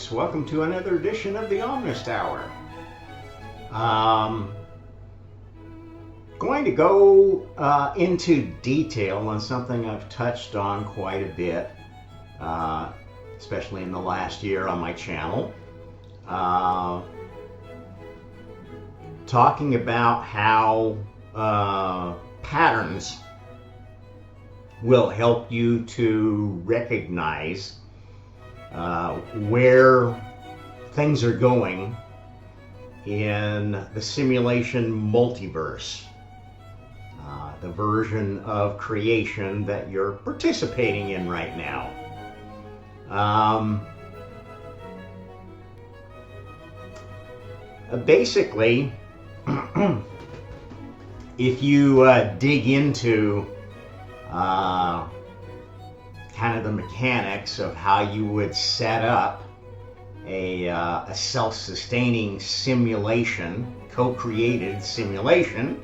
folks. Welcome to another edition of the Omnist Hour. Going to go into detail on something I've touched on quite a bit, especially in the last year on my channel. Talking about how patterns will help you to recognize where things are going in the simulation multiverse, the version of creation that you're participating in right now. Basically, if you dig into kind of the mechanics of how you would set up a self-sustaining simulation, co-created simulation,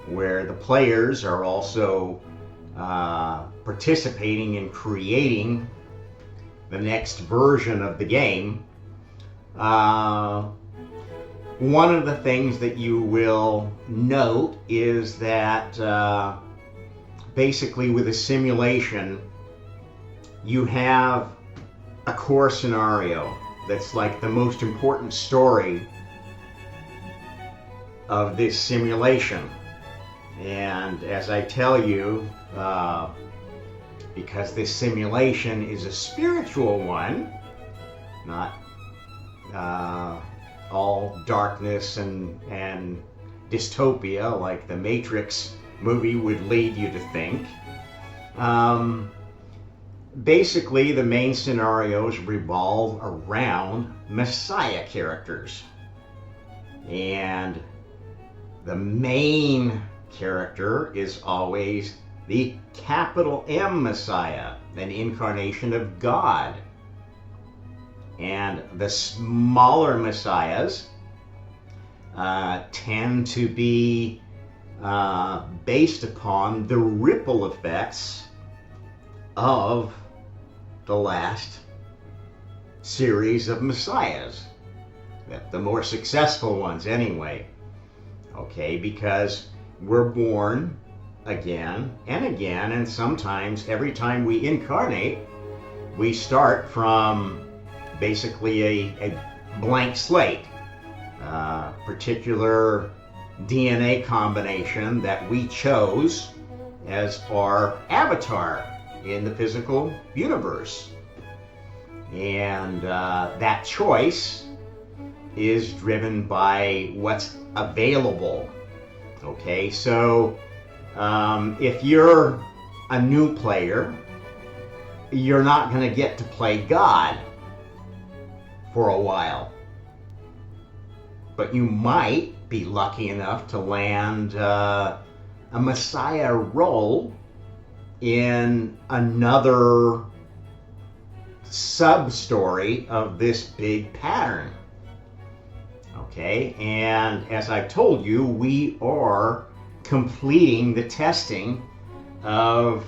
where the players are also participating in creating the next version of the game. One of the things that you will note is that basically with a simulation, you have a core scenario that's like the most important story of this simulation. And as I tell you, because this simulation is a spiritual one, not all darkness and dystopia like the Matrix movie would lead you to think. Basically, the main scenarios revolve around Messiah characters. And the main character is always the capital M Messiah, an incarnation of God. And the smaller messiahs tend to be based upon the ripple effects of the last series of messiahs, the more successful ones anyway. Okay, because we're born again and again, and sometimes every time we incarnate, we start from basically a blank slate, particular DNA combination that we chose as our avatar in the physical universe. And that choice is driven by what's available. Okay, so if you're a new player, you're not going to get to play God for a while. But you might be lucky enough to land a Messiah role in another sub-story of this big pattern. Okay, and as I've told you, we are completing the testing of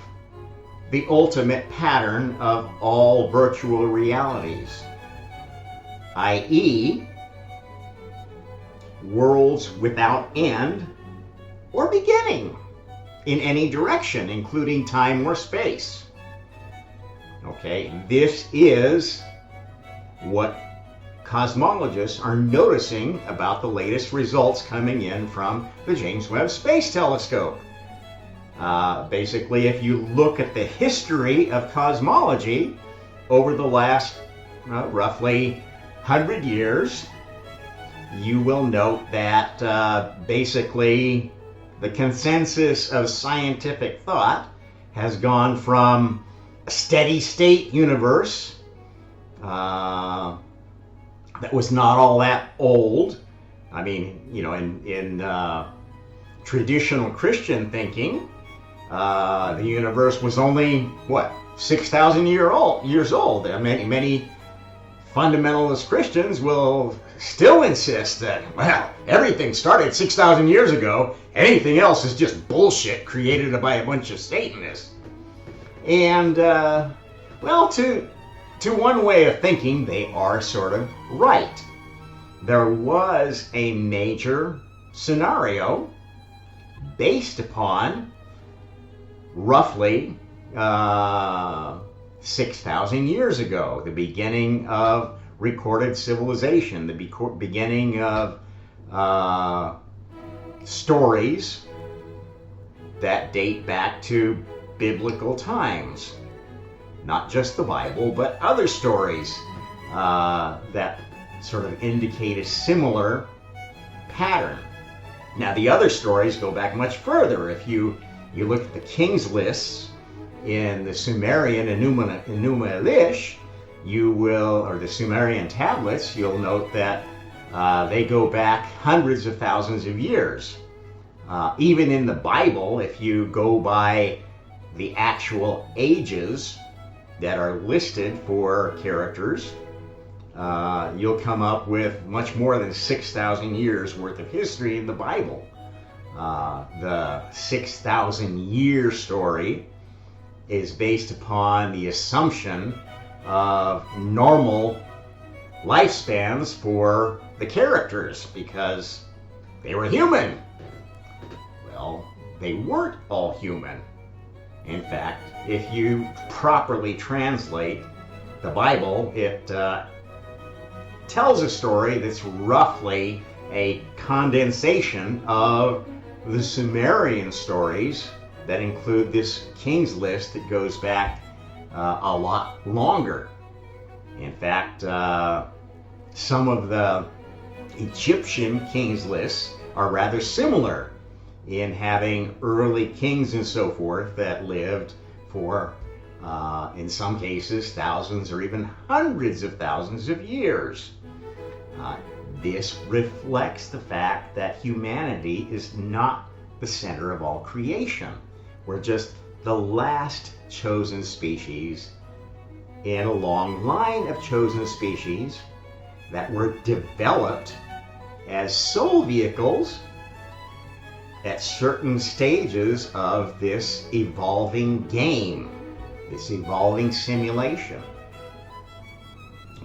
the ultimate pattern of all virtual realities, i.e., worlds without end or beginning in any direction, including time or space. Okay, this is what cosmologists are noticing about the latest results coming in from the James Webb Space Telescope. Basically, if you look at the history of cosmology over the last roughly 100 years, you will note that basically the consensus of scientific thought has gone from a steady state universe that was not all that old. I mean, you know, in traditional Christian thinking, the universe was only, what, 6,000 years old. Many fundamentalist Christians will still insist that, well, everything started 6,000 years ago. Anything else is just bullshit created by a bunch of Satanists. And, well, to to one way of thinking, they are sort of right. There was a major scenario based upon roughly 6,000 years ago, the beginning of recorded civilization, the beginning of stories that date back to biblical times. Not just the Bible, but other stories that sort of indicate a similar pattern. Now, the other stories go back much further. If you look at the king's lists in the Sumerian Enuma Elish, or the Sumerian tablets, you'll note that they go back hundreds of thousands of years. Even in the Bible, if you go by the actual ages that are listed for characters, you'll come up with much more than 6,000 years worth of history in the Bible. The 6,000 year story is based upon the assumption of normal lifespans for the characters because they were human. Well, they weren't all human. In fact, if you properly translate the Bible, it tells a story that's roughly a condensation of the Sumerian stories that include this king's list that goes back a lot longer. In fact, some of the Egyptian king's lists are rather similar in having early kings and so forth that lived for, in some cases, thousands or even hundreds of thousands of years. This reflects the fact that humanity is not the center of all creation. We're just the last chosen species in a long line of chosen species that were developed as soul vehicles at certain stages of this evolving game, this evolving simulation.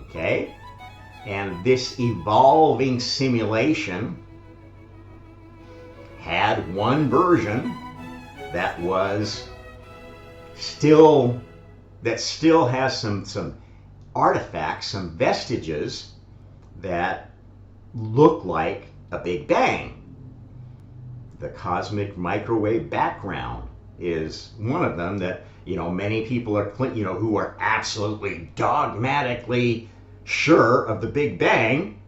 Okay? And this evolving simulation had one version that still has some artifacts, some vestiges that look like a Big Bang. The cosmic microwave background is one of them that, many people are, who are absolutely dogmatically sure of the Big Bang,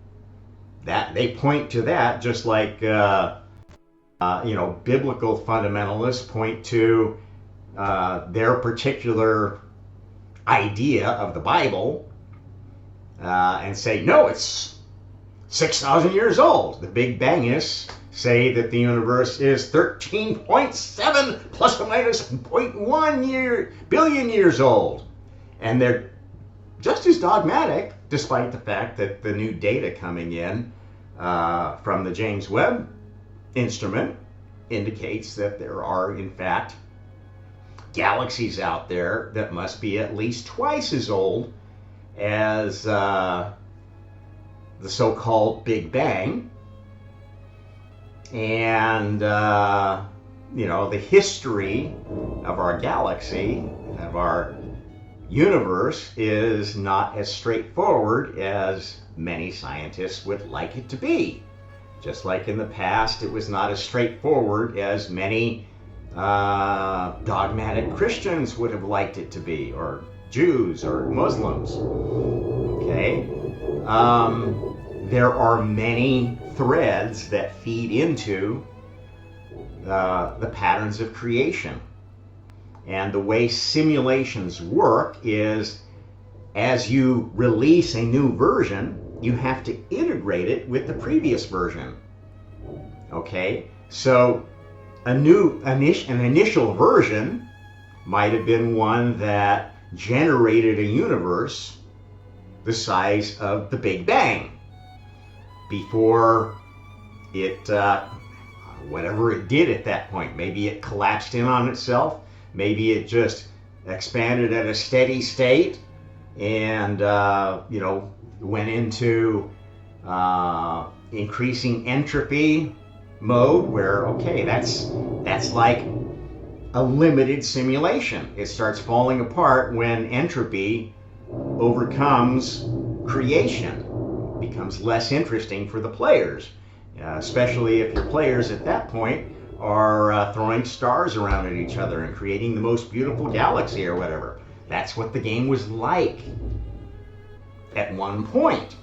that they point to that, just like, biblical fundamentalists point to their particular idea of the Bible and say, no, it's 6,000 years old. The Big Bangists say that the universe is 13.7 plus or minus 0.1 billion years old. And they're just as dogmatic, despite the fact that the new data coming in from the James Webb instrument indicates that there are, in fact, galaxies out there that must be at least twice as old as the so-called Big Bang. And, the history of our galaxy, of our universe, is not as straightforward as many scientists would like it to be. Just like in the past, it was not as straightforward as many dogmatic Christians would have liked it to be, or Jews or Muslims. Okay? There are many threads that feed into the patterns of creation. And the way simulations work is, as you release a new version, you have to integrate it with the previous version. Okay? So an initial version might have been one that generated a universe the size of the Big Bang before it, whatever it did at that point. Maybe it collapsed in on itself. Maybe it just expanded at a steady state and went into increasing entropy mode, where okay, that's like a limited simulation. It starts falling apart when entropy overcomes creation. It becomes less interesting for the players, especially if your players at that point are throwing stars around at each other and creating the most beautiful galaxy or whatever. That's what the game was like at one point.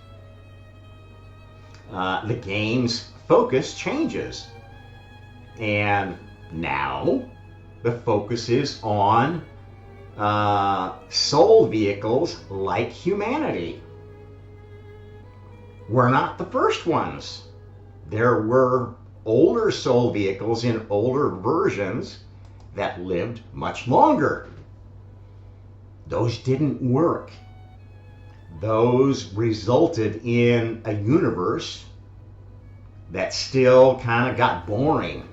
The game's focus changes, and now the focus is on soul vehicles like humanity. We're not the first ones. There were older soul vehicles in older versions that lived much longer. Those didn't work. Those resulted in a universe that still kind of got boring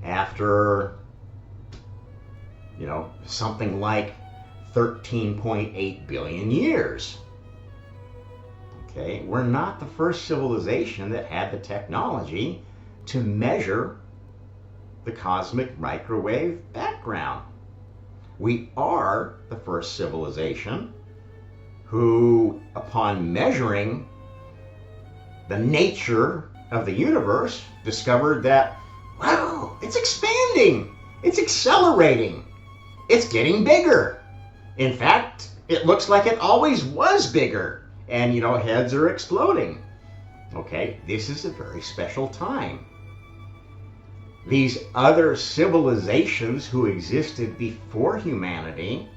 after, something like 13.8 billion years. Okay, we're not the first civilization that had the technology to measure the cosmic microwave background. We are the first civilization who, upon measuring the nature of the universe, discovered that, wow, it's expanding, it's accelerating, it's getting bigger. In fact, it looks like it always was bigger, and heads are exploding. Okay, this is a very special time. These other civilizations who existed before humanity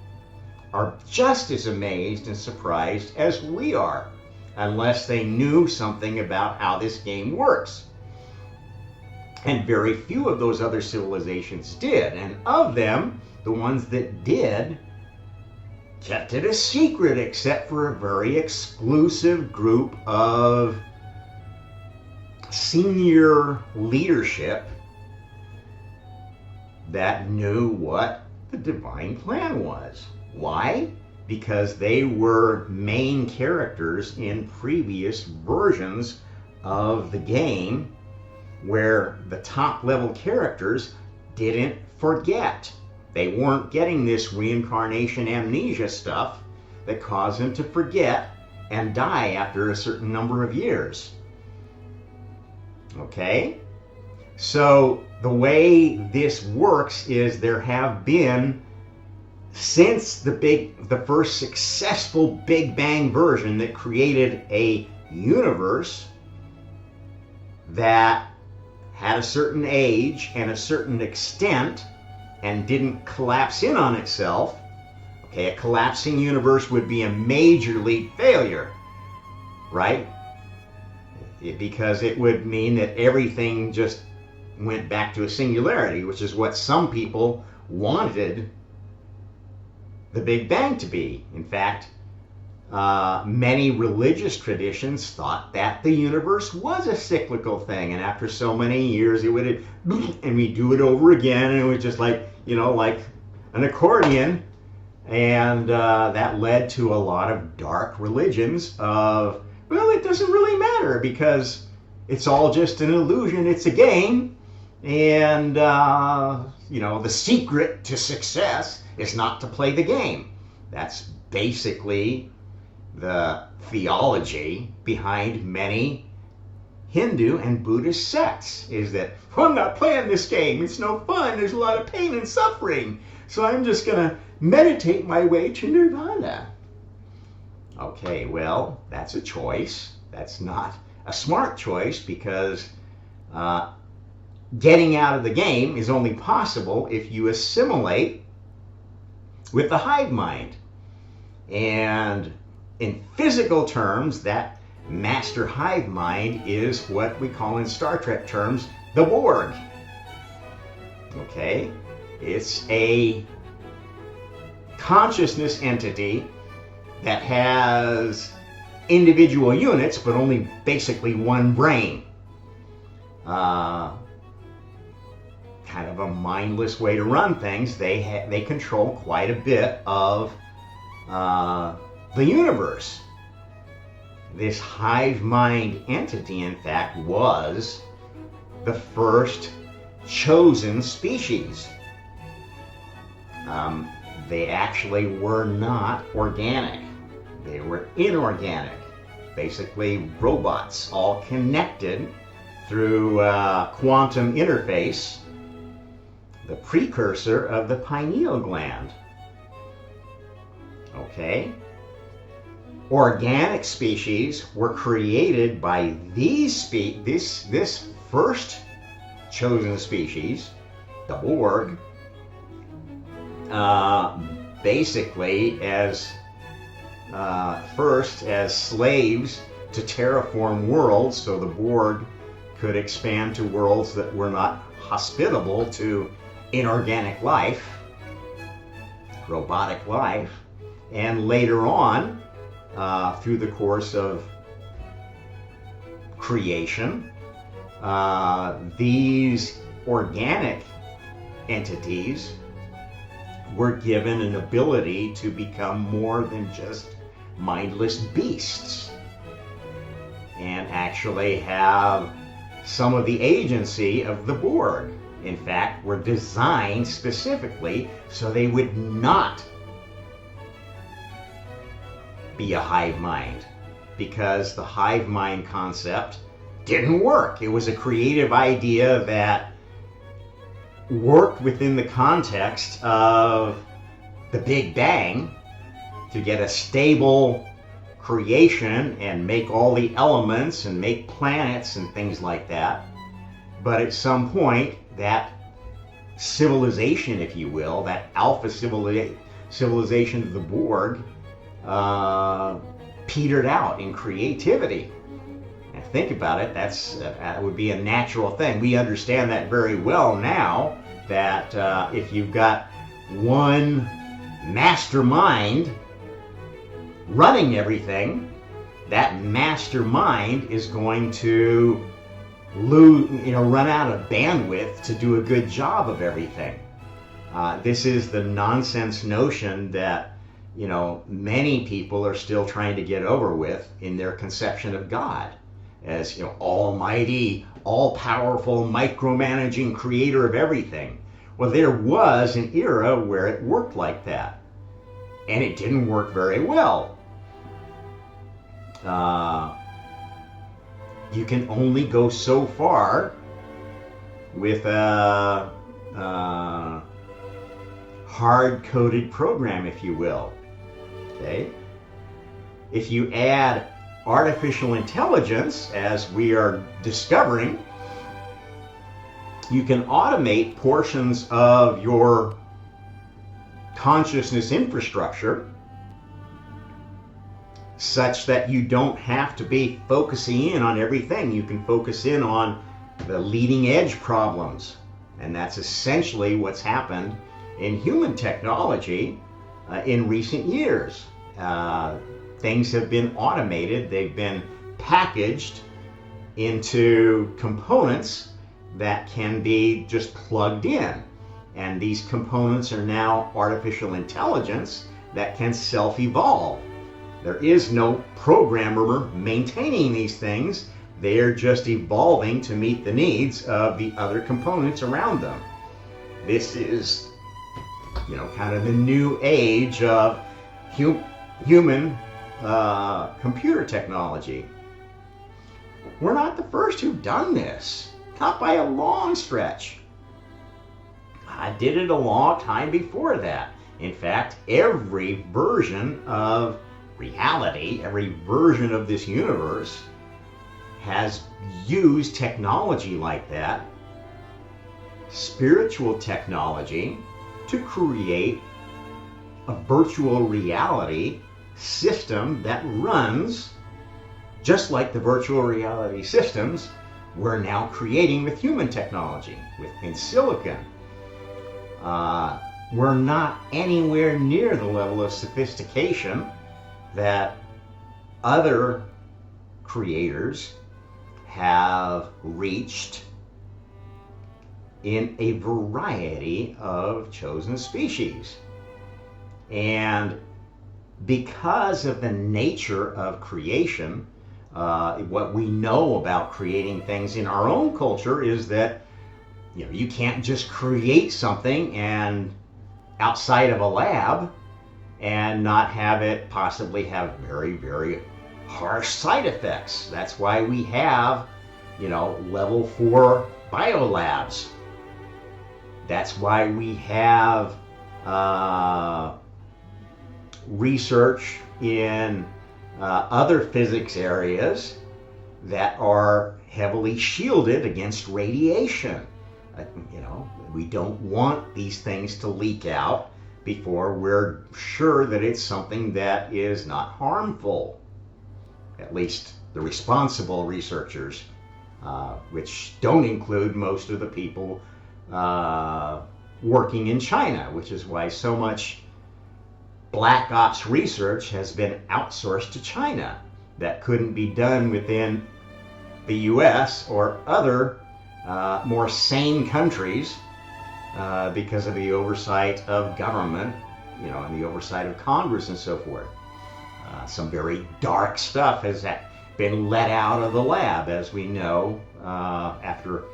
are just as amazed and surprised as we are, unless they knew something about how this game works. And very few of those other civilizations did, and of them, the ones that did kept it a secret, except for a very exclusive group of senior leadership that knew what the divine plan was. Why? Because they were main characters in previous versions of the game, where the top level characters didn't forget. They weren't getting this reincarnation amnesia stuff that caused them to forget and die after a certain number of years. Okay? So the way this works is there have been, since the first successful Big Bang version that created a universe that had a certain age and a certain extent and didn't collapse in on itself. Okay, a collapsing universe would be a major league failure, right? Because it would mean that everything just went back to a singularity, which is what some people wanted the Big Bang to be. In fact, many religious traditions thought that the universe was a cyclical thing, and after so many years it would, and we do it over again, and it was just like, like an accordion, and that led to a lot of dark religions of, well, it doesn't really matter because it's all just an illusion, it's a game, and the secret to success is not to play the game. That's basically the theology behind many Hindu and Buddhist sects, is that, well, I'm not playing this game, it's no fun, there's a lot of pain and suffering, so I'm just gonna meditate my way to nirvana. Okay, well, that's a choice. That's not a smart choice, because getting out of the game is only possible if you assimilate with the hive mind. And in physical terms, that master hive mind is what we call in Star Trek terms the Borg. Okay? It's a consciousness entity that has individual units, but only basically one brain. Kind of a mindless way to run things. They control quite a bit of the universe. This hive mind entity, in fact, was the first chosen species. They actually were not organic. They were inorganic. Basically robots, all connected through quantum interface, the precursor of the pineal gland. Okay? Organic species were created by this first chosen species, the Borg, basically as first as slaves to terraform worlds so the Borg could expand to worlds that were not hospitable to inorganic life, robotic life, and later on, through the course of creation, these organic entities were given an ability to become more than just mindless beasts and actually have some of the agency of the Borg. In fact, were designed specifically so they would not be a hive mind, because the hive mind concept didn't work. It was a creative idea that worked within the context of the Big Bang to get a stable creation and make all the elements and make planets and things like that. But at some point, that civilization, if you will, that alpha civilization of the Borg, petered out in creativity. And think about it, that would be a natural thing. We understand that very well now, that if you've got one mastermind running everything, that mastermind is going to run out of bandwidth to do a good job of everything. This is the nonsense notion that many people are still trying to get over with in their conception of God as almighty, all-powerful, micromanaging creator of everything. Well, there was an era where it worked like that, and it didn't work very well. You can only go so far with a hard-coded program, if you will. Okay? If you add artificial intelligence, as we are discovering, you can automate portions of your consciousness infrastructure such that you don't have to be focusing in on everything. You can focus in on the leading edge problems. And that's essentially what's happened in human technology in recent years. Things have been automated. They've been packaged into components that can be just plugged in. And these components are now artificial intelligence that can self-evolve. There is no programmer maintaining these things. They are just evolving to meet the needs of the other components around them. This is, kind of the new age of human computer technology. We're not the first who've done this, not by a long stretch. I did it a long time before that. In fact, every version of reality, every version of this universe has used technology like that, spiritual technology, to create a virtual reality system that runs just like the virtual reality systems we're now creating with human technology, in silicon. We're not anywhere near the level of sophistication that other creators have reached in a variety of chosen species. And because of the nature of creation, what we know about creating things in our own culture is that you can't just create something and outside of a lab and not have it possibly have very, very harsh side effects. That's why we have, level 4 biolabs. That's why we have research in other physics areas that are heavily shielded against radiation. We don't want these things to leak out before we're sure that it's something that is not harmful. At least the responsible researchers, which don't include most of the people working in China, which is why so much black ops research has been outsourced to China that couldn't be done within the US or other more sane countries because of the oversight of government, and the oversight of Congress and so forth. Some very dark stuff has been let out of the lab, as we know, after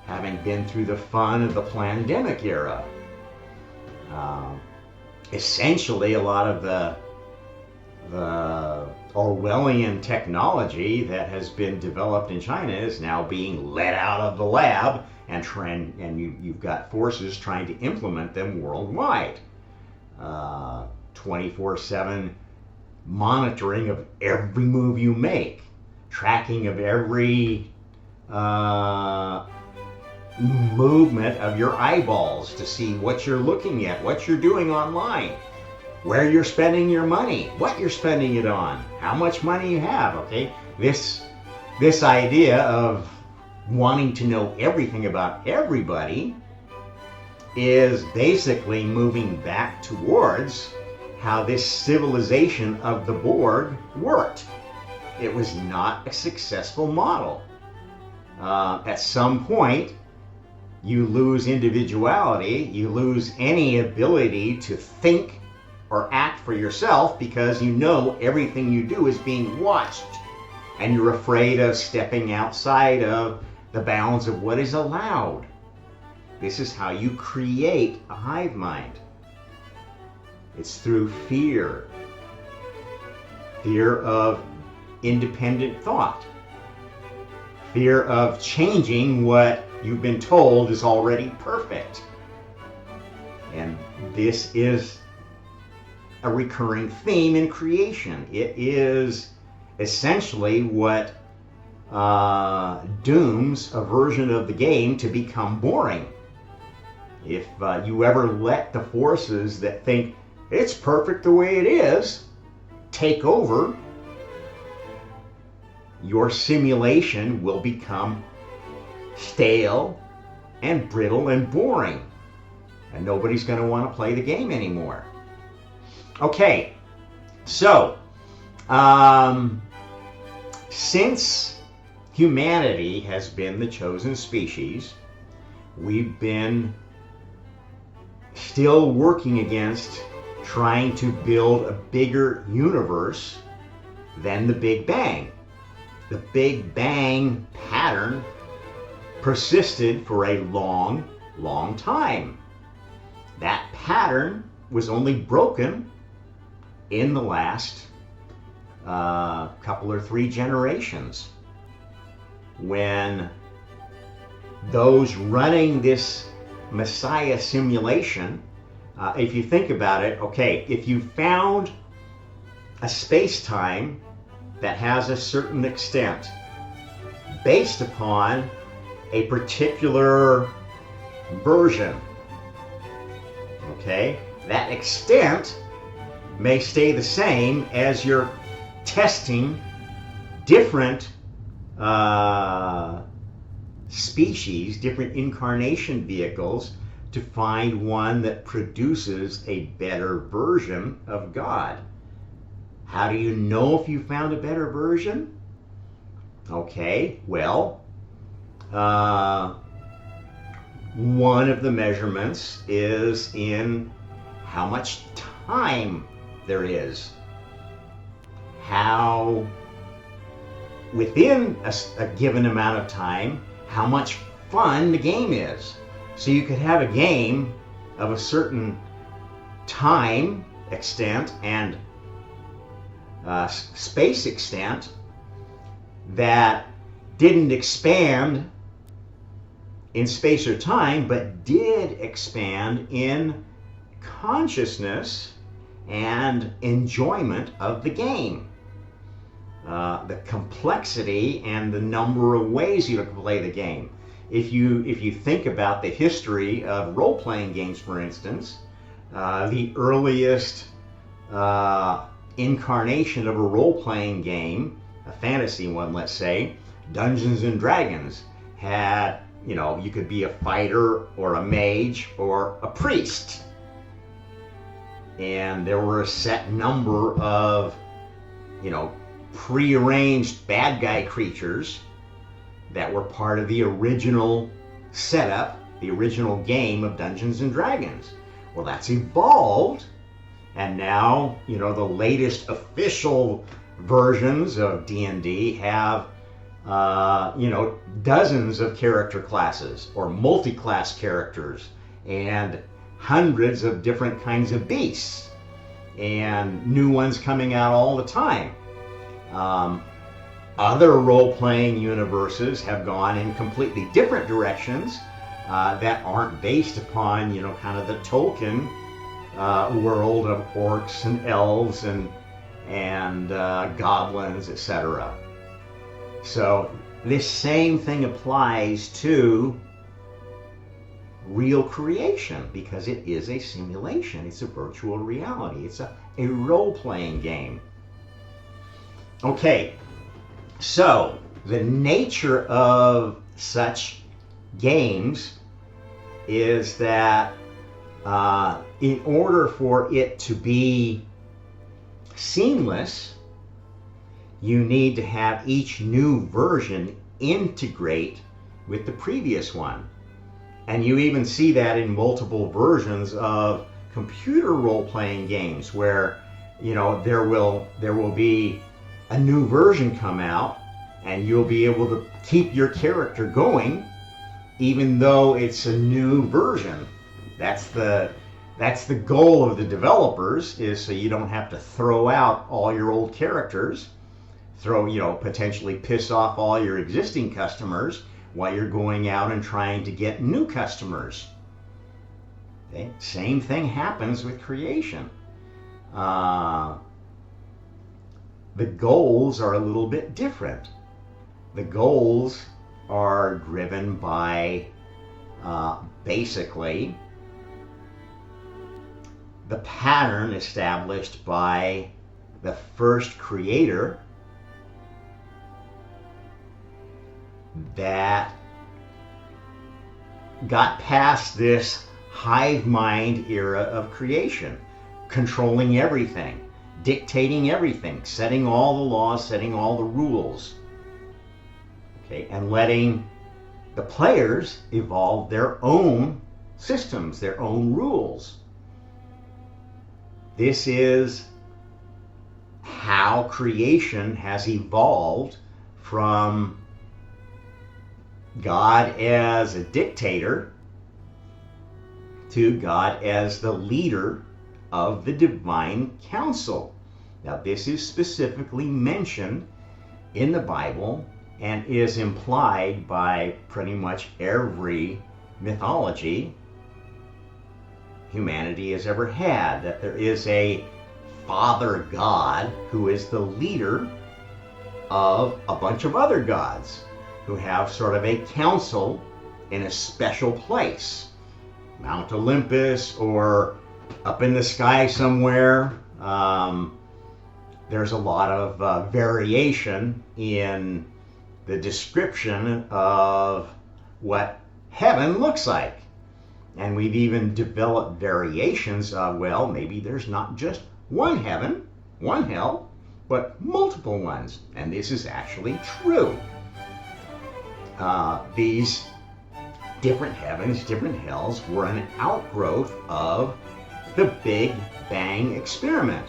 having been through the fun of the pandemic era. Essentially, a lot of the Orwellian technology that has been developed in China is now being let out of the lab, and you've got forces trying to implement them worldwide. 24/7 monitoring of every move you make, tracking of every movement of your eyeballs to see what you're looking at, what you're doing online, where you're spending your money, what you're spending it on, how much money you have. Okay, this idea of wanting to know everything about everybody is basically moving back towards how this civilization of the Borg worked. It was not a successful model. At some point, you lose individuality, you lose any ability to think or act for yourself because everything you do is being watched, and you're afraid of stepping outside of the bounds of what is allowed. This is how you create a hive mind. It's through fear. Fear of independent thought. Fear of changing what you've been told is already perfect. And this is a recurring theme in creation. It is essentially what dooms a version of the game to become boring. If you ever let the forces that think it's perfect the way it is take over, your simulation will become stale and brittle and boring, and nobody's going to want to play the game anymore. Okay, so since humanity has been the chosen species, we've been still working against trying to build a bigger universe than the Big Bang. The Big Bang pattern persisted for a long, long time. That pattern was only broken in the last couple or 3 generations, when those running this Messiah simulation, if you think about it, okay, if you found a space-time that has a certain extent based upon a particular version, okay, that extent may stay the same as you're testing different species, different incarnation vehicles, to find one that produces a better version of God. How do you know if you found a better version? Okay, well, one of the measurements is in how much time there is how within a given amount of time, how much fun the game is. So you could have a game of a certain time extent and space extent that didn't expand in space or time, but did expand in consciousness and enjoyment of the game. The complexity and the number of ways you can play the game. If you think about the history of role-playing games, for instance, the earliest incarnation of a role-playing game, a fantasy one, let's say, Dungeons and Dragons, had, you could be a fighter or a mage or a priest. And there were a set number of, prearranged bad guy creatures that were part of the original setup, the original game of Dungeons and Dragons. Well, that's evolved, and now, the latest official versions of D&D have, dozens of character classes or multi-class characters and hundreds of different kinds of beasts and new ones coming out all the time. Other role-playing universes have gone in completely different directions that aren't based upon, kind of the Tolkien world of orcs and elves and goblins, etc. So this same thing applies to real creation, because it is a simulation. It's a virtual reality. It's a role-playing game. Okay, so the nature of such games is that in order for it to be seamless, you need to have each new version integrate with the previous one. And you even see that in multiple versions of computer role-playing games where, there will be a new version come out and you'll be able to keep your character going even though it's a new version. That's the goal of the developers, is so you don't have to throw out all your old characters, potentially piss off all your existing customers while you're going out and trying to get new customers. Okay? Same thing happens with creation. The goals are a little bit different. The goals are driven by basically the pattern established by the first creator that got past this hive mind era of creation, controlling everything, dictating everything, setting all the laws, setting all the rules, okay, and letting the players evolve their own systems, their own rules. This is how creation has evolved from God as a dictator to God as the leader of the divine council. Now, this is specifically mentioned in the Bible and is implied by pretty much every mythology humanity has ever had, that there is a Father God who is the leader of a bunch of other gods who have sort of a council in a special place, Mount Olympus or up in the sky somewhere. There's a lot of variation in the description of what heaven looks like. And we've even developed variations of, well, maybe there's not just one heaven, one hell, but multiple ones. And this is actually true. These different heavens, different hells were an outgrowth of the Big Bang experiment.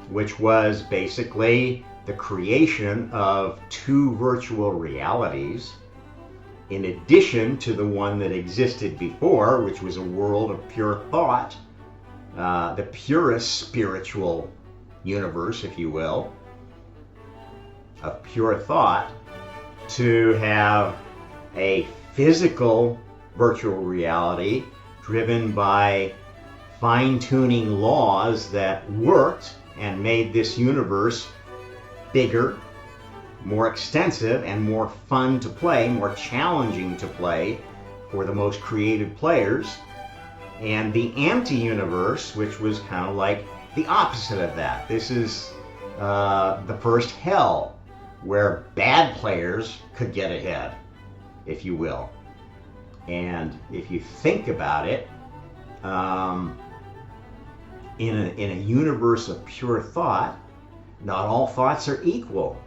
which was basically the creation of two virtual realities in addition to the one that existed before, which was a world of pure thought, the purest spiritual universe, if you will, of pure thought, to have a physical virtual reality driven by fine-tuning laws that worked and made this universe bigger, more extensive, and more fun to play, more challenging to play for the most creative players. And the anti-universe, which was kind of like the opposite of that. This is the first hell, where bad players could get ahead, if you will. And if you think about it, in a universe of pure thought, not all thoughts are equal.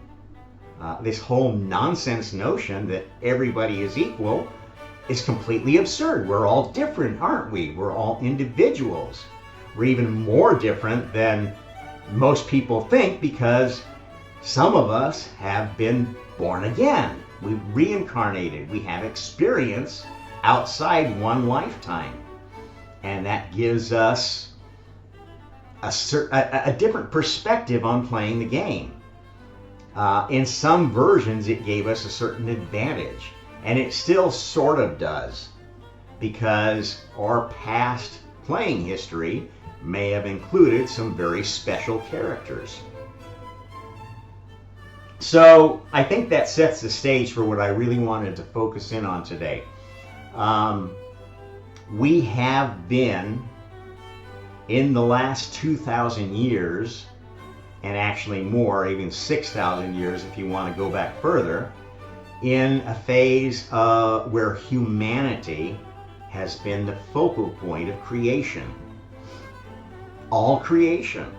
This whole nonsense notion that everybody is equal is completely absurd. We're all different, aren't we? We're all individuals. We're even more different than most people think, because some of us have been born again. We've reincarnated. We have experience outside one lifetime. And that gives us a different perspective on playing the game. In some versions, it gave us a certain advantage. And it still sort of does, because our past playing history may have included some very special characters. So I think that sets the stage for what I really wanted to focus in on today. We have been, in the last 2,000 years, and actually more, even 6,000 years if you want to go back further, in a phase where humanity has been the focal point of creation. All creation.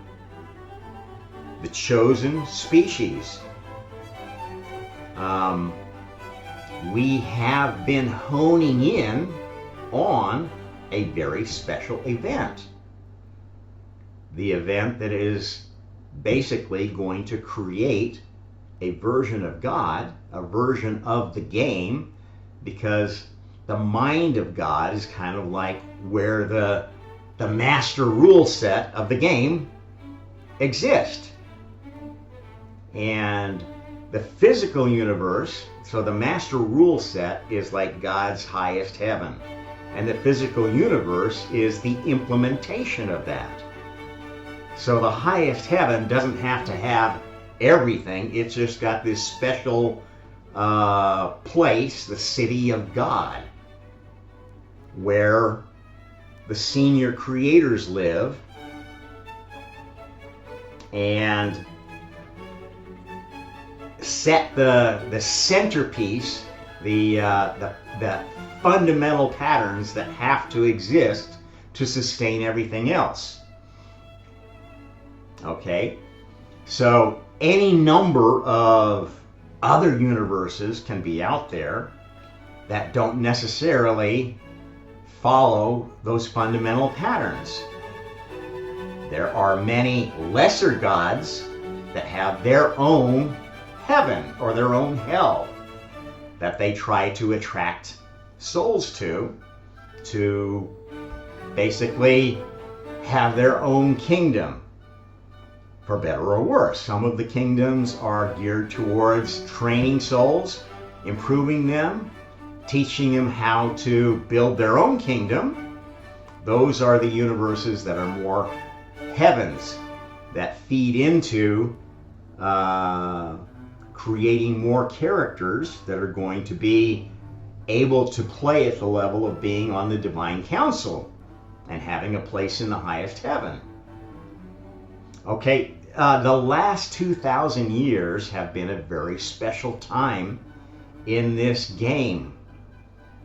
The chosen species. We have been honing in on a very special event. The event that is basically going to create a version of God, a version of the game, because the mind of God is kind of like where the master rule set of the game exists. And the physical universe, so the master rule set is like God's highest heaven. And the physical universe is the implementation of that. So the highest heaven doesn't have to have everything. It's just got this special place, the city of God, where the senior creators live, and set the centerpiece, the fundamental patterns that have to exist to sustain everything else. Okay, so any number of other universes can be out there that don't necessarily follow those fundamental patterns. There are many lesser gods that have their own heaven or their own hell that they try to attract souls to basically have their own kingdom, for better or worse. Some of the kingdoms are geared towards training souls, improving them, teaching them how to build their own kingdom. Those are the universes that are more heavens, that feed into creating more characters that are going to be able to play at the level of being on the divine council and having a place in the highest heaven. Okay, the last 2,000 years have been a very special time in this game,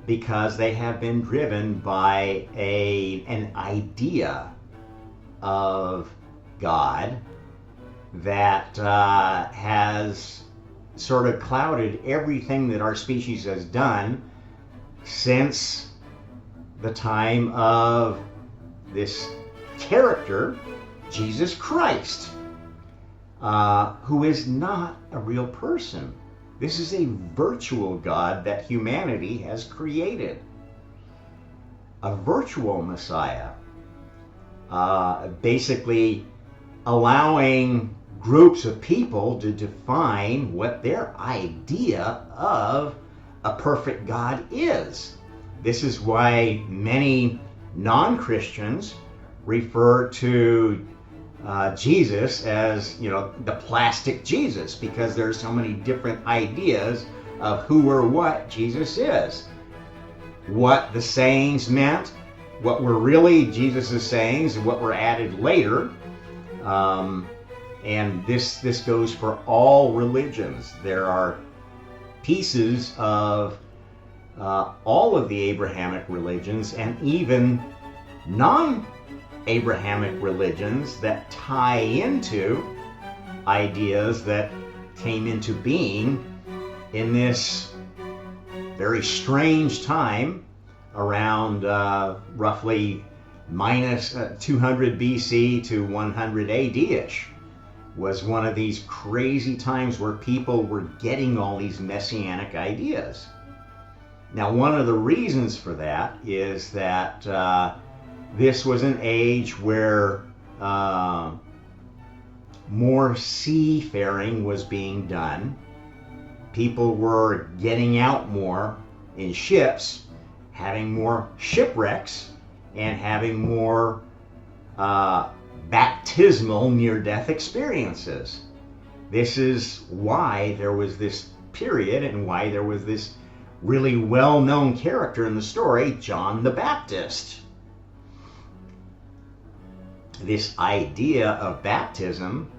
because they have been driven by an idea of God that has sort of clouded everything that our species has done since the time of this character, Jesus Christ. who is not a real person. This is a virtual God that humanity has created. A virtual Messiah, basically allowing groups of people to define what their idea of a perfect God is. This is why many non-Christians refer to Jesus as, the plastic Jesus, because there's so many different ideas of who or what Jesus is. What the sayings meant, what were really Jesus' sayings, and what were added later. And this goes for all religions. There are pieces of all of the Abrahamic religions and even non-Abrahamic religions that tie into ideas that came into being in this very strange time around roughly minus 200 BC to 100 AD-ish. Was one of these crazy times where people were getting all these messianic ideas. Now, one of the reasons for that is that this was an age where more seafaring was being done. People were getting out more in ships, having more shipwrecks, and having more baptismal near-death experiences. This is why there was this period and why there was this really well-known character in the story, John the Baptist. This idea of baptism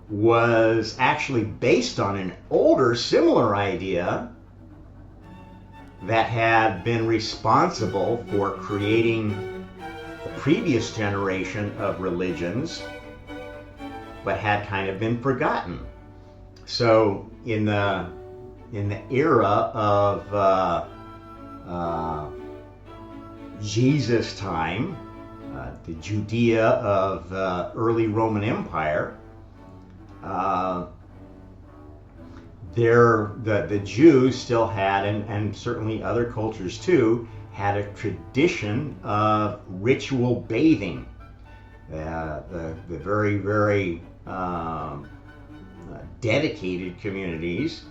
was actually based on an older, similar idea that had been responsible for creating the previous generation of religions, but had kind of been forgotten. So in the era of Jesus' time, the Judea of early Roman Empire, the Jews still had, and certainly other cultures too, had a tradition of ritual bathing. The very, very dedicated communities,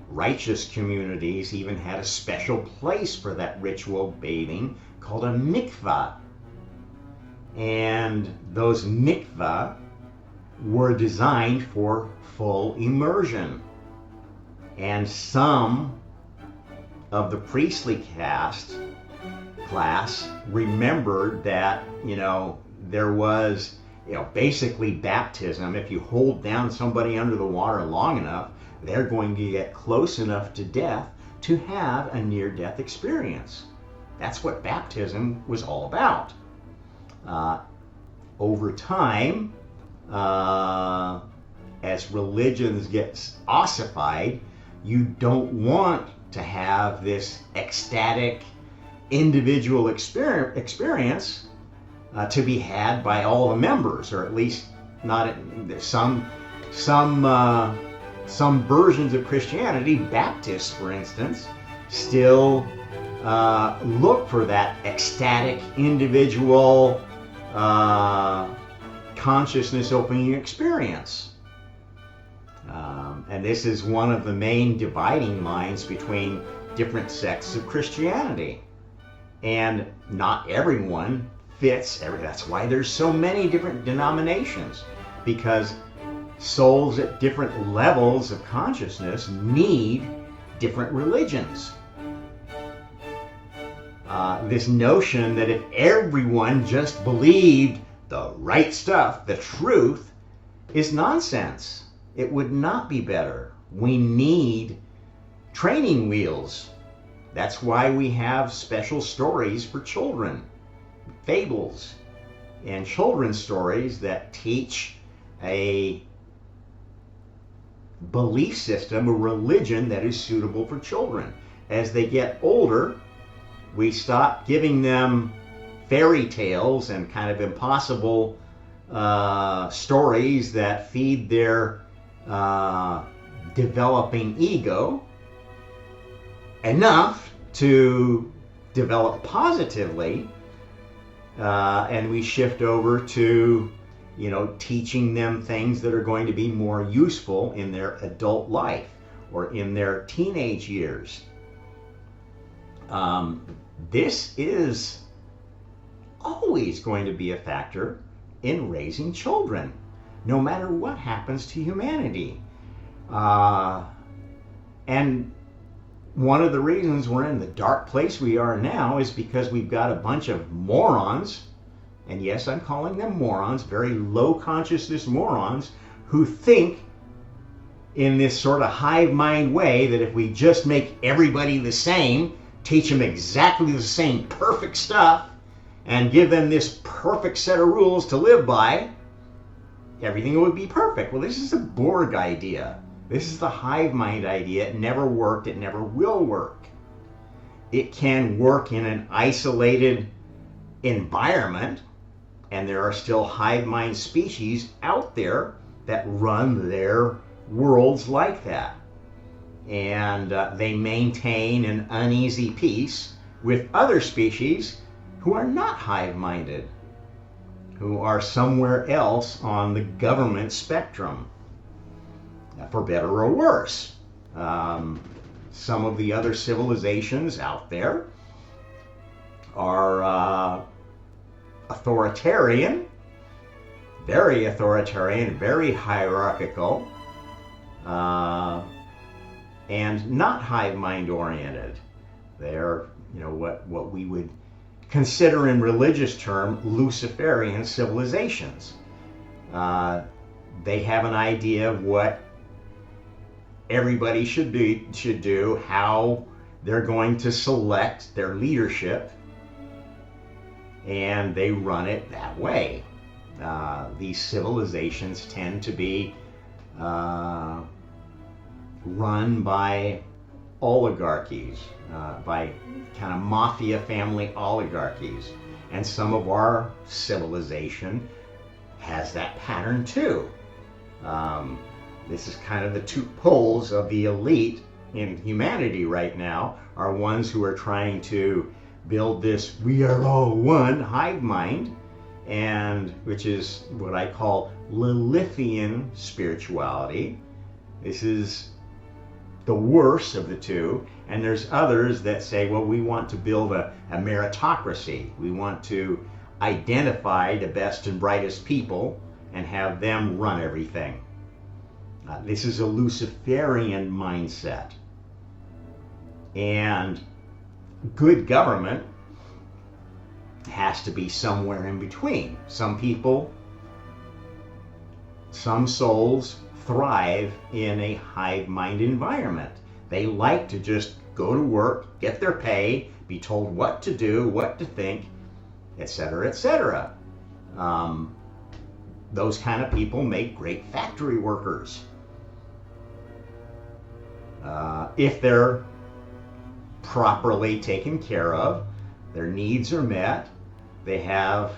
righteous communities, even had a special place for that ritual bathing called a mikvah. And those mikvah were designed for full immersion. And some of the priestly class remembered that, there was, basically baptism. If you hold down somebody under the water long enough, they're going to get close enough to death to have a near-death experience. That's what baptism was all about. Over time, as religions get ossified, you don't want to have this ecstatic individual experience to be had by all the members, or at least not some versions of Christianity. Baptists, for instance, still look for that ecstatic individual consciousness opening experience. And this is one of the main dividing lines between different sects of Christianity. And not everyone fits. That's why there's so many different denominations, because souls at different levels of consciousness need different religions. This notion that if everyone just believed the right stuff, the truth, is nonsense. It would not be better. We need training wheels. That's why we have special stories for children, fables, and children's stories that teach a belief system, a religion that is suitable for children. As they get older, we stop giving them fairy tales and kind of impossible stories that feed their developing ego enough to develop positively, and we shift over to, teaching them things that are going to be more useful in their adult life or in their teenage years. This is always going to be a factor in raising children, no matter what happens to humanity. And one of the reasons we're in the dark place we are now is because we've got a bunch of morons, and yes, I'm calling them morons, very low consciousness morons, who think in this sort of hive mind way that if we just make everybody the same, teach them exactly the same perfect stuff, and give them this perfect set of rules to live by, everything would be perfect. Well, this is a Borg idea. This is the hive mind idea. It never worked. It never will work. It can work in an isolated environment, and there are still hive mind species out there that run their worlds like that. And they maintain an uneasy peace with other species who are not hive-minded, who are somewhere else on the government spectrum, for better or worse. Some of the other civilizations out there are authoritarian, very hierarchical, and not hive-mind oriented. They're, what we would consider in religious term Luciferian civilizations. They have an idea of what everybody should do, how they're going to select their leadership, and they run it that way. These civilizations tend to be run by oligarchies, by kind of mafia family oligarchies. And some of our civilization has that pattern too. This is kind of the two poles of the elite in humanity right now, are ones who are trying to build this we are all one hive mind, and which is what I call Lilithian spirituality. This is the worst of the two, and there's others that say, well, we want to build a meritocracy. We want to identify the best and brightest people and have them run everything. This is a Luciferian mindset. And good government has to be somewhere in between. Some people, some souls thrive in a hive mind environment. They like to just go to work, get their pay, be told what to do, what to think, etc., etc. Those kind of people make great factory workers. If they're properly taken care of, their needs are met, they have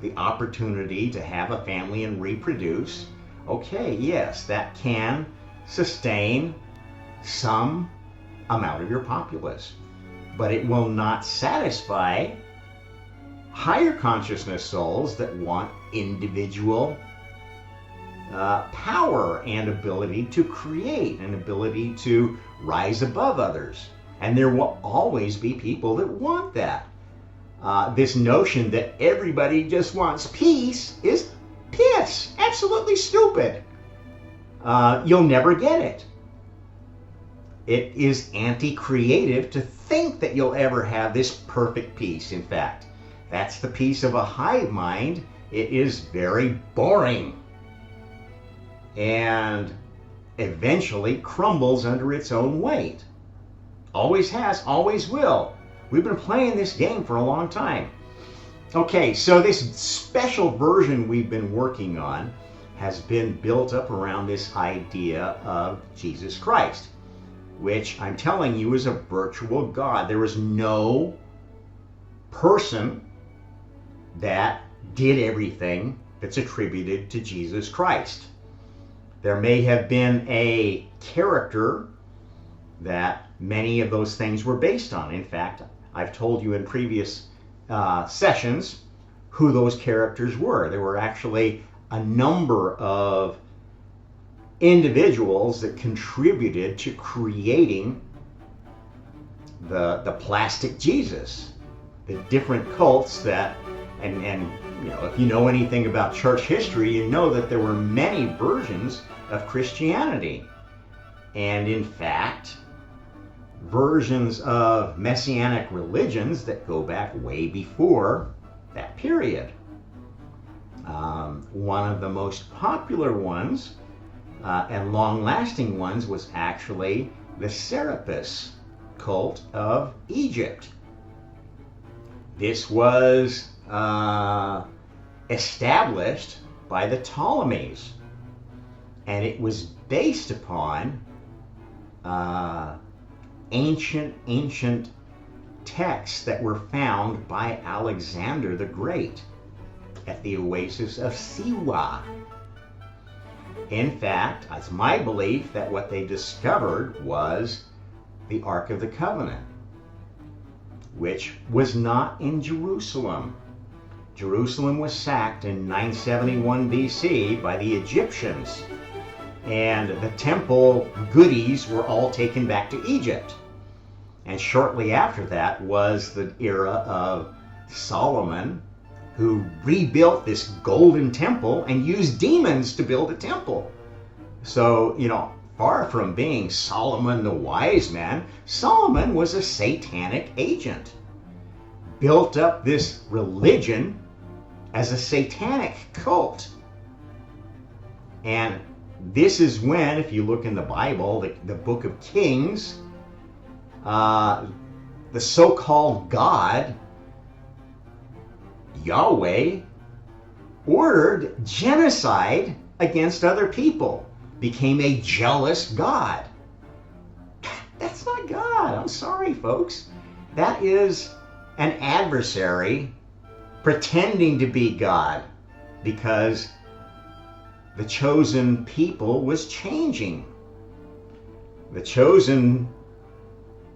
the opportunity to have a family and reproduce, okay, yes, that can sustain some amount of your populace, but it will not satisfy higher consciousness souls that want individual power and ability to create, and ability to rise above others. And there will always be people that want that. This notion that everybody just wants peace is piss, absolutely stupid. You'll never get it. It is anti-creative to think that you'll ever have this perfect peace. In fact, that's the peace of a hive mind. It is very boring and eventually crumbles under its own weight. Always has, always will. We've been playing this game for a long time. Okay, so this special version we've been working on has been built up around this idea of Jesus Christ, which I'm telling you is a virtual God. There is no person that did everything that's attributed to Jesus Christ. There may have been a character that many of those things were based on. In fact, I've told you in previous sessions who those characters were. There were actually a number of individuals that contributed to creating the plastic Jesus, the different cults that, and you know, if you know anything about church history, you know that there were many versions of Christianity. And in fact, versions of messianic religions that go back way before that period. One of the most popular ones and long-lasting ones was actually the Serapis cult of Egypt. This was established by the Ptolemies, and it was based upon ancient texts that were found by Alexander the Great at the oasis of Siwa. In fact, it's my belief that what they discovered was the Ark of the Covenant, which was not in Jerusalem. Jerusalem was sacked in 971 BC by the Egyptians, and the temple goodies were all taken back to Egypt. And shortly after that was the era of Solomon, who rebuilt this golden temple and used demons to build a temple. So, you know, far from being Solomon the wise man, Solomon was a satanic agent. Built up this religion as a satanic cult. And this is when, if you look in the Bible, the book of Kings, the so-called God, Yahweh, ordered genocide against other people, became a jealous God. That's not God. I'm sorry, folks. That is an adversary pretending to be God, because the chosen people was changing. The chosen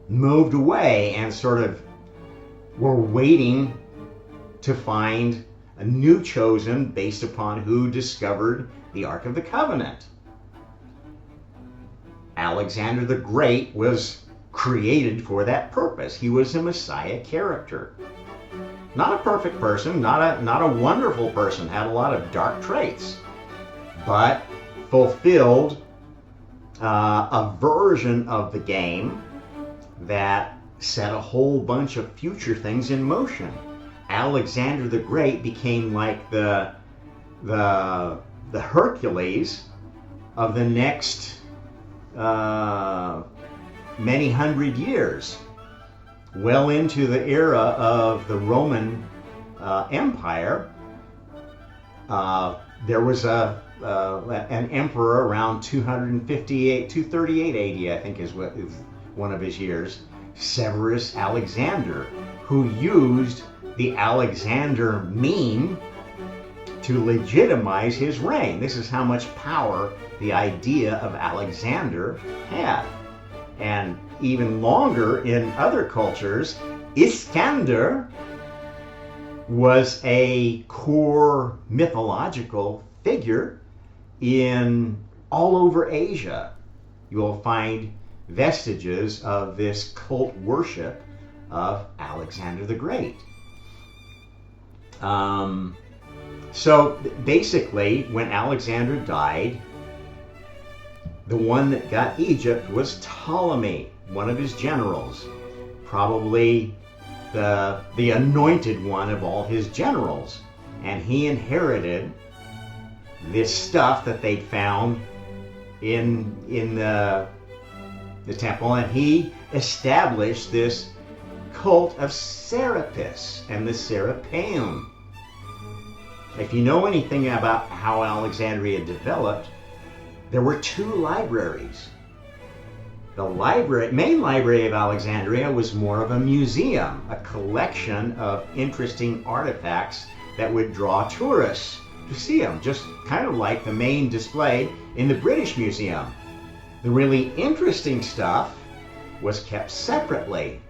moved away and sort of were waiting to find a new chosen based upon who discovered the Ark of the Covenant. Alexander the Great was created for that purpose. He was a Messiah character. Not a perfect person, not a wonderful person, had a lot of dark traits, but fulfilled a version of the game that set a whole bunch of future things in motion. Alexander the Great became like the Hercules of the next many hundred years, well into the era of the Roman Empire. There was an emperor around 238 AD, I think is one of his years, Severus Alexander, who used the Alexander meme to legitimize his reign. This is how much power the idea of Alexander had. And even longer in other cultures, Iskander was a core mythological figure in all over Asia. You will find vestiges of this cult worship of Alexander the Great. So basically, when Alexander died, the one that got Egypt was Ptolemy, one of his generals, probably the anointed one of all his generals. And he inherited this stuff that they'd found in the temple, and he established this cult of Serapis and the Serapeum. If you know anything about how Alexandria developed, there were two libraries. The main library of Alexandria was more of a museum, a collection of interesting artifacts that would draw tourists see them, just kind of like the main display in the British Museum. The really interesting stuff was kept separately.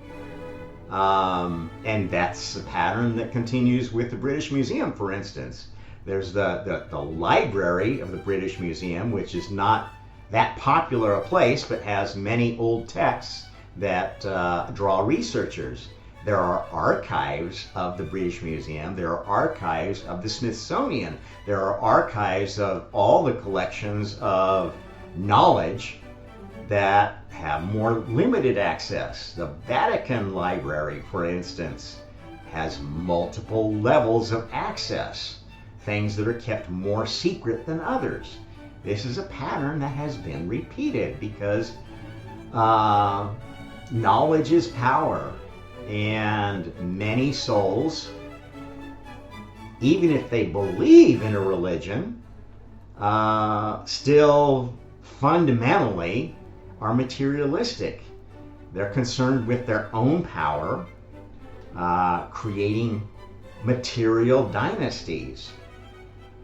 And that's the pattern that continues with the British Museum, for instance. There's the library of the British Museum, which is not that popular a place, but has many old texts that draw researchers. There are archives of the British Museum. There are archives of the Smithsonian. There are archives of all the collections of knowledge that have more limited access. The Vatican Library, for instance, has multiple levels of access, things that are kept more secret than others. This is a pattern that has been repeated because knowledge is power, and many souls, even if they believe in a religion, still fundamentally are materialistic. They're concerned with their own power, creating material dynasties.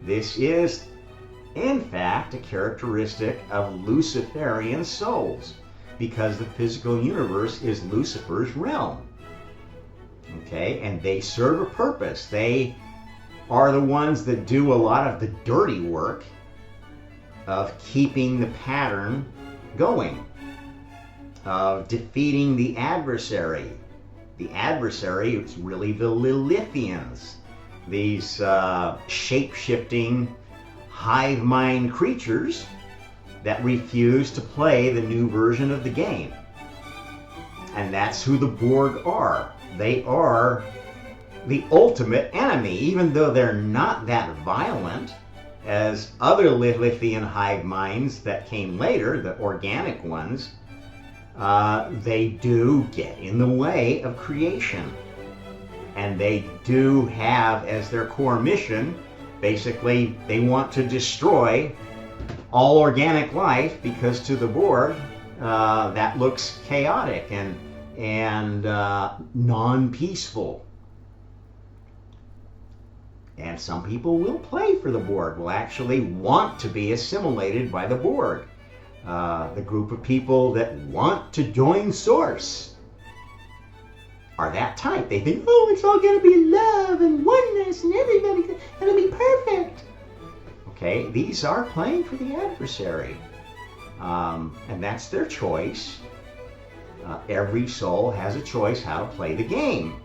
This is, in fact, a characteristic of Luciferian souls, because the physical universe is Lucifer's realm. Okay, and they serve a purpose. They are the ones that do a lot of the dirty work of keeping the pattern going, of defeating the adversary. The adversary is really the Lilithians, these shape-shifting hive mind creatures that refuse to play the new version of the game. And that's who the Borg are. They are the ultimate enemy, even though they're not that violent as other Lilithian hive minds that came later, the organic ones. They do get in the way of creation. And they do have as their core mission, basically, they want to destroy all organic life, because to the Borg, that looks chaotic and non-peaceful. And some people will play for the Borg, will actually want to be assimilated by the Borg. The group of people that want to join Source are that type. They think, oh, it's all going to be love and oneness and everybody's going to be perfect. Okay, these are playing for the adversary. And that's their choice. Every soul has a choice how to play the game.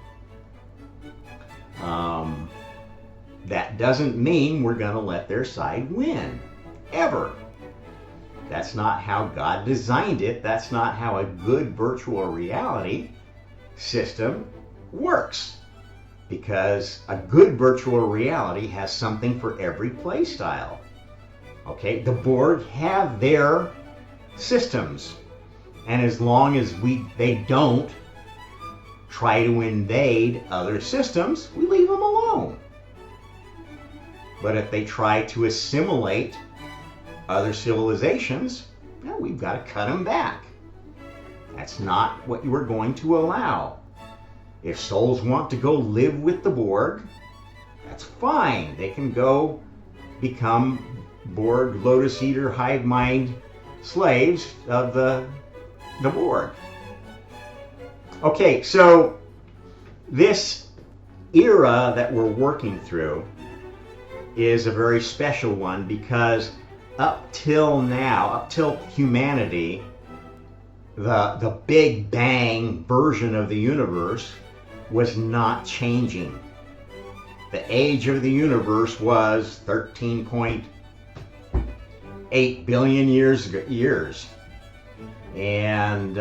That doesn't mean we're going to let their side win, ever. That's not how God designed it. That's not how a good virtual reality system works. Because a good virtual reality has something for every play style. Okay, the Borg have their systems. And as long as they don't try to invade other systems, we leave them alone. But if they try to assimilate other civilizations, well, we've got to cut them back. That's not what you are going to allow. If souls want to go live with the Borg, that's fine. They can go become Borg, Lotus Eater, hive mind slaves of the Borg. Okay, so this era that we're working through is a very special one, because up till now, up till humanity, the Big Bang version of the universe was not changing. The age of the universe was 13.8 billion years. And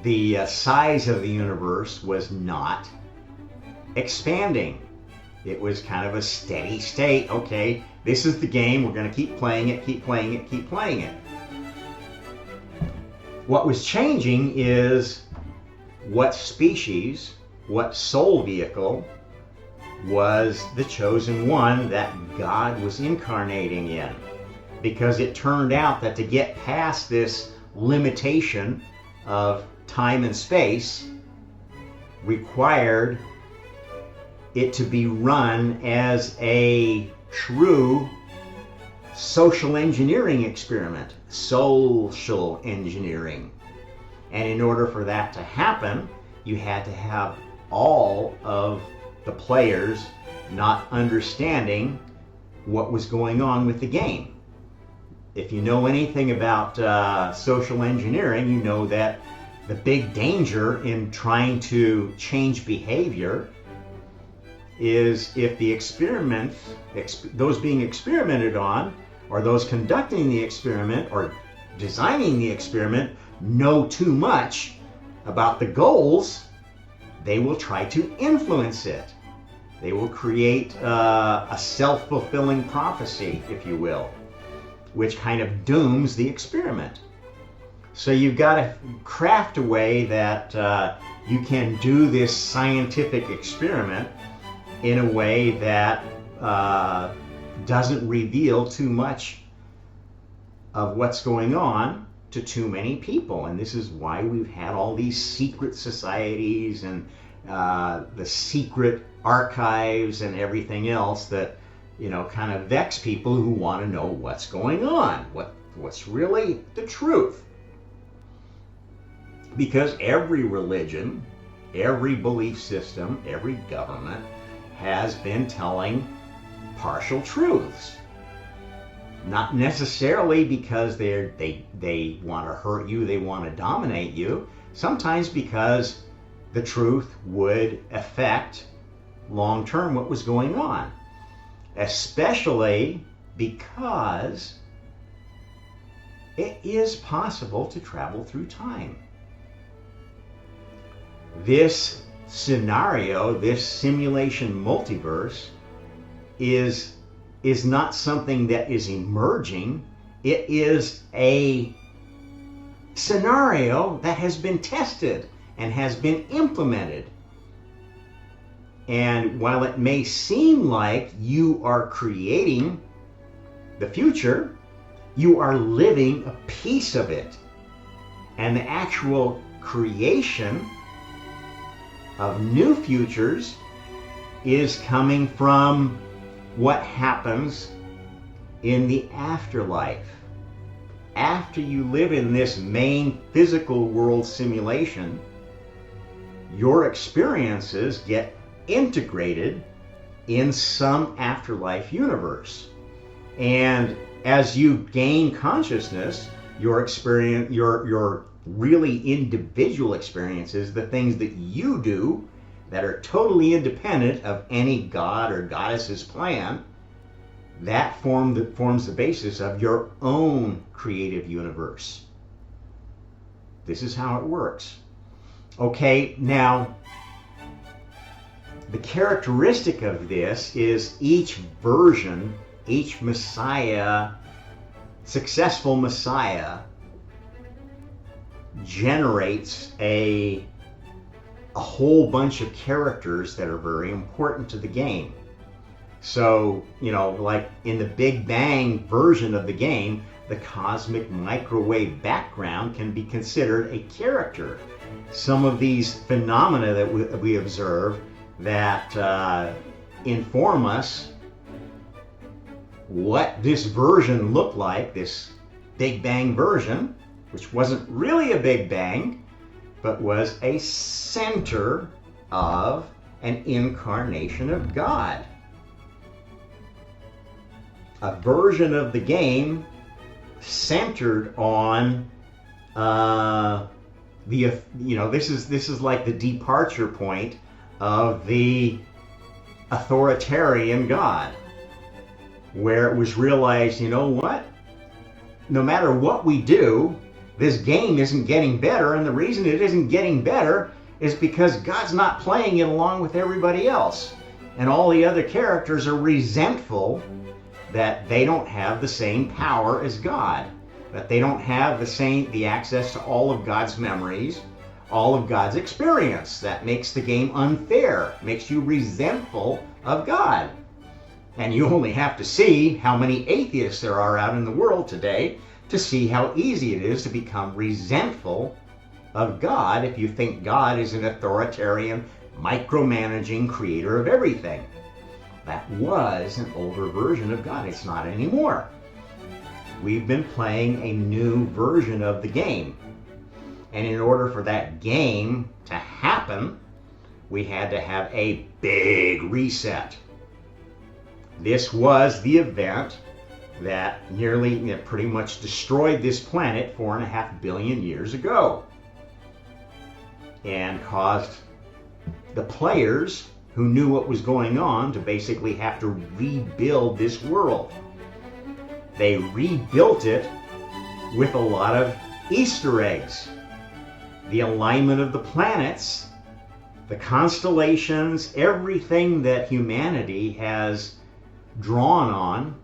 the size of the universe was not expanding. It was kind of a steady state. Okay, this is the game. We're going to keep playing it, keep playing it, keep playing it. What was changing is what species, what soul vehicle was the chosen one that God was incarnating in. Because it turned out that to get past this limitation of time and space required it to be run as a true social engineering experiment, social engineering. And in order for that to happen, you had to have all of the players not understanding what was going on with the game. If you know anything about social engineering, you know that the big danger in trying to change behavior is if the experiment, those being experimented on, or those conducting the experiment or designing the experiment know too much about the goals, they will try to influence it. They will create a self-fulfilling prophecy, if you will, which kind of dooms the experiment. So you've got to craft a way that you can do this scientific experiment in a way that doesn't reveal too much of what's going on to too many people. And this is why we've had all these secret societies and the secret archives and everything else that, you know, kind of vex people who want to know what's going on, what's really the truth. Because every religion, every belief system, every government has been telling partial truths. Not necessarily because they want to hurt you, they want to dominate you. Sometimes because the truth would affect long-term what was going on. Especially because it is possible to travel through time. This scenario, this simulation multiverse, is not something that is emerging. It is a scenario that has been tested and has been implemented. And while it may seem like you are creating the future, you are living a piece of it. And the actual creation of new futures is coming from what happens in the afterlife. After you live in this main physical world simulation, your experiences get integrated in some afterlife universe. And as you gain consciousness, your experience, your really individual experiences, the things that you do that are totally independent of any god or goddess's plan, that forms the basis of your own creative universe. This is how it works. Okay, now the characteristic of this is each version, each Messiah, successful Messiah, generates a whole bunch of characters that are very important to the game. So, you know, like in the Big Bang version of the game, the cosmic microwave background can be considered a character. Some of these phenomena that we observe that inform us what this version looked like, this Big Bang version, which wasn't really a Big Bang, but was a center of an incarnation of God. A version of the game centered on this is like the departure point of the authoritarian God, where it was realized, you know what? No matter what we do, this game isn't getting better, and the reason it isn't getting better is because God's not playing it along with everybody else. And all the other characters are resentful that they don't have the same power as God, that they don't have the access to all of God's memories, all of God's experience. That makes the game unfair, makes you resentful of God. And you only have to see how many atheists there are out in the world today to see how easy it is to become resentful of God if you think God is an authoritarian micromanaging creator of everything. That was an older version of God. It's not anymore. We've been playing a new version of the game. And in order for that game to happen, we had to have a big reset. This was the event that pretty much destroyed this planet 4.5 billion years ago and caused the players who knew what was going on to basically have to rebuild this world. They rebuilt it with a lot of Easter eggs. The alignment of the planets, the constellations, everything that humanity has drawn on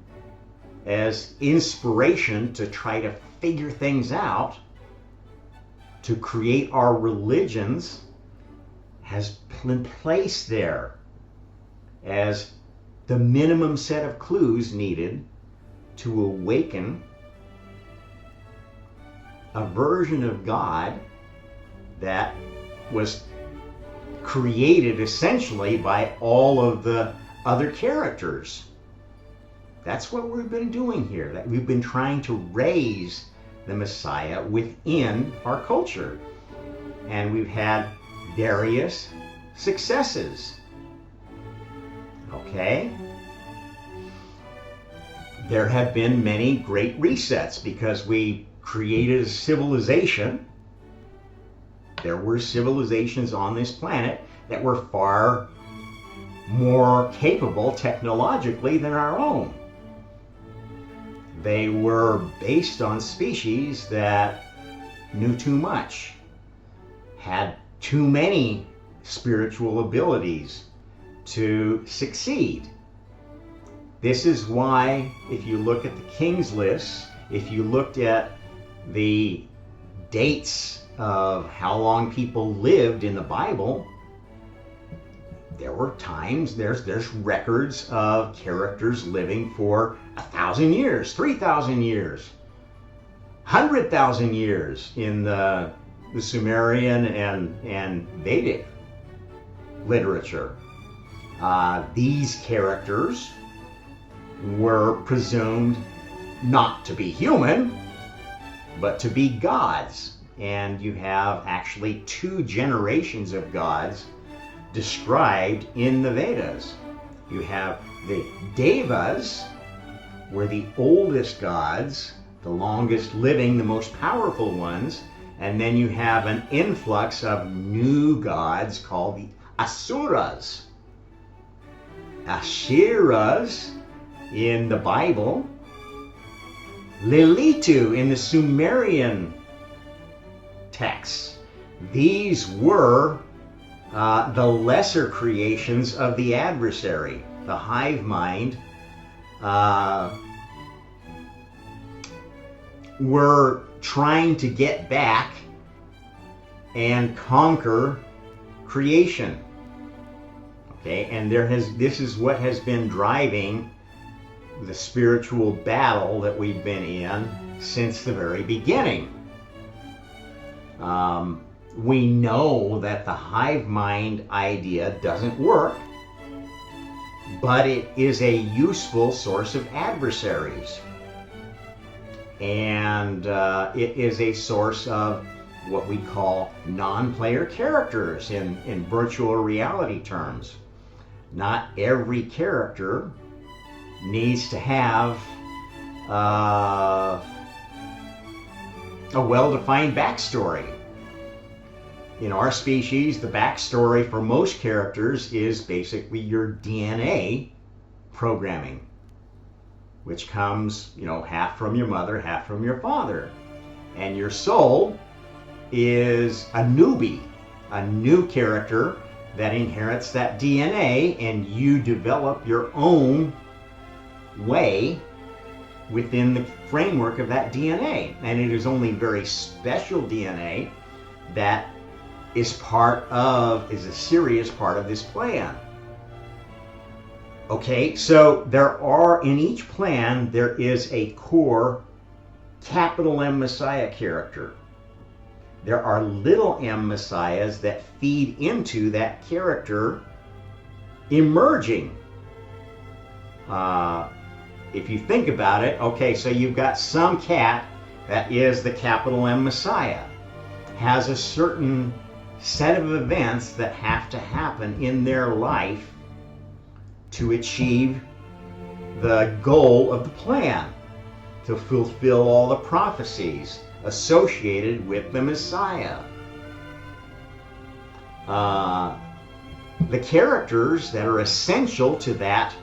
as inspiration to try to figure things out, to create our religions, has been placed there as the minimum set of clues needed to awaken a version of God that was created essentially by all of the other characters. That's what we've been doing here. That we've been trying to raise the Messiah within our culture. And we've had various successes. Okay? There have been many great resets because we created a civilization. There were civilizations on this planet that were far more capable technologically than our own. They were based on species that knew too much, had too many spiritual abilities to succeed. This is why, if you look at the King's List, if you looked at the dates of how long people lived in the Bible, there were times, there's records of characters living for 1,000 years, 3,000 years, 100,000 years in the Sumerian and Vedic literature. These characters were presumed not to be human, but to be gods. And you have actually 2 generations of gods described in the Vedas. You have the Devas, were the oldest gods, the longest living, the most powerful ones, and then you have an influx of new gods called the Asuras. Ashiras in the Bible, Lilitu in the Sumerian texts. These were the lesser creations of the adversary, the hive mind, were trying to get back and conquer creation. Okay, and this is what has been driving the spiritual battle that we've been in since the very beginning. We know that the hive mind idea doesn't work, but it is a useful source of adversaries. And it is a source of what we call non-player characters in virtual reality terms. Not every character needs to have a well-defined backstory. In our species, the backstory for most characters is basically your DNA programming, which comes, half from your mother, half from your father. And your soul is a newbie, a new character that inherits that DNA, and you develop your own way within the framework of that DNA. And it is only very special DNA that is a serious part of this plan. Okay, so in each plan, there is a core capital M Messiah character there are little m messiahs that feed into that character emerging. If you think about it, okay, so you've got some cat that is the capital M Messiah, has a certain set of events that have to happen in their life to achieve the goal of the plan, to fulfill all the prophecies associated with the Messiah. The characters that are essential to that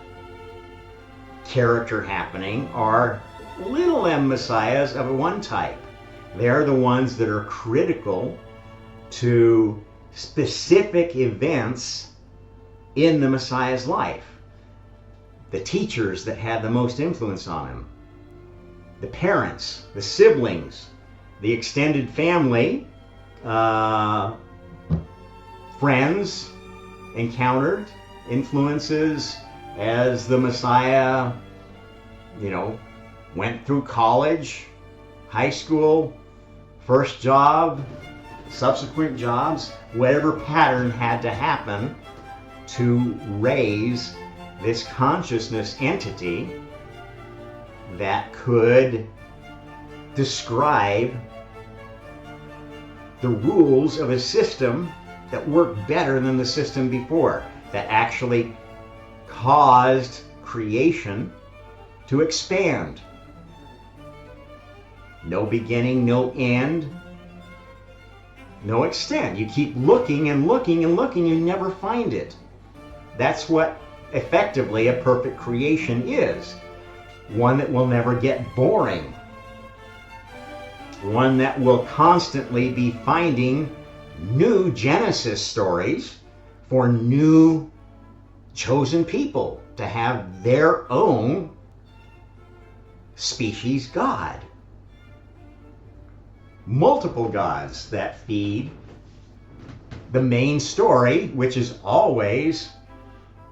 character happening are little m messiahs of one type. They're the ones that are critical to specific events in the Messiah's life. The teachers that had the most influence on him, the parents, the siblings, the extended family, friends encountered influences as the Messiah, went through college, high school, first job, subsequent jobs, whatever pattern had to happen to raise this consciousness entity that could describe the rules of a system that worked better than the system before, that actually caused creation to expand. No beginning, no end, no extent. You keep looking and looking and looking, you never find it. That's what effectively a perfect creation is. One that will never get boring. One that will constantly be finding new Genesis stories for new chosen people to have their own species God. Multiple gods that feed the main story, which is always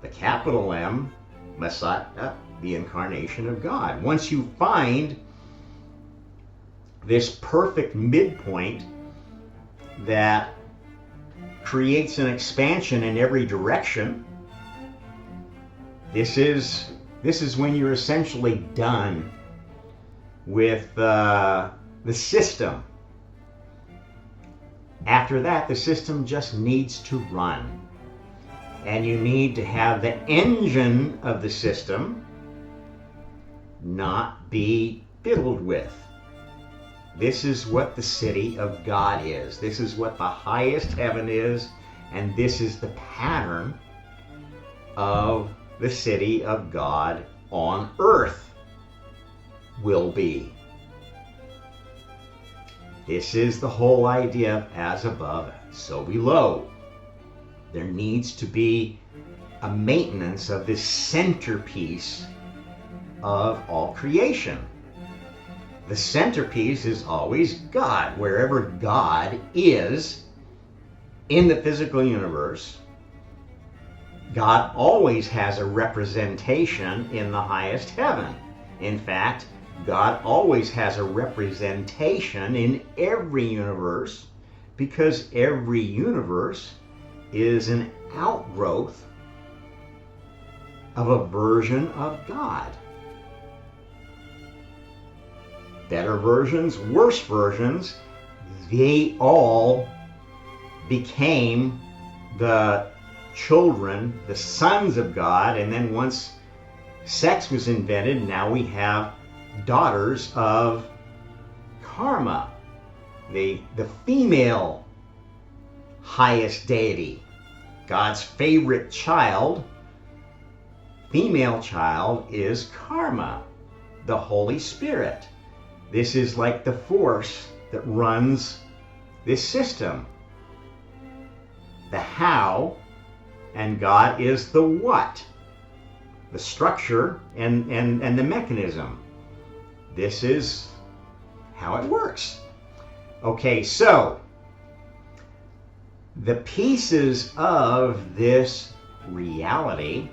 the capital M, Messiah, the incarnation of God. Once you find this perfect midpoint that creates an expansion in every direction, this is when you're essentially done with the system. After that, the system just needs to run. And you need to have the engine of the system not be fiddled with. This is what the city of God is. This is what the highest heaven is. And this is the pattern of the city of God on earth will be. This is the whole idea of as above, so below. There needs to be a maintenance of this centerpiece of all creation. The centerpiece is always God. Wherever God is in the physical universe, God always has a representation in the highest heaven. In fact, God always has a representation in every universe, because every universe is an outgrowth of a version of God. Better versions, worse versions, they all became the children, the sons of God, and then once sex was invented, now we have daughters of Karma, the female highest deity. God's favorite child, female child, is Karma, the Holy Spirit. This is like the force that runs this system. The how, and God is the what, the structure and the mechanism. This is how it works. Okay, so the pieces of this reality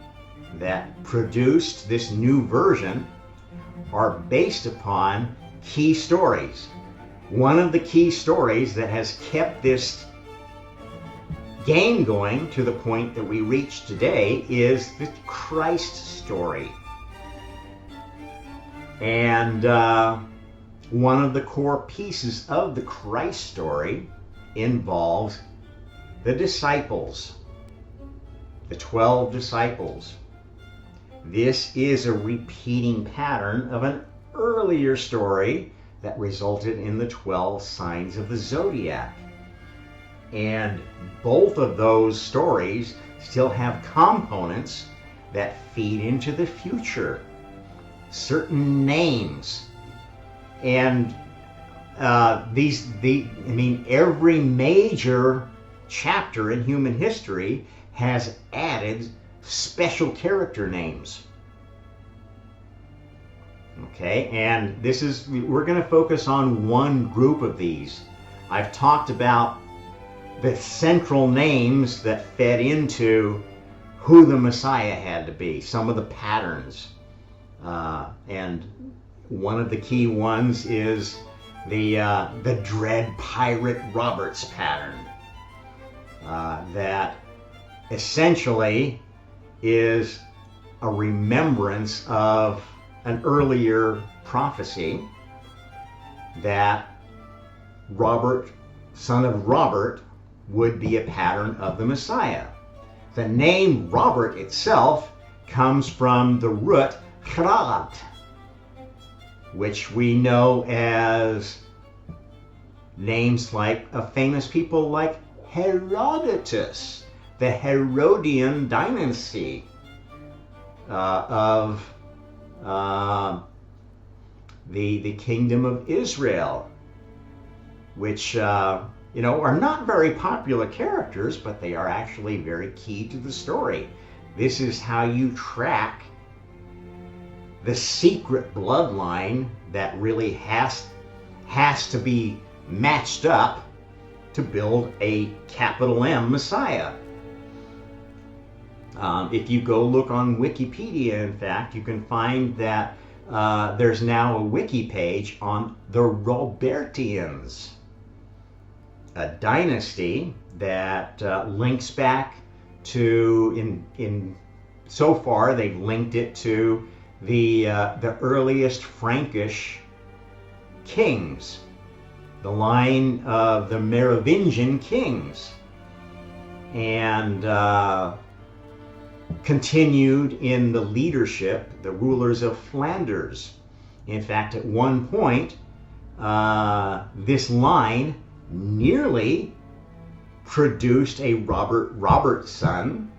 that produced this new version are based upon key stories. one of the key stories that has kept this game going to the point that we reach today is the Christ story. And one of the core pieces of the Christ story involves the disciples, the 12 disciples. This is a repeating pattern of an earlier story that resulted in the 12 signs of the zodiac. And both of those stories still have components that feed into the future. Certain names. And every major chapter in human history has added special character names. Okay, and we're going to focus on one group of these. I've talked about the central names that fed into who the Messiah had to be, some of the patterns. And one of the key ones is the Dread Pirate Roberts pattern. That essentially is a remembrance of an earlier prophecy that Robert, son of Robert, would be a pattern of the Messiah. The name Robert itself comes from the root Hrad, which we know as names like of famous people like Herodotus, the Herodian dynasty of the kingdom of Israel, which are not very popular characters, but they are actually very key to the story. This is how you track the secret bloodline that really has to be matched up to build a capital M Messiah. If you go look on Wikipedia, in fact, you can find that there's now a wiki page on the Robertians, a dynasty that links back to, so far they've linked it to the earliest Frankish kings, the line of the Merovingian kings, and continued in the leadership, the rulers of Flanders. In fact, at one point, this line nearly produced a Robert's son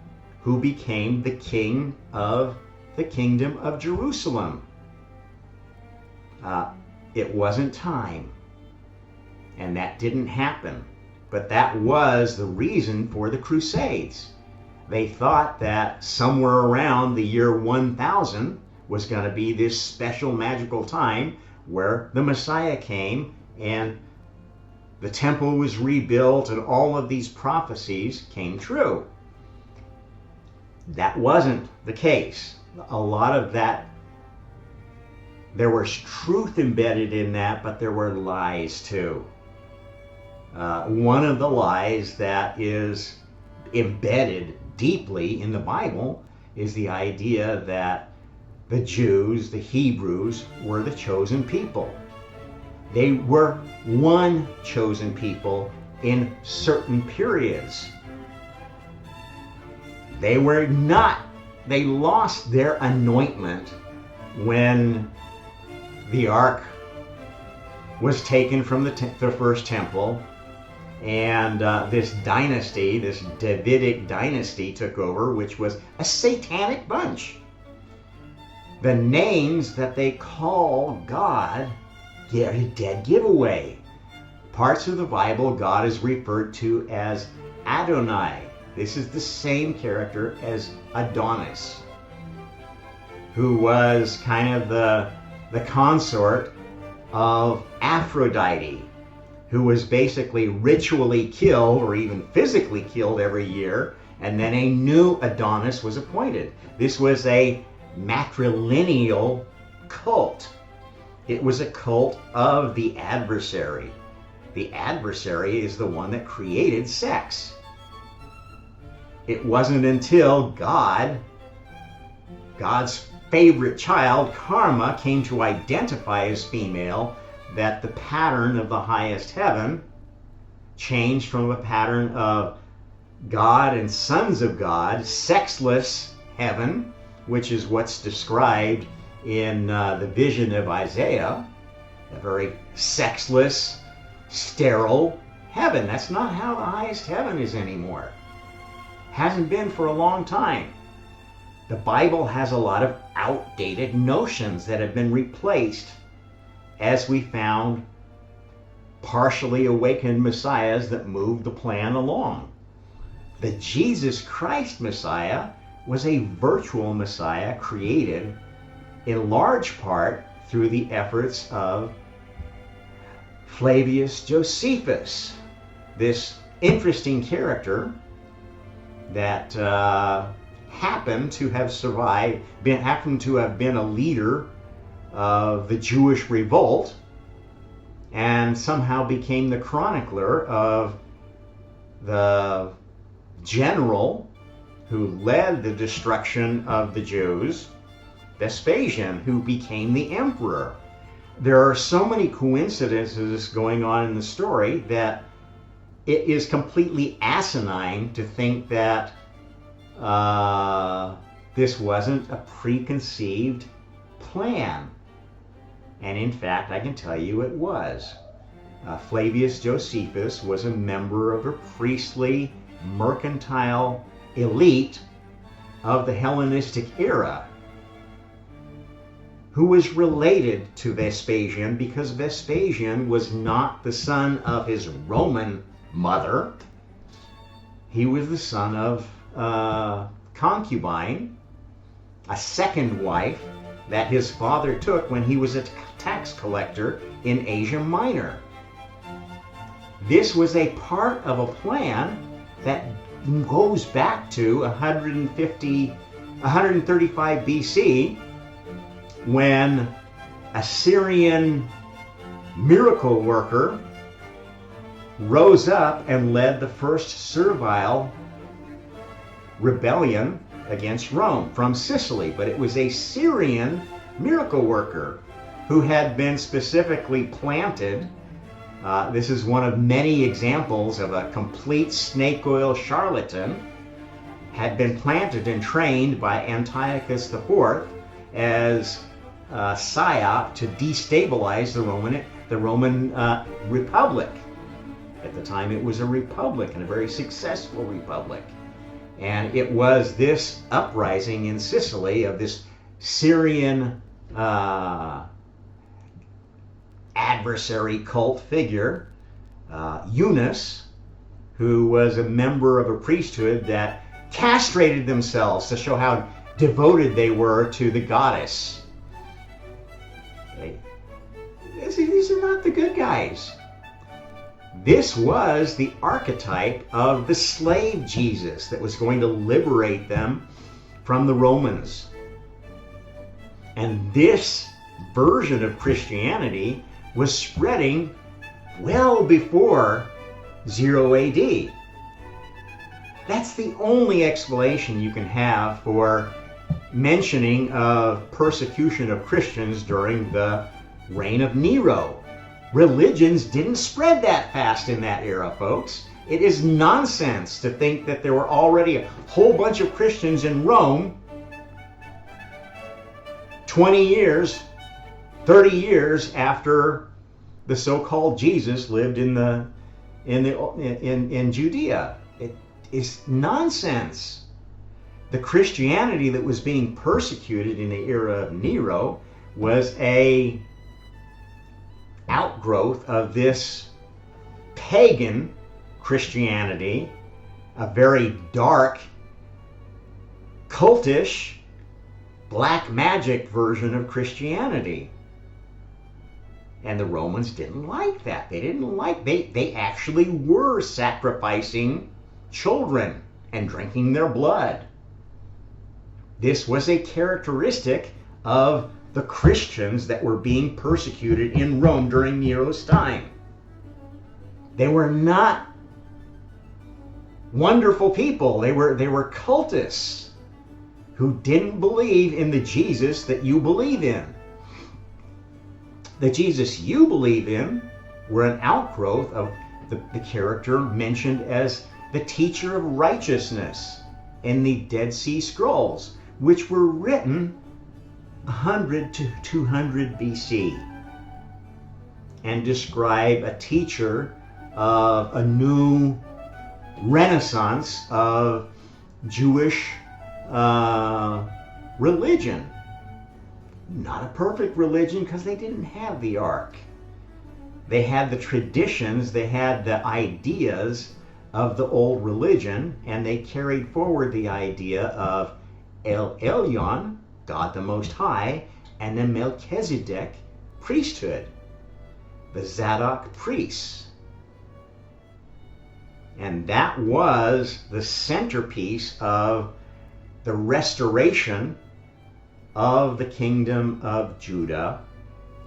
who became the king of the kingdom of Jerusalem. It wasn't time, and that didn't happen. But that was the reason for the Crusades. They thought that somewhere around the year 1000 was going to be this special magical time where the Messiah came and the temple was rebuilt and all of these prophecies came true. That wasn't the case. A lot of that, there was truth embedded in that, but there were lies too. One of the lies that is embedded deeply in the Bible is the idea that the Jews, the Hebrews, were the chosen people. They were one chosen people in certain periods. They lost their anointment when the ark was taken from the first temple, and this dynasty, this Davidic dynasty, took over, which was a satanic bunch. The names that they call God get a dead giveaway. Parts of the Bible, God is referred to as Adonai. This is the same character as Adonis, who was kind of the consort of Aphrodite, who was basically ritually killed or even physically killed every year, and then a new Adonis was appointed. This was a matrilineal cult. It was a cult of the adversary. The adversary is the one that created sex. It wasn't until God's favorite child, Karma, came to identify as female that the pattern of the highest heaven changed from a pattern of God and sons of God, sexless heaven, which is what's described in the vision of Isaiah, a very sexless, sterile heaven. That's not how the highest heaven is anymore. Hasn't been for a long time. The Bible has a lot of outdated notions that have been replaced as we found partially awakened messiahs that moved the plan along. The Jesus Christ Messiah was a virtual Messiah created in large part through the efforts of Flavius Josephus, this interesting character that happened to have been a leader of the Jewish revolt and somehow became the chronicler of the general who led the destruction of the Jews, Vespasian, who became the emperor. There are so many coincidences going on in the story that it is completely asinine to think that this wasn't a preconceived plan. And in fact, I can tell you it was. Flavius Josephus was a member of a priestly, mercantile elite of the Hellenistic era who was related to Vespasian because Vespasian was not the son of his Roman mother. He was the son of concubine, a second wife that his father took when he was a tax collector in Asia Minor. This was a part of a plan that goes back to 135 BC when a Syrian miracle worker rose up and led the first servile rebellion against Rome from Sicily. But it was a Syrian miracle worker who had been specifically planted. This is one of many examples of a complete snake oil charlatan, had been planted and trained by Antiochus IV as a psyop to destabilize the Roman Republic. At the time it was a republic, and a very successful republic. And it was this uprising in Sicily of this Syrian adversary cult figure, Eunice, who was a member of a priesthood that castrated themselves to show how devoted they were to the goddess. Okay. These are not the good guys. This was the archetype of the slave Jesus that was going to liberate them from the Romans. And this version of Christianity was spreading well before 0 AD. That's the only explanation you can have for mentioning of persecution of Christians during the reign of Nero. Religions didn't spread that fast in that era, folks. It is nonsense to think that there were already a whole bunch of Christians in Rome 20 years, 30 years after the so-called Jesus lived in Judea. It is nonsense. The Christianity that was being persecuted in the era of Nero was a outgrowth of this pagan Christianity, a very dark, cultish, black magic version of Christianity. And the Romans didn't like that. They actually were sacrificing children and drinking their blood. This was a characteristic of the Christians that were being persecuted in Rome during Nero's time. They were not wonderful people. They were cultists who didn't believe in the Jesus that you believe in. The Jesus you believe in were an outgrowth of the character mentioned as the teacher of righteousness in the Dead Sea Scrolls, which were written 100 to 200 BC and describe a teacher of a new renaissance of Jewish religion. Not a perfect religion because they didn't have the Ark. They had the traditions, they had the ideas of the old religion, and they carried forward the idea of El Elyon, God the Most High, and the Melchizedek priesthood, the Zadok priests. And that was the centerpiece of the restoration of the kingdom of Judah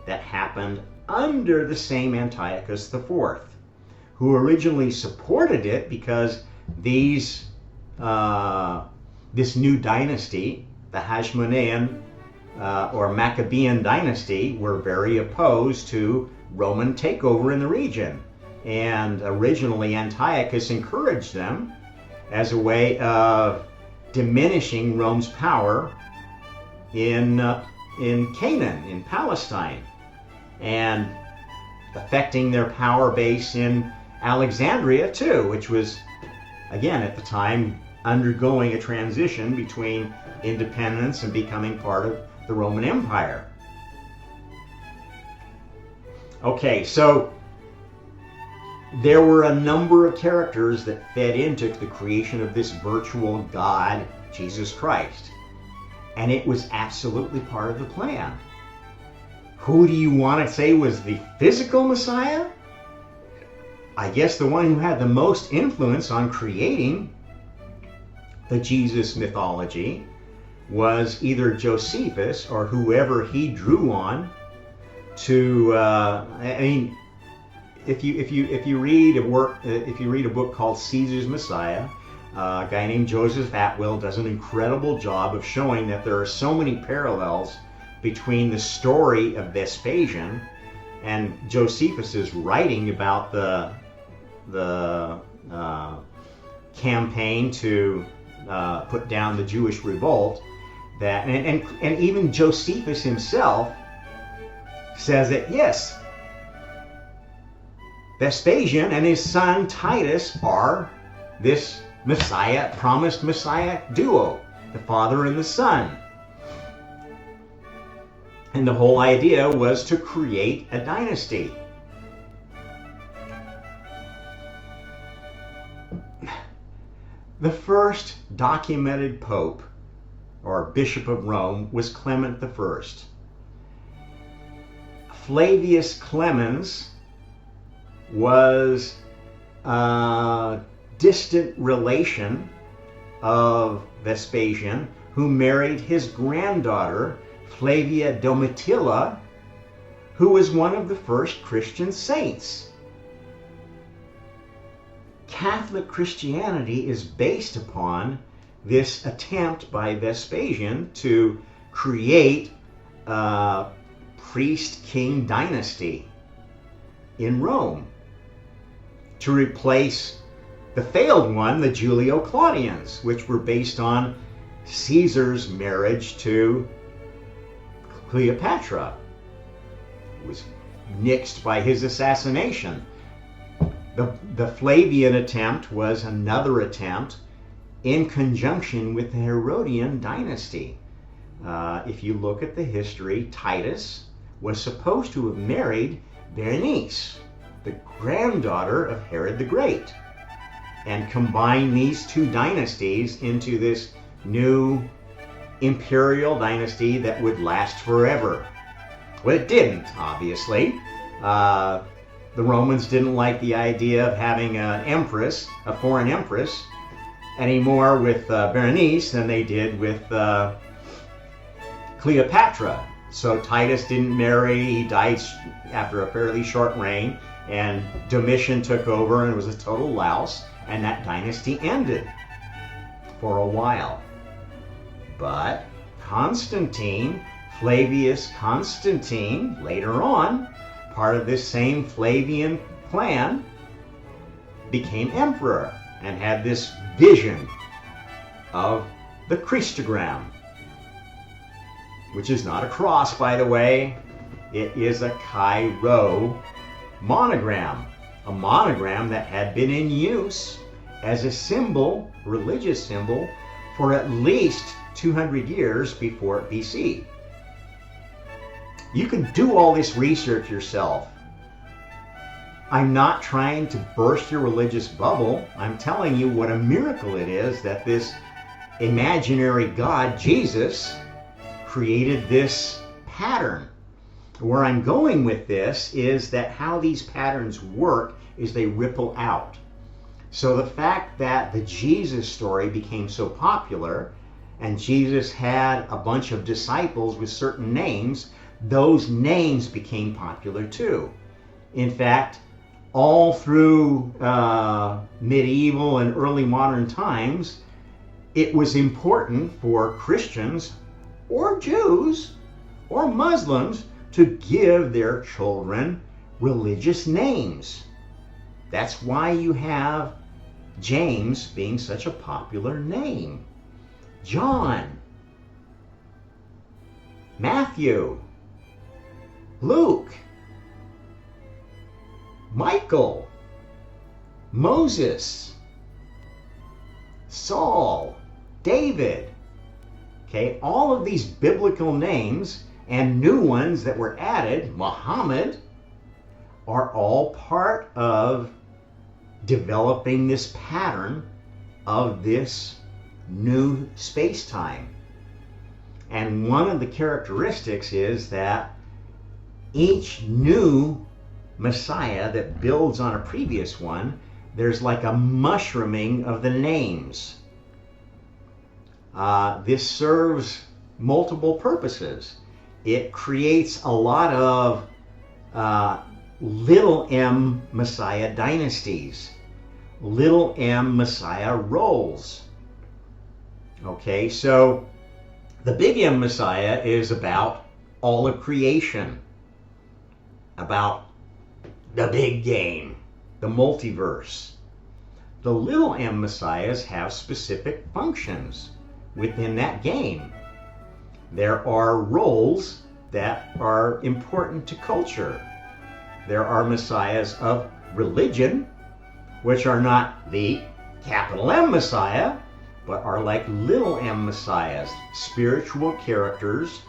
that happened under the same Antiochus IV, who originally supported it because this new dynasty, the Hashmonean or Maccabean dynasty, were very opposed to Roman takeover in the region. And originally Antiochus encouraged them as a way of diminishing Rome's power in Canaan, in Palestine, and affecting their power base in Alexandria too, which was, again, at the time undergoing a transition between independence and becoming part of the Roman Empire. Okay, so there were a number of characters that fed into the creation of this virtual God, Jesus Christ. And it was absolutely part of the plan. Who do you want to say was the physical Messiah? I guess the one who had the most influence on creating the Jesus mythology was either Josephus or whoever he drew on to. If you read a book called Caesar's Messiah, a guy named Joseph Atwill does an incredible job of showing that there are so many parallels between the story of Vespasian and Josephus's writing about the campaign to put down the Jewish revolt, that and even Josephus himself says that yes, Vespasian and his son Titus are this Messiah, promised Messiah duo, the father and the son. And the whole idea was to create a dynasty. The first documented pope or bishop of Rome was Clement I. Flavius Clemens was a distant relation of Vespasian, who married his granddaughter, Flavia Domitilla, who was one of the first Christian saints. Catholic Christianity is based upon this attempt by Vespasian to create a priest-king dynasty in Rome to replace the failed one, the Julio-Claudians, which were based on Caesar's marriage to Cleopatra. It was nixed by his assassination. The Flavian attempt was another attempt in conjunction with the Herodian dynasty. If you look at the history, Titus was supposed to have married Berenice, the granddaughter of Herod the Great, and combine these two dynasties into this new imperial dynasty that would last forever. Well, it didn't, obviously. The Romans didn't like the idea of having an empress, a foreign empress, any more with Berenice than they did with Cleopatra. So Titus didn't marry. He died after a fairly short reign, and Domitian took over and was a total louse, and that dynasty ended for a while. But Constantine, Flavius Constantine, later on, part of this same Flavian clan, became emperor and had this vision of the Christogram, which is not a cross, by the way. It is a Chi-Rho monogram, a monogram that had been in use as a symbol, religious symbol, for at least 200 years before BC. You can do all this research yourself. I'm not trying to burst your religious bubble. I'm telling you what a miracle it is that this imaginary God, Jesus, created this pattern. Where I'm going with this is that how these patterns work is they ripple out. So the fact that the Jesus story became so popular and Jesus had a bunch of disciples with certain names, those names became popular too. In fact, all through medieval and early modern times, it was important for Christians or Jews or Muslims to give their children religious names. That's why you have James being such a popular name. John, Matthew, Luke, Michael, Moses, Saul, David. Okay, all of these biblical names and new ones that were added, Muhammad, are all part of developing this pattern of this new space-time. And one of the characteristics is that each new Messiah that builds on a previous one, there's like a mushrooming of the names. This serves multiple purposes. It creates a lot of little m Messiah dynasties, little m Messiah roles. Okay, so the big M Messiah is about all of creation, about the big game, the multiverse. The little m Messiahs have specific functions within that game. There are roles that are important to culture. There are messiahs of religion, which are not the capital M Messiah, but are like little m messiahs, spiritual characters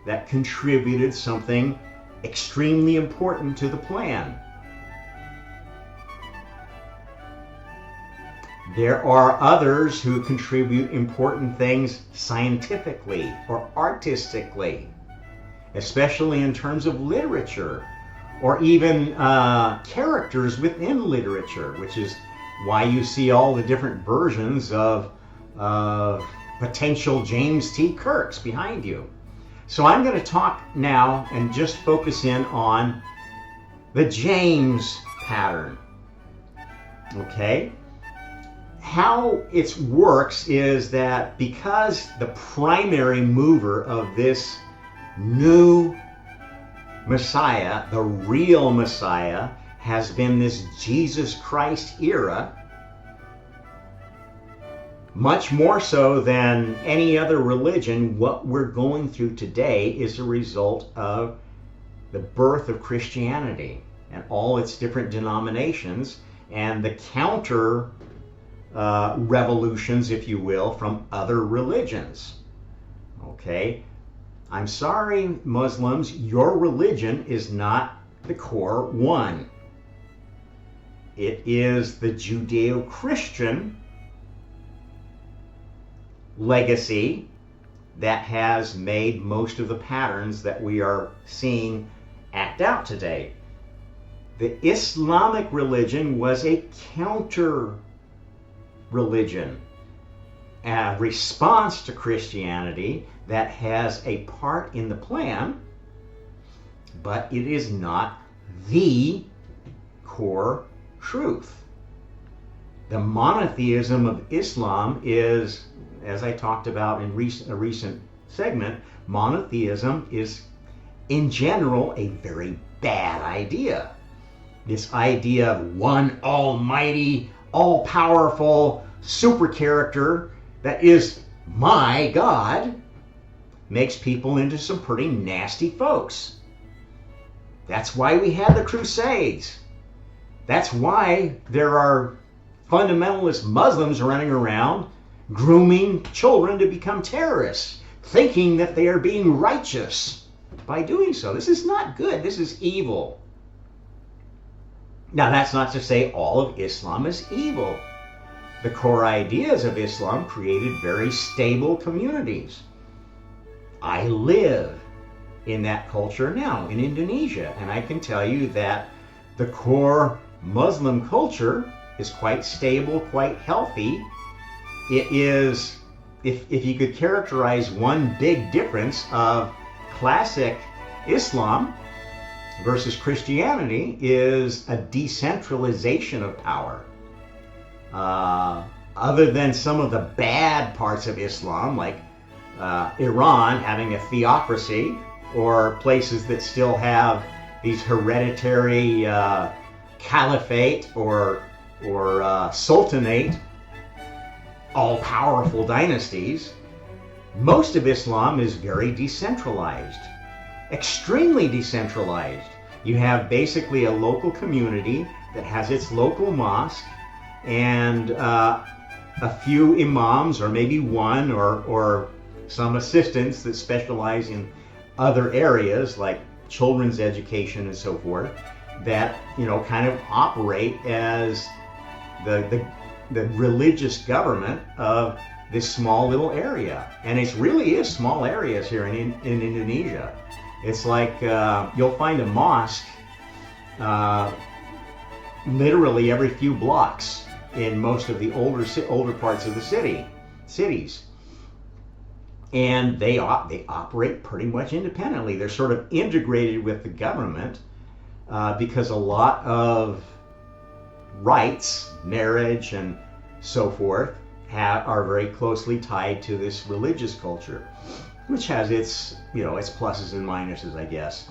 that contributed something extremely important to the plan. There are others who contribute important things scientifically or artistically, especially in terms of literature, or even characters within literature, which is why you see all the different versions of potential James T. Kirks behind you. So I'm going to talk now and just focus in on the James pattern. Okay? How it works is that because the primary mover of this new Messiah, the real Messiah, has been this Jesus Christ era, much more so than any other religion, what we're going through today is a result of the birth of Christianity and all its different denominations and the counter revolutions, if you will, from other religions. Okay? I'm sorry, Muslims, your religion is not the core one. It is the Judeo-Christian legacy that has made most of the patterns that we are seeing act out today. The Islamic religion was a counter religion, a response to Christianity that has a part in the plan but it is not the core truth. The monotheism of Islam is, as I talked about in a recent segment, monotheism is in general a very bad idea. This idea of one almighty, all-powerful super character that is my God makes people into some pretty nasty folks. That's why we had the Crusades. That's why there are fundamentalist Muslims running around grooming children to become terrorists, thinking that they are being righteous by doing so. This is not good. This is evil. Now, that's not to say all of Islam is evil. The core ideas of Islam created very stable communities. I live in that culture now in Indonesia, and I can tell you that the core Muslim culture is quite stable, quite healthy. It is, if you could characterize one big difference of classic Islam versus Christianity, is a decentralization of power. Other than some of the bad parts of Islam, like Iran having a theocracy, or places that still have these hereditary caliphate or sultanate, all-powerful dynasties, most of Islam is very decentralized, extremely decentralized. You have basically a local community that has its local mosque and a few imams, or maybe one, or some assistants that specialize in other areas like children's education and so forth, that kind of operate as the religious government of this small little area. And it really is small areas here in Indonesia. It's like you'll find a mosque literally every few blocks in most of the older parts of the cities. And they operate pretty much independently. They're sort of integrated with the government because a lot of rights, marriage and so forth, are very closely tied to this religious culture, which has its pluses and minuses, I guess.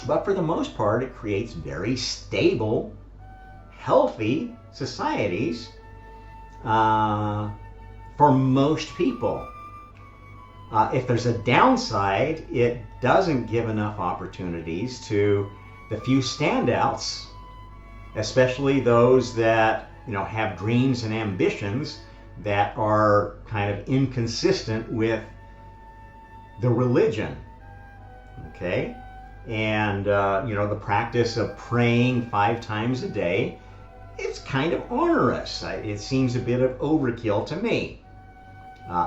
But for the most part, it creates very stable, healthy societies for most people. If there's a downside, it doesn't give enough opportunities to the few standouts, especially those that have dreams and ambitions that are kind of inconsistent with the religion. Okay? And the practice of praying 5 times a day, it's kind of onerous. It seems a bit of overkill to me.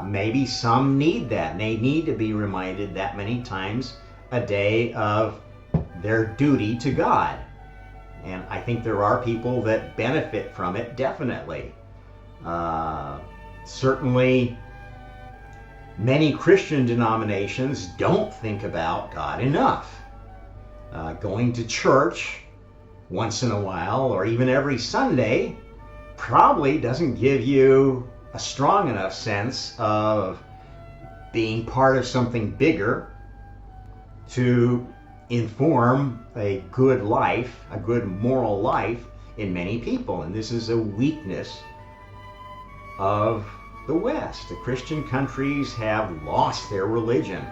Maybe some need that. They need to be reminded that many times a day of their duty to God. And I think there are people that benefit from it, definitely. Certainly, many Christian denominations don't think about God enough. Going to church once in a while, or even every Sunday, probably doesn't give you a strong enough sense of being part of something bigger to inform a good life, a good moral life in many people. And this is a weakness of the West. The Christian countries have lost their religion.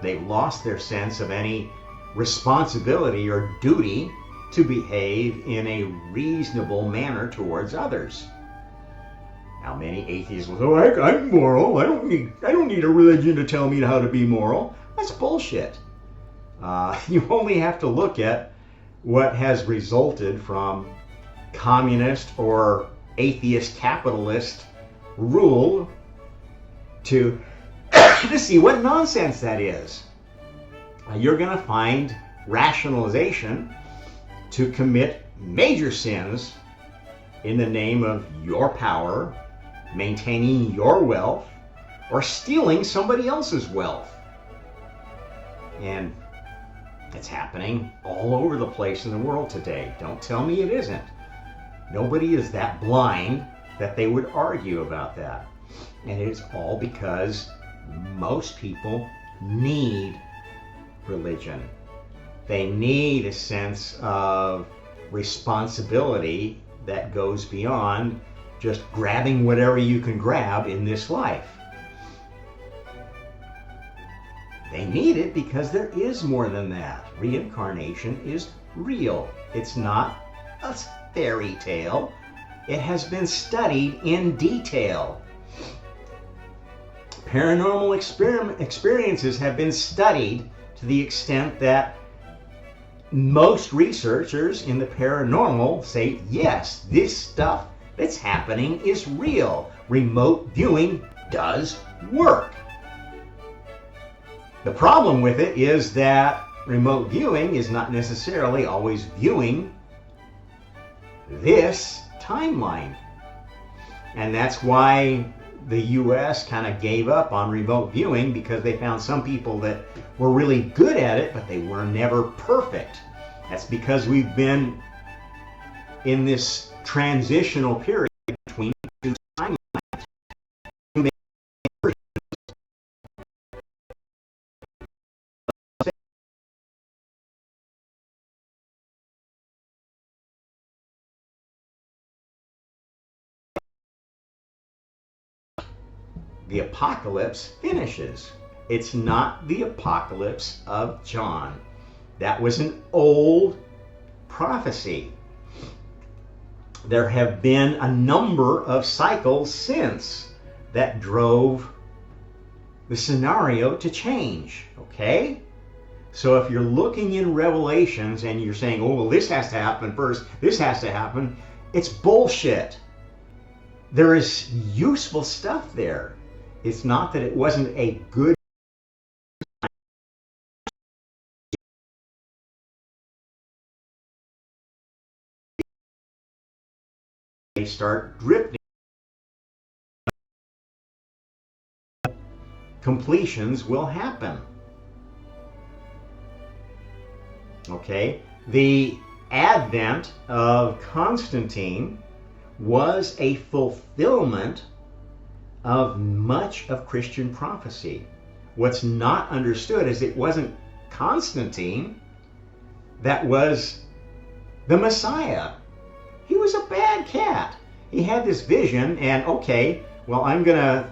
They've lost their sense of any responsibility or duty to behave in a reasonable manner towards others. Now, many atheists will say, I'm moral. I don't need a religion to tell me how to be moral. That's bullshit. You only have to look at what has resulted from communist or atheist capitalist rule to see what nonsense that is. You're going to find rationalization to commit major sins in the name of your power, maintaining your wealth, or stealing somebody else's wealth. And It's happening all over the place in the world today. Don't tell me it isn't. Nobody is that blind that they would argue about that. And it's all because most people need religion. They need a sense of responsibility that goes beyond just grabbing whatever you can grab in this life. They need it because there is more than that. Reincarnation is real. It's not a fairy tale. It has been studied in detail. Paranormal experiences have been studied to the extent that most researchers in the paranormal say, yes, this stuff that's happening is real. Remote viewing does work. The problem with it is that remote viewing is not necessarily always viewing this timeline. And that's why the US kind of gave up on remote viewing, because they found some people that were really good at it, but they were never perfect. That's because we've been in this transitional period between two timelines. The apocalypse finishes. It's not the apocalypse of John. That was an old prophecy. There have been a number of cycles since that drove the scenario to change, okay? So if you're looking in Revelations and you're saying, oh, well, this has to happen first, this has to happen, it's bullshit. There is useful stuff there. It's not that it wasn't a good they start drifting. Completions will happen. Okay? The advent of Constantine was a fulfillment of much of Christian prophecy. What's not understood is it wasn't Constantine that was the Messiah. He was a bad cat. He had this vision and, okay, well, I'm going to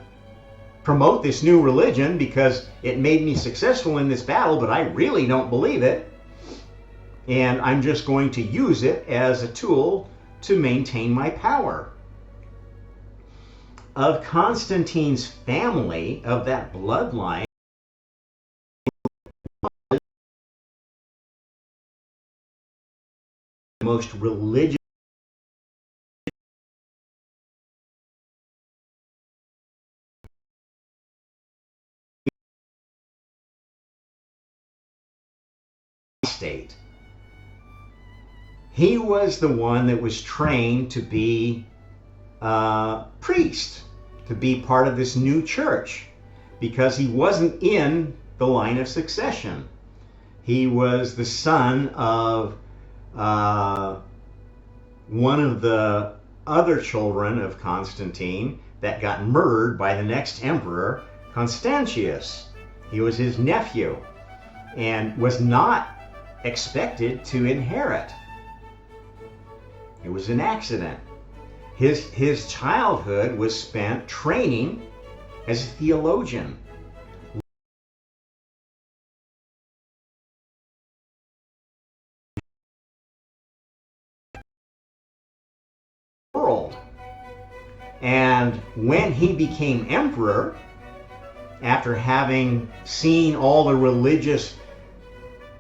promote this new religion because it made me successful in this battle, but I really don't believe it. And I'm just going to use it as a tool to maintain my power. Of Constantine's family, of that bloodline, the most religious state. He was the one that was trained to be a priest, to be part of this new church, because he wasn't in the line of succession. He was the son of one of the other children of Constantine that got murdered by the next emperor, Constantius. He was his nephew and was not expected to inherit. It was an accident. His childhood was spent training as a theologian. World. And when he became emperor, after having seen all the religious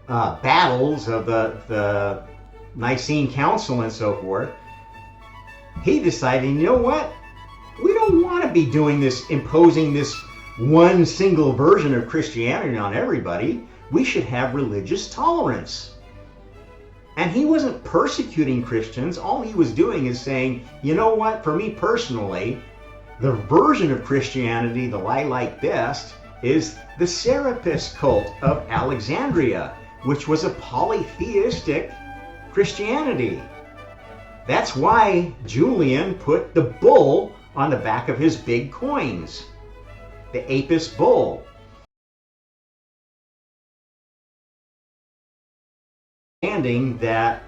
battles of the Nicene Council and so forth, he decided, you know what? We don't want to be doing this, imposing this one single version of Christianity on everybody. We should have religious tolerance. And he wasn't persecuting Christians. All he was doing is saying, you know what? For me personally, the version of Christianity that I like best is the Serapis cult of Alexandria. which was a polytheistic Christianity. That's why Julian put the bull on the back of his big coins, the Apis bull. Understanding that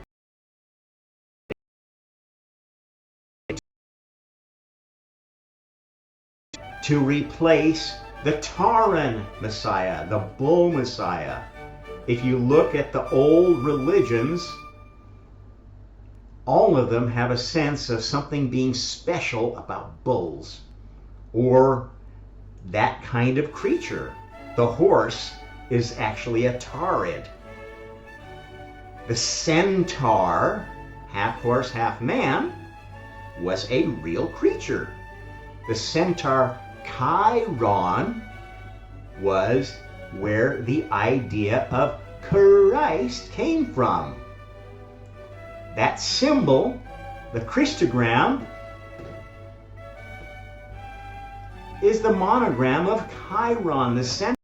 to replace the Tauran Messiah, the bull Messiah. If you look at the old religions, all of them have a sense of something being special about bulls or that kind of creature. The horse is actually a taurid. The centaur, half horse, half man, was a real creature. The centaur Chiron was where the idea of Christ came from. That symbol, the Christogram, is the monogram of Chiron, the centaur.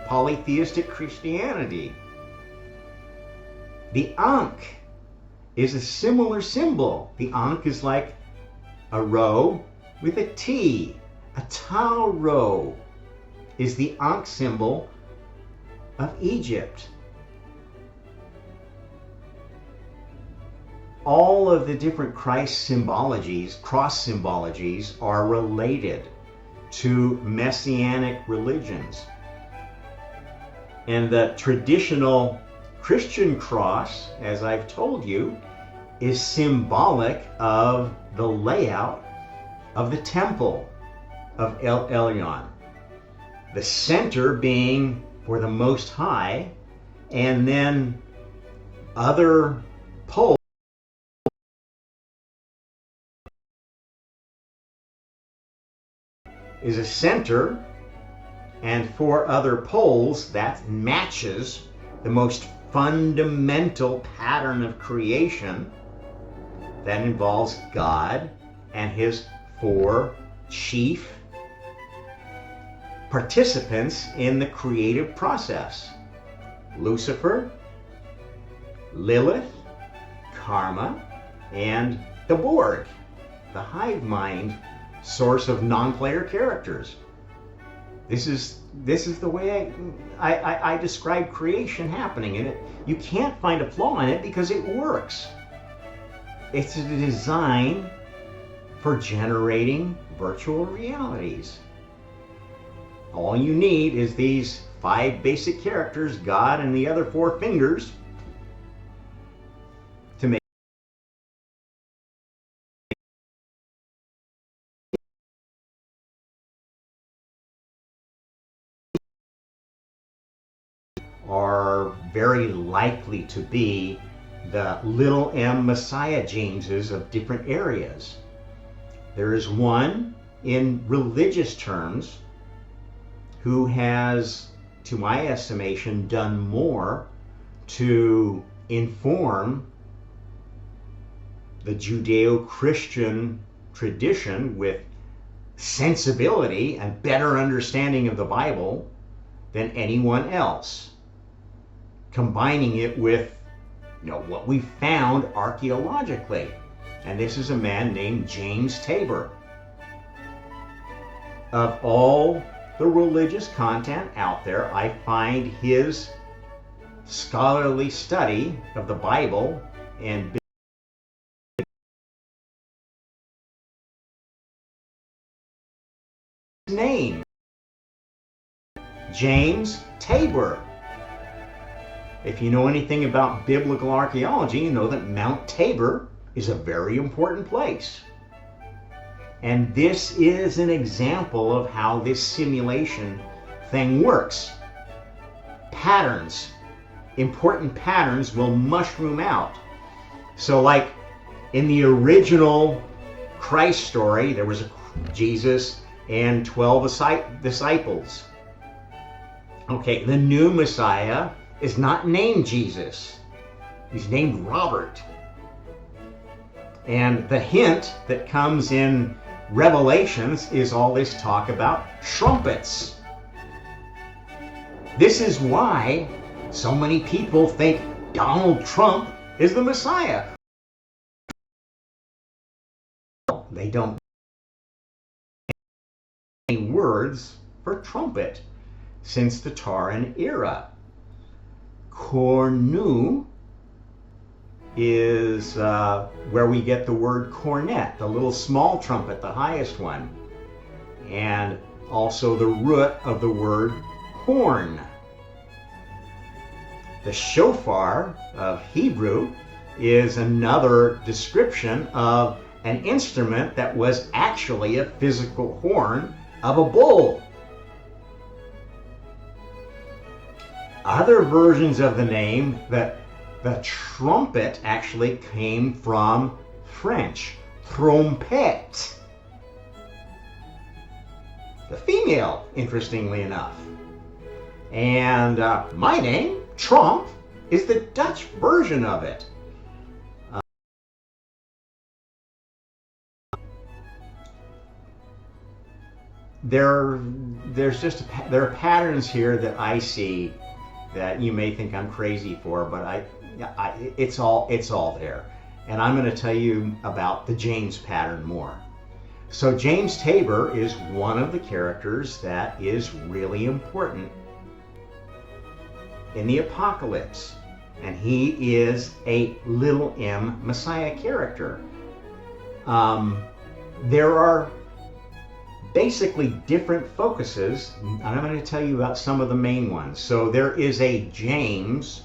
Polytheistic Christianity. The Ankh is a similar symbol. The Ankh is like a row with a T. A Tau row is the Ankh symbol of Egypt. All of the different Christ symbologies, cross symbologies, are related to messianic religions. And the traditional Christian cross, as I've told you, is symbolic of the layout of the temple of El Elyon. The center being for the Most High, and then other poles is a center, and 4 other poles that matches the most fundamental pattern of creation that involves God and his 4 chief participants in the creative process: Lucifer, Lilith, Karma, and the Borg, the hive mind source of non-player characters. This is the way I describe creation happening, and you can't find a flaw in it because it works. It's a design for generating virtual realities. All you need is these 5 basic characters, God and the other 4 fingers, to make are very likely to be the little m Messiah Jameses of different areas. There is one in religious terms who has, to my estimation, done more to inform the Judeo-Christian tradition with sensibility and better understanding of the Bible than anyone else, combining it with what we found archaeologically. And this is a man named James Tabor. Of all the religious content out there, I find his scholarly study of the Bible and his name, James Tabor. If you know anything about biblical archaeology, you know that Mount Tabor is a very important place. And this is an example of how this simulation thing works. Patterns, important patterns, will mushroom out. So like in the original Christ story, there was Jesus and 12 disciples. Okay, the new Messiah is not named Jesus. He's named Robert. And the hint that comes in Revelations is all this talk about trumpets. This is why so many people think Donald Trump is the Messiah. They don't know any words for trumpet since the Tauran era. Cornu is where we get the word cornet, the little small trumpet, the highest one, and also the root of the word horn. The shofar of Hebrew is another description of an instrument that was actually a physical horn of a bull. Other versions of the name, the trumpet actually came from French, trompette. The female, interestingly enough. And my name, Trump, is the Dutch version of it. There are patterns here that I see that you may think I'm crazy for, but it's all there. And I'm going to tell you about the James pattern more. So James Tabor is one of the characters that is really important in the Apocalypse. And he is a little m Messiah character. There are basically different focuses, and I'm going to tell you about some of the main ones. So there is a James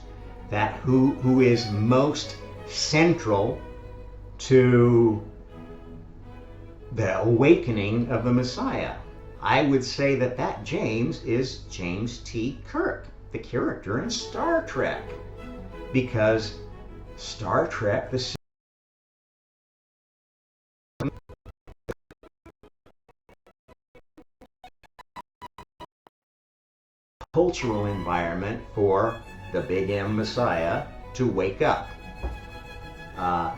that who is most central to the awakening of the Messiah. I would say that James is James T Kirk, the character in Star Trek, because Star Trek, the cultural environment for the Big M Messiah to wake up.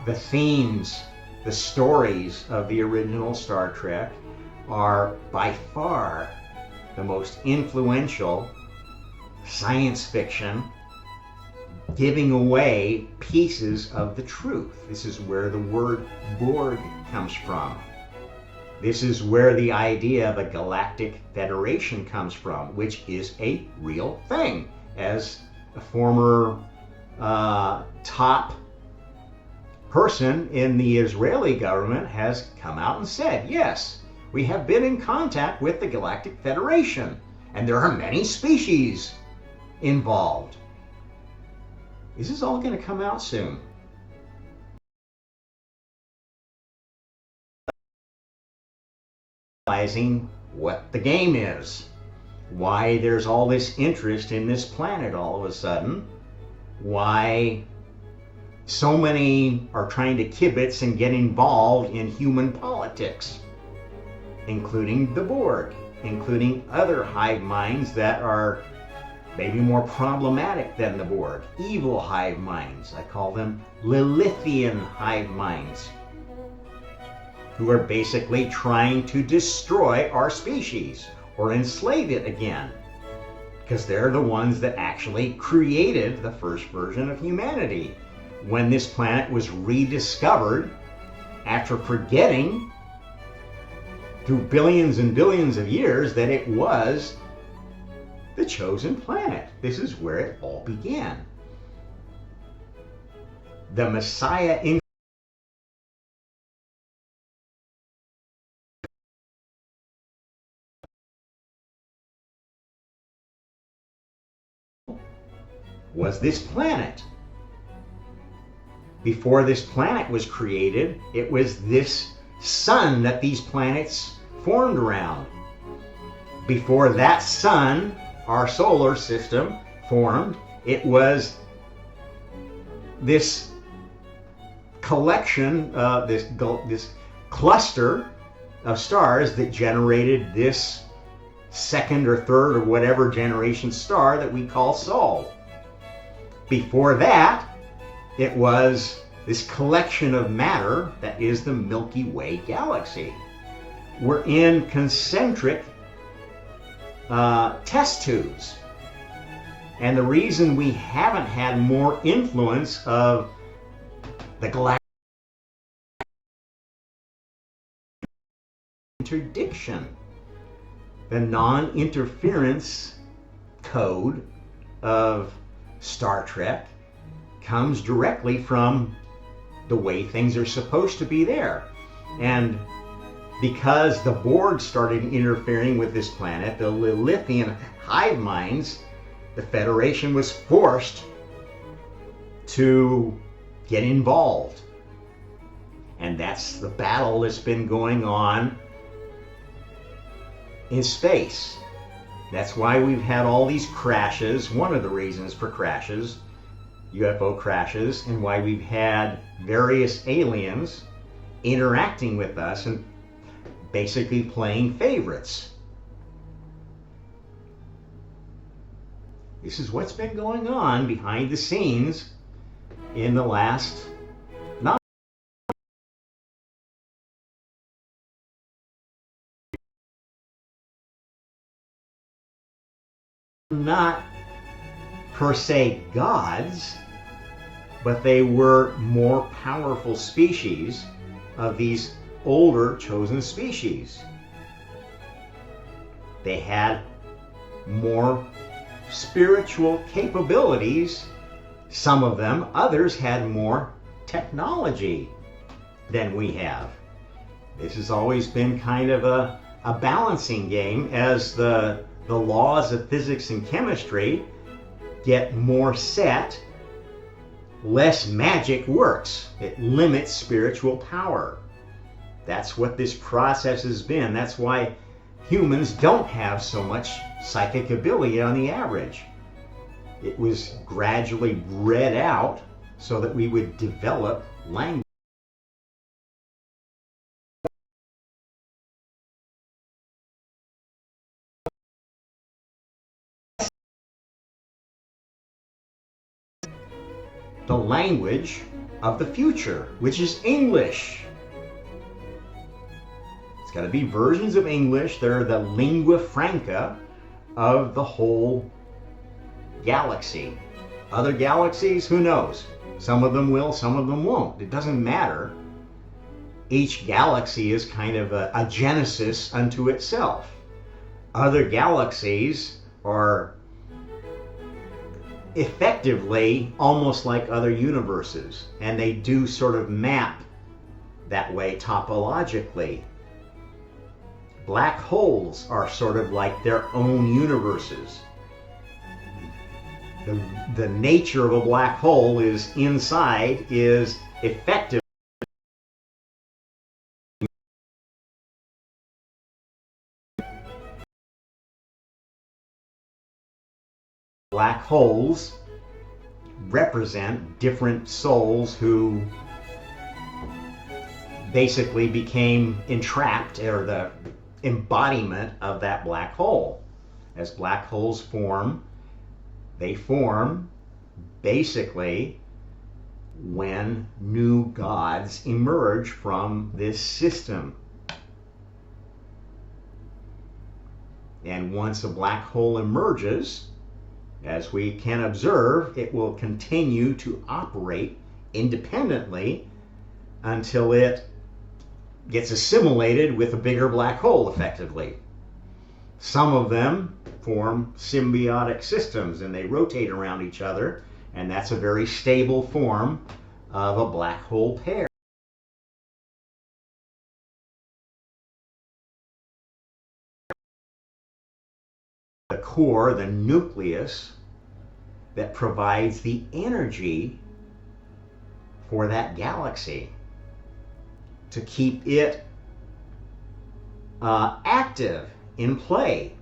The themes, the stories of the original Star Trek are by far the most influential science fiction, giving away pieces of the truth. This is where the word Borg comes from. This is where the idea of a galactic federation comes from, which is a real thing. As a former top person in the Israeli government has come out and said, yes, we have been in contact with the Galactic Federation, and there are many species involved. This is all going to come out soon. Realizing what the game is, why there's all this interest in this planet all of a sudden, why so many are trying to kibitz and get involved in human politics, including the Borg, including other hive minds that are maybe more problematic than the Borg, evil hive minds. I call them Lilithian hive minds, who are basically trying to destroy our species or enslave it again, because they're the ones that actually created the first version of humanity when this planet was rediscovered after forgetting through billions and billions of years that it was the chosen planet. This is where it all began. The Messiah was this planet. Before this planet was created, it was this sun that these planets formed around. Before that sun, our solar system formed, it was this collection, this cluster of stars that generated this second or third or whatever generation star that we call Sol. Before that, it was this collection of matter that is the Milky Way galaxy. We're in concentric test tubes. And the reason we haven't had more influence of the galactic interdiction, the non-interference code of Star Trek, comes directly from the way things are supposed to be there. And because the Borg started interfering with this planet, the Lilithian hive minds, the Federation was forced to get involved. And that's the battle that's been going on in space. That's why we've had all these crashes, one of the reasons for crashes, UFO crashes, and why we've had various aliens interacting with us and basically playing favorites. This is what's been going on behind the scenes in the last not per se gods, but they were more powerful species of these older chosen species. They had more spiritual capabilities, some of them. Others had more technology than we have. This has always been kind of a balancing game as the laws of physics and chemistry get more set, less magic works. It limits spiritual power. That's what this process has been. That's why humans don't have so much psychic ability on the average. It was gradually bred out so that we would develop language. The language of the future, which is English. It's got to be versions of English that are the lingua franca of the whole galaxy. Other galaxies, who knows? Some of them will, some of them won't. It doesn't matter. Each galaxy is kind of a genesis unto itself. Other galaxies are effectively almost like other universes, and they do sort of map that way topologically. Black holes are sort of like their own universes. The nature of a black hole is inside is effective. Black holes represent different souls who basically became entrapped, or the embodiment of that black hole. As black holes form, they form basically when new gods emerge from this system. And once a black hole emerges, as we can observe, it will continue to operate independently until it gets assimilated with a bigger black hole, effectively. Some of them form symbiotic systems and they rotate around each other, and that's a very stable form of a black hole pair. The core, the nucleus that provides the energy for that galaxy to keep it active, in play,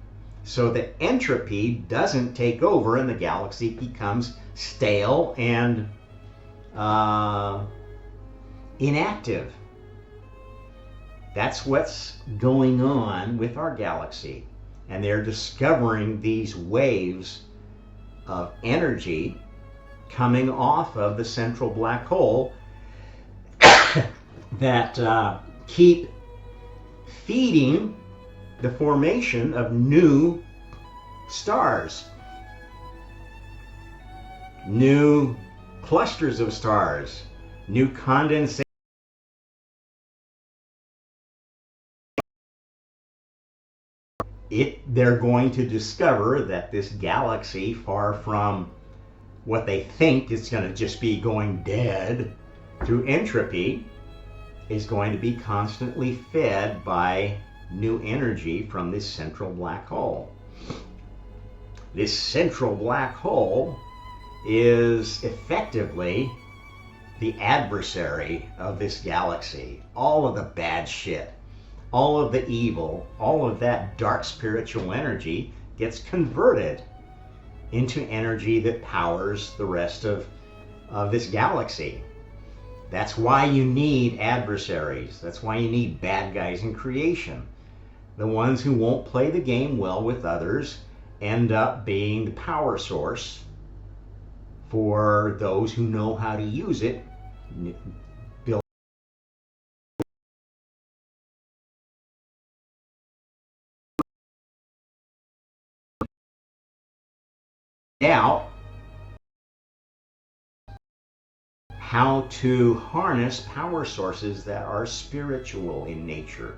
so that entropy doesn't take over and the galaxy becomes stale and inactive. That's what's going on with our galaxy. And they're discovering these waves of energy coming off of the central black hole that keep feeding the formation of new stars, new clusters of stars, new condensation. They're going to discover that this galaxy, far from what they think is going to just be going dead through entropy, is going to be constantly fed by new energy from this central black hole. This central black hole is effectively the adversary of this galaxy. All of the bad shit, all of the evil, all of that dark spiritual energy gets converted into energy that powers the rest of this galaxy. That's why you need adversaries. That's why you need bad guys in creation. The ones who won't play the game well with others end up being the power source for those who know how to use it. Build out how to harness power sources that are spiritual in nature,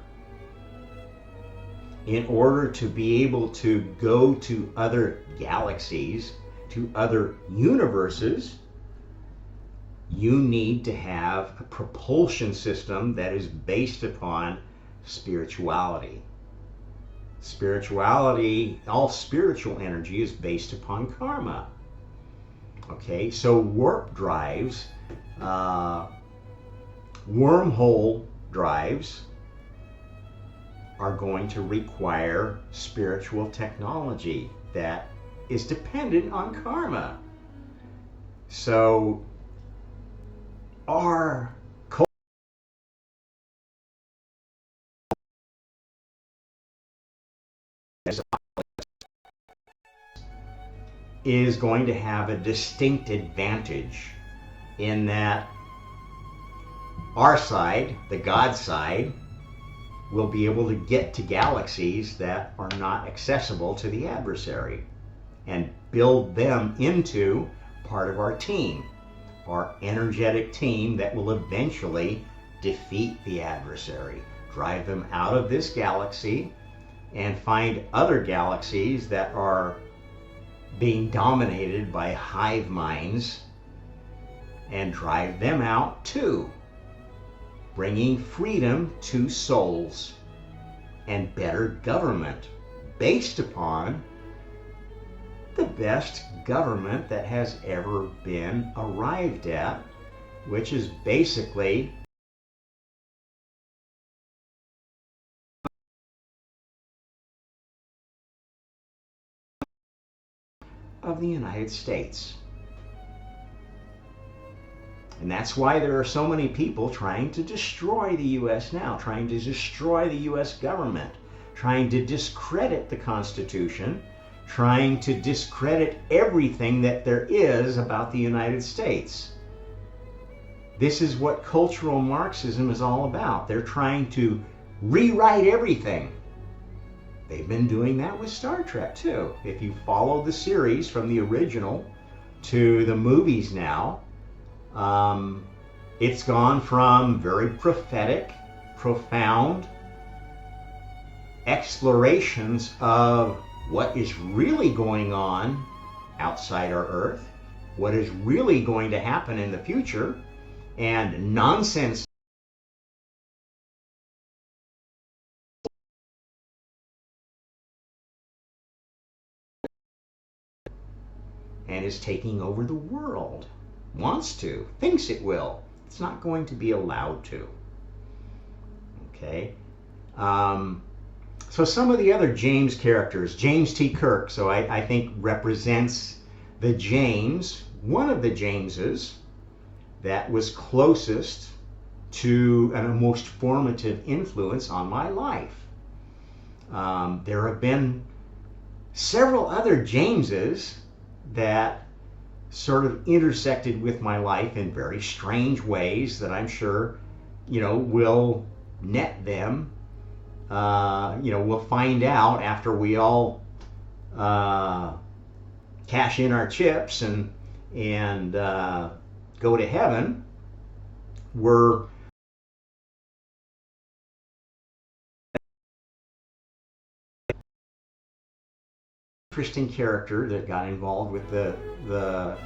in order to be able to go to other galaxies, to other universes. You need to have a propulsion system that is based upon spirituality. Spirituality, all spiritual energy is based upon karma. Okay, so warp drives, wormhole drives are going to require spiritual technology that is dependent on karma. So our culture is going to have a distinct advantage in that our side, the God side, will be able to get to galaxies that are not accessible to the adversary and build them into part of our team, our energetic team that will eventually defeat the adversary, drive them out of this galaxy, and find other galaxies that are being dominated by hive minds and drive them out too, bringing freedom to souls and better government based upon the best government that has ever been arrived at, which is basically of the United States. And that's why there are so many people trying to destroy the U.S. now, trying to destroy the U.S. government, trying to discredit the Constitution, trying to discredit everything that there is about the United States. This is what cultural Marxism is all about. They're trying to rewrite everything. They've been doing that with Star Trek too. If you follow the series from the original to the movies now, it's gone from very prophetic, profound explorations of what is really going on outside our Earth, what is really going to happen in the future, and nonsense and is taking over the world. Wants to, thinks it will. It's not going to be allowed to. Okay? So some of the other James characters, James T Kirk, so I think represents the James, one of the Jameses that was closest to and a most formative influence on my life. There have been several other Jameses that sort of intersected with my life in very strange ways that I'm sure will net them. We'll find out after we all cash in our chips and go to heaven. We're interesting character that got involved with the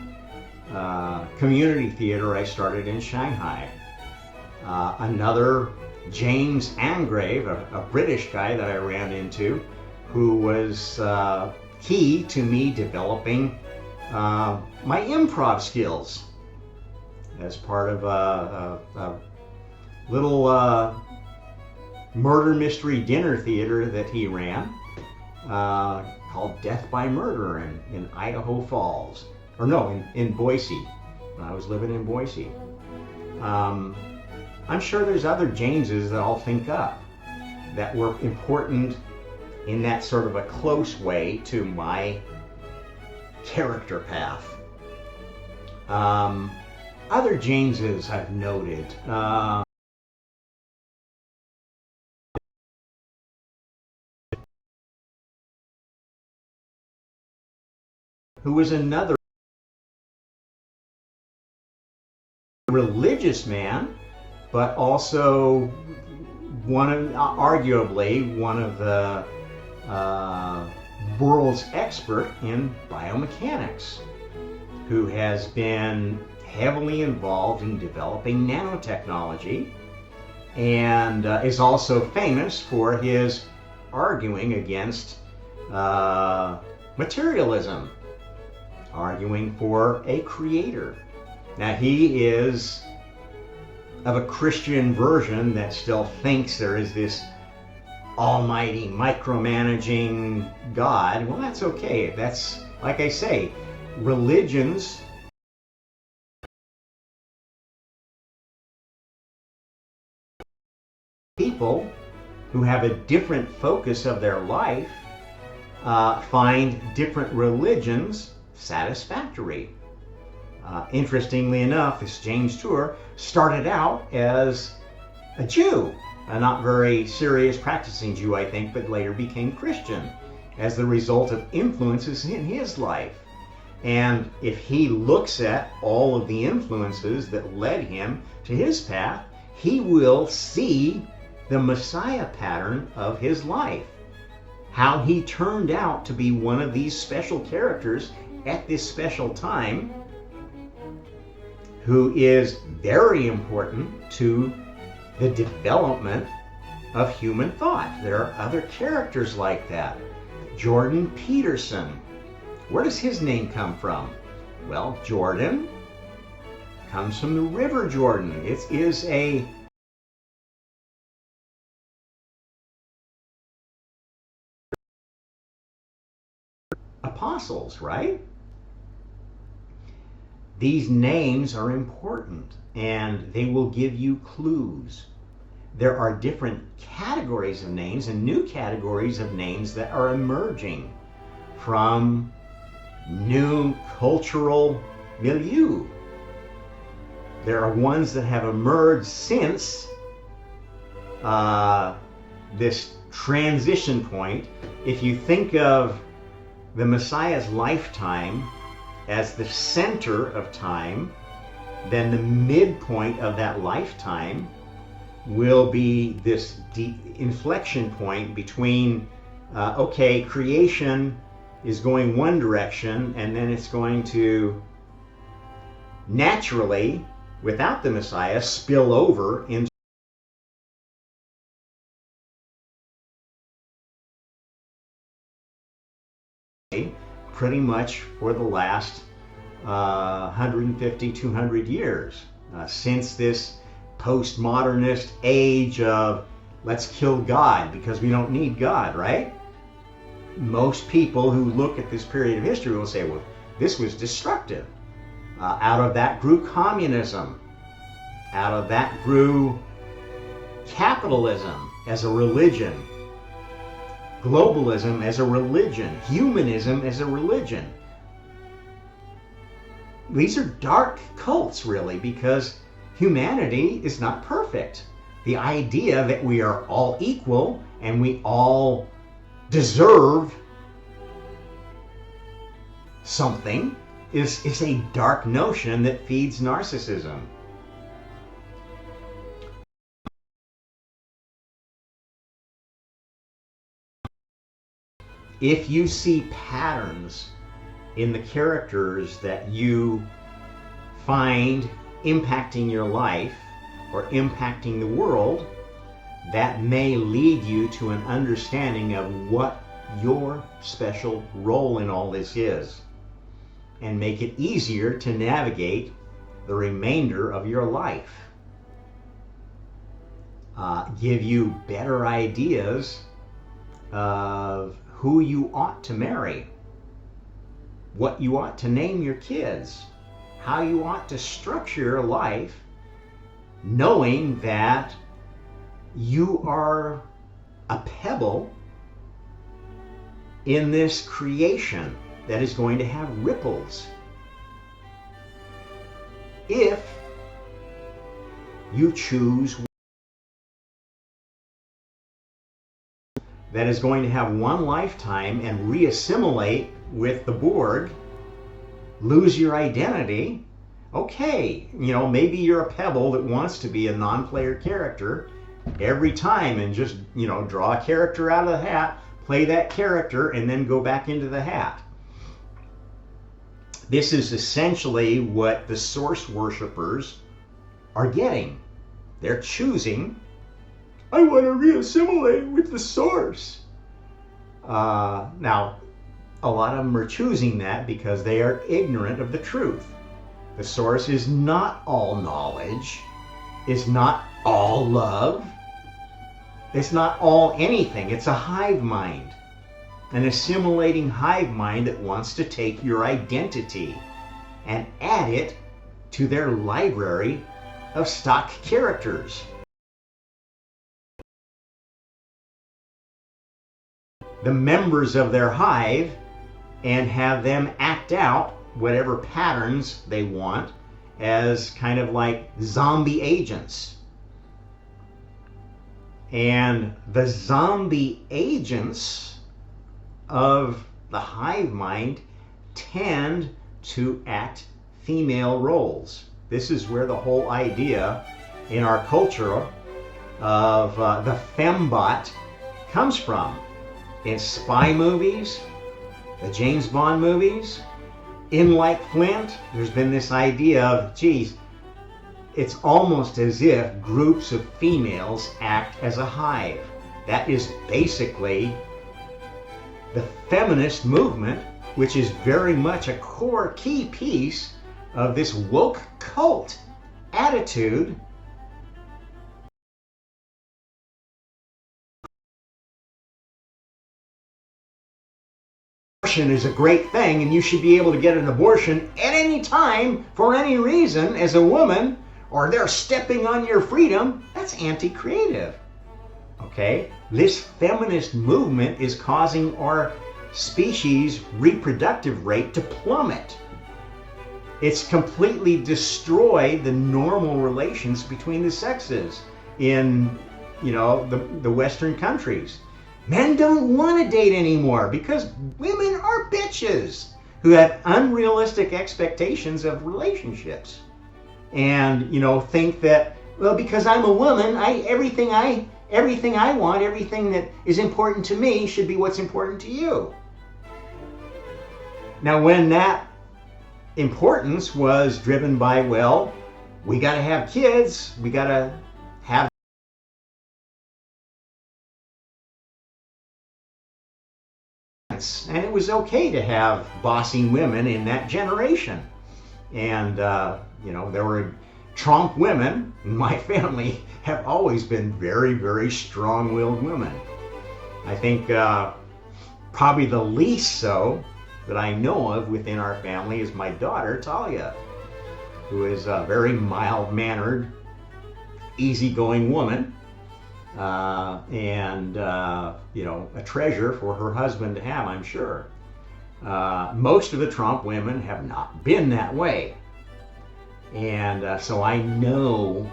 community theater I started in Shanghai. Another James Angrave, a British guy that I ran into, who was key to me developing my improv skills as part of a little murder mystery dinner theater that he ran called Death by Murder in Idaho Falls. Or no, in Boise, when I was living in Boise. I'm sure there's other Jameses that I'll think up that were important in that sort of a close way to my character path. Other Jameses I've noted. Who was another religious man, but also arguably one of the world's expert in biomechanics, who has been heavily involved in developing nanotechnology and is also famous for his arguing against materialism, arguing for a creator. Now, he is of a Christian version that still thinks there is this almighty micromanaging God. Well, that's okay. That's, like I say, religions people who have a different focus of their life find different religions satisfactory. Interestingly enough, this James Tour started out as a Jew, a not very serious practicing Jew, I think, but later became Christian as the result of influences in his life. And if he looks at all of the influences that led him to his path, he will see the Messiah pattern of his life. How he turned out to be one of these special characters at this special time, who is very important to the development of human thought. There are other characters like that. Jordan Peterson. Where does his name come from? Well, Jordan comes from the River Jordan. It is a apostles, right? These names are important and they will give you clues. There are different categories of names and new categories of names that are emerging from new cultural milieu. There are ones that have emerged since this transition point. If you think of the Messiah's lifetime as the center of time, then the midpoint of that lifetime will be this deep inflection point between, creation is going one direction, and then it's going to naturally, without the Messiah, spill over into pretty much for the last 150, 200 years, since this postmodernist age of let's kill God because we don't need God, right? Most people who look at this period of history will say, well, this was destructive. Out of that grew communism. Out of that grew capitalism as a religion. Globalism as a religion. Humanism as a religion. These are dark cults, really, because humanity is not perfect. The idea that we are all equal and we all deserve something is a dark notion that feeds narcissism. If you see patterns in the characters that you find impacting your life or impacting the world, that may lead you to an understanding of what your special role in all this is, and make it easier to navigate the remainder of your life. Give you better ideas of who you ought to marry, what you ought to name your kids, how you ought to structure your life, knowing that you are a pebble in this creation that is going to have ripples. If you choose that is going to have one lifetime and re-assimilate with the Borg, lose your identity, okay, maybe you're a pebble that wants to be a non-player character every time and just, draw a character out of the hat, play that character, and then go back into the hat. This is essentially what the source worshippers are getting. They're choosing, I want to re-assimilate with the source. Now, a lot of them are choosing that because they are ignorant of the truth. The source is not all knowledge. It's not all love. It's not all anything. It's a hive mind. An assimilating hive mind that wants to take your identity and add it to their library of stock characters. The members of their hive, and have them act out whatever patterns they want as kind of like zombie agents. And the zombie agents of the hive mind tend to act female roles. This is where the whole idea in our culture of the fembot comes from. In spy movies, the James Bond movies, in Like Flint, there's been this idea of, geez, it's almost as if groups of females act as a hive. That is basically the feminist movement, which is very much a core key piece of this woke cult attitude. Abortion is a great thing, and you should be able to get an abortion at any time for any reason as a woman, or they're stepping on your freedom. That's anti-creative. Okay? This feminist movement is causing our species' reproductive rate to plummet. It's completely destroyed the normal relations between the sexes in, the Western countries. Men don't want to date anymore because women are bitches who have unrealistic expectations of relationships. And, think that, well, because I'm a woman, everything I want, everything that is important to me should be what's important to you. Now, when that importance was driven by, well, we got to have kids, we got to have and it was okay to have bossing women in that generation. And, there were Trump women. My family have always been very, very strong-willed women. I think probably the least so that I know of within our family is my daughter, Talia, who is a very mild-mannered, easygoing woman. And a treasure for her husband to have, I'm sure. Most of the Trump women have not been that way. And so I know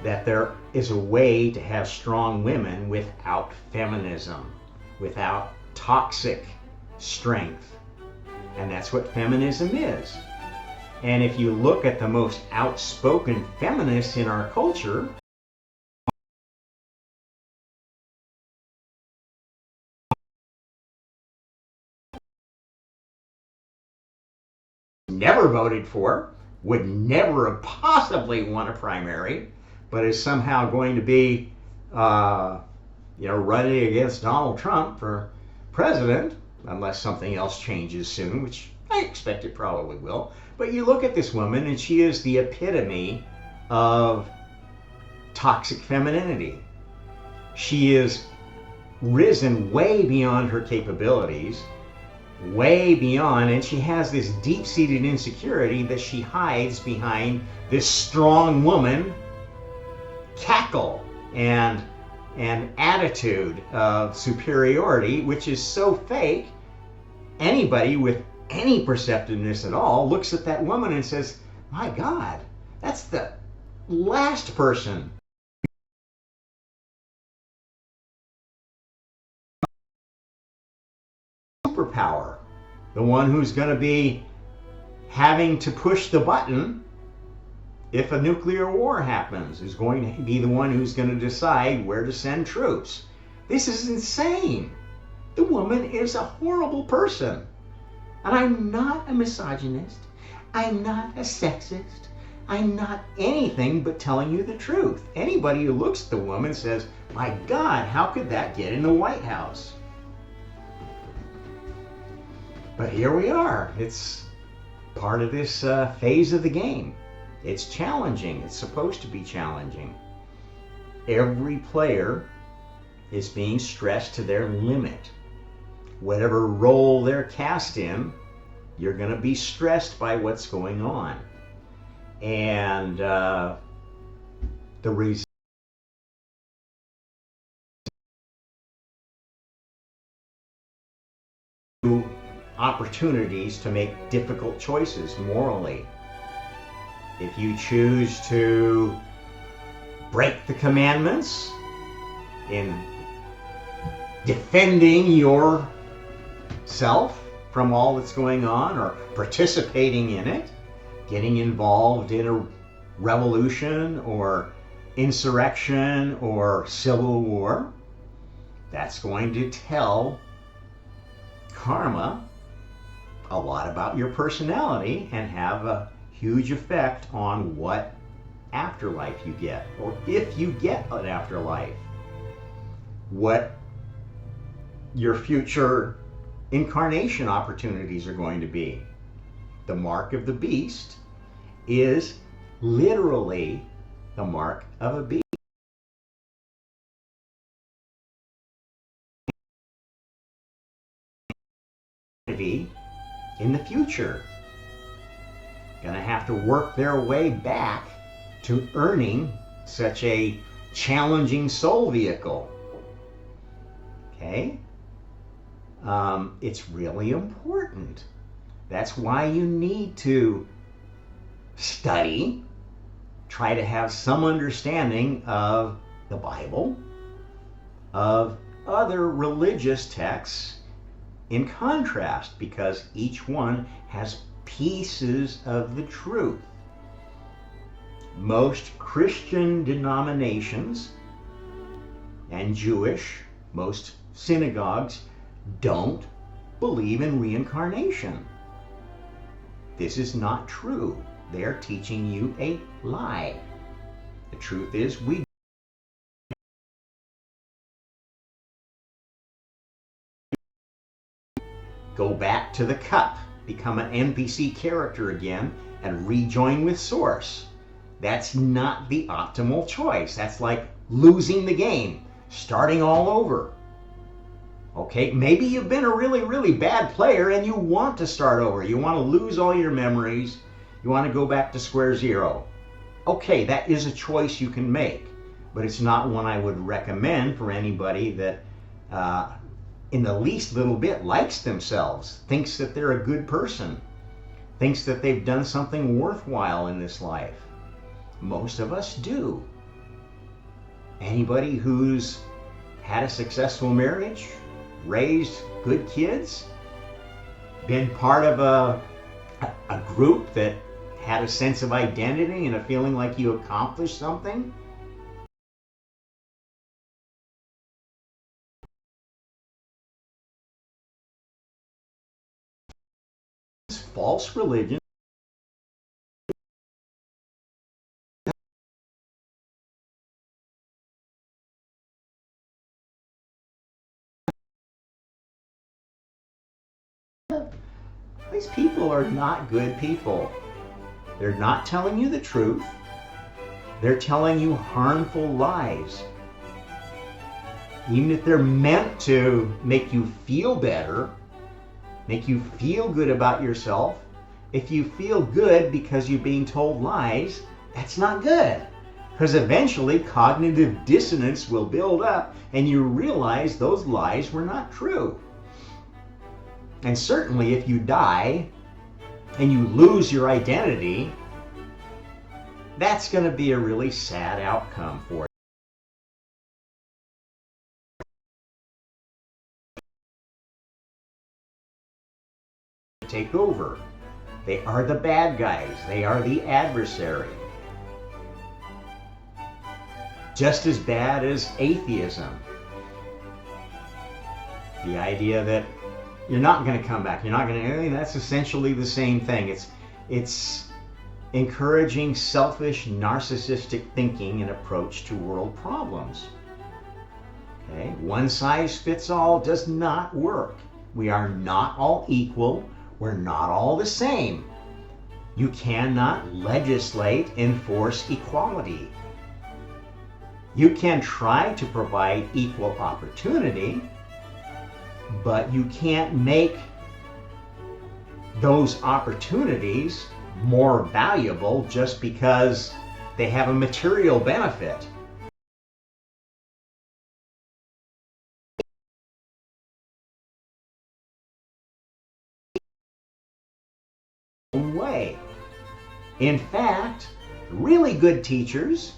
that there is a way to have strong women without feminism, without toxic strength. And that's what feminism is. And if you look at the most outspoken feminists in our culture, never voted for, would never have possibly won a primary, but is somehow going to be, running against Donald Trump for president, unless something else changes soon, which I expect it probably will. But you look at this woman, and she is the epitome of toxic femininity. She is risen way beyond her capabilities, way beyond, and she has this deep-seated insecurity that she hides behind this strong woman cackle and attitude of superiority, which is so fake. Anybody with any perceptiveness at all looks at that woman and says, my God, that's the last person superpower, the one who's going to be having to push the button if a nuclear war happens, is going to be the one who's going to decide where to send troops. This is insane. The woman is a horrible person. And I'm not a misogynist. I'm not a sexist. I'm not anything but telling you the truth. Anybody who looks at the woman says, my God, how could that get in the White House? But here we are. It's part of this phase of the game. It's challenging. It's supposed to be challenging. Every player is being stressed to their limit. Whatever role they're cast in, you're going to be stressed by what's going on. And the reason opportunities to make difficult choices morally. If you choose to break the commandments in defending yourself from all that's going on, or participating in it, getting involved in a revolution or insurrection or civil war, that's going to tell karma a lot about your personality and have a huge effect on what afterlife you get, or if you get an afterlife, what your future incarnation opportunities are going to be. The mark of the beast is literally the mark of a beast. In the future, going to have to work their way back to earning such a challenging soul vehicle. Okay? It's really important. That's why you need to study, try to have some understanding of the Bible, of other religious texts in contrast, because each one has pieces of the truth. Most Christian denominations and Jewish, most synagogues, don't believe in reincarnation. This is not true. They're teaching you a lie. The truth is, we go back to the cup, become an NPC character again, and rejoin with Source. That's not the optimal choice. That's like losing the game, starting all over. Okay, maybe you've been a really, really bad player and you want to start over. You want to lose all your memories. You want to go back to square zero. Okay, that is a choice you can make, but it's not one I would recommend for anybody that in the least little bit likes themselves, thinks that they're a good person. thinks that they've done something worthwhile in this life. Most of us do. Anybody who's had a successful marriage, raised good kids, been part of a group that had a sense of identity and a feeling like you accomplished something, false religion. These people are not good people. They're not telling you the truth. They're telling you harmful lies. Even if they're meant to make you feel better, make you feel good about yourself, if you feel good because you're being told lies, that's not good. Because eventually cognitive dissonance will build up and you realize those lies were not true. And certainly if you die and you lose your identity, that's going to be a really sad outcome for you. Take over. They are the bad guys. They are the adversary. Just as bad as atheism. The idea that you're not going to come back. You're not going to. That's essentially the same thing. It's encouraging selfish, narcissistic thinking and approach to world problems. Okay, one size fits all does not work. We are not all equal. We're not all the same. You cannot legislate and force equality. You can try to provide equal opportunity, but you can't make those opportunities more valuable just because they have a material benefit. Way. In fact, really good teachers,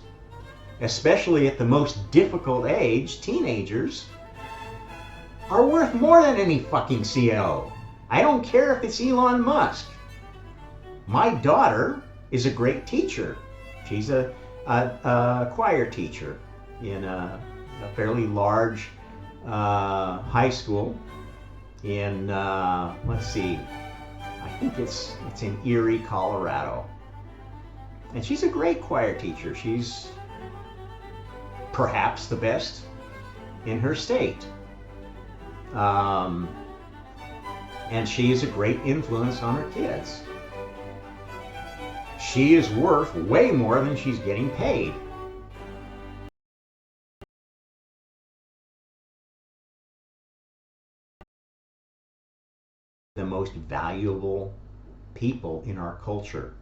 especially at the most difficult age, teenagers, are worth more than any fucking CEO. I don't care if it's Elon Musk. My daughter is a great teacher. She's a choir teacher in a fairly large high school in, let's see, I think it's in Erie, Colorado. And she's a great choir teacher. She's perhaps the best in her state. And she is a great influence on her kids. She is worth way more than she's getting paid. The most valuable people in our culture.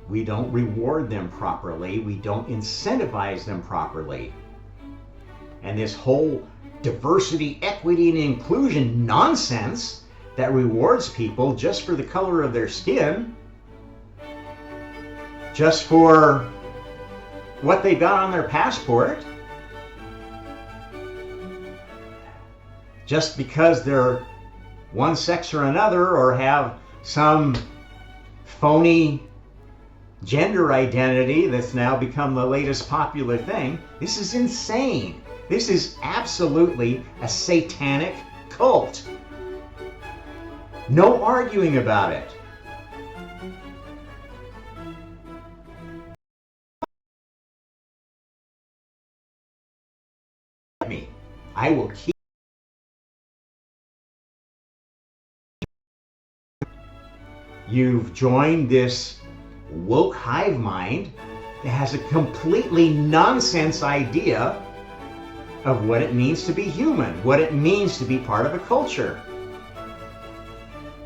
We don't reward them properly. We don't incentivize them properly. And this whole diversity, equity, and inclusion nonsense that rewards people just for the color of their skin, just for what they got on their passport, just because they're one sex or another or have some phony gender identity that's now become the latest popular thing. This is insane. This is absolutely a satanic cult. No arguing about it. I will keep. You've joined this woke hive mind that has a completely nonsense idea of what it means to be human, what it means to be part of a culture,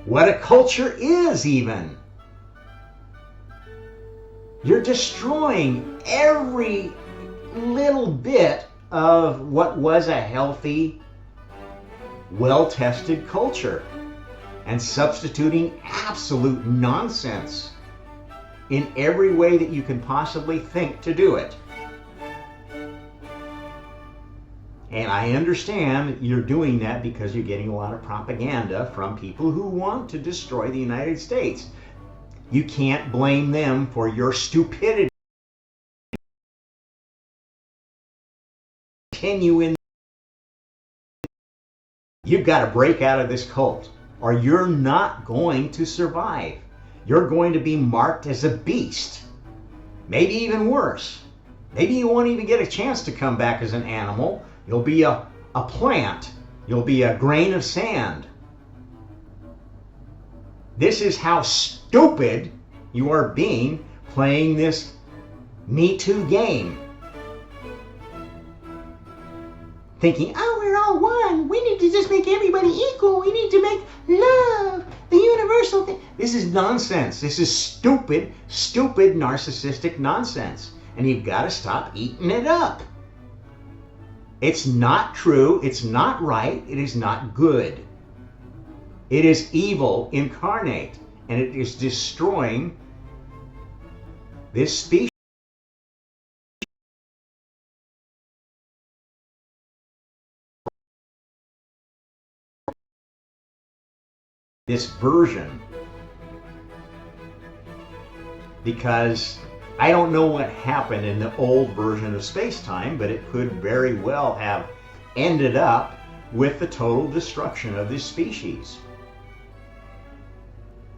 what a culture is even. You're destroying every little bit of what was a healthy, well-tested culture. and substituting absolute nonsense in every way that you can possibly think to do it. And I understand you're doing that because you're getting a lot of propaganda from people who want to destroy the United States. You can't blame them for your stupidity. Continue in. You've got to break out of this cult, or you're not going to survive. You're going to be marked as a beast. Maybe even worse. Maybe you won't even get a chance to come back as an animal. You'll be a plant. You'll be a grain of sand. This is how stupid you are being playing this Me Too game. Thinking, oh, we're all one. We need to just make everybody equal. We need to make love the universal thing. This is nonsense. This is stupid, narcissistic nonsense. And you've got to stop eating it up. It's not true. It's not right. It is not good. It is evil incarnate. And it is destroying this species. This version, because I don't know what happened in the old version of space-time, but it could very well have ended up with the total destruction of this species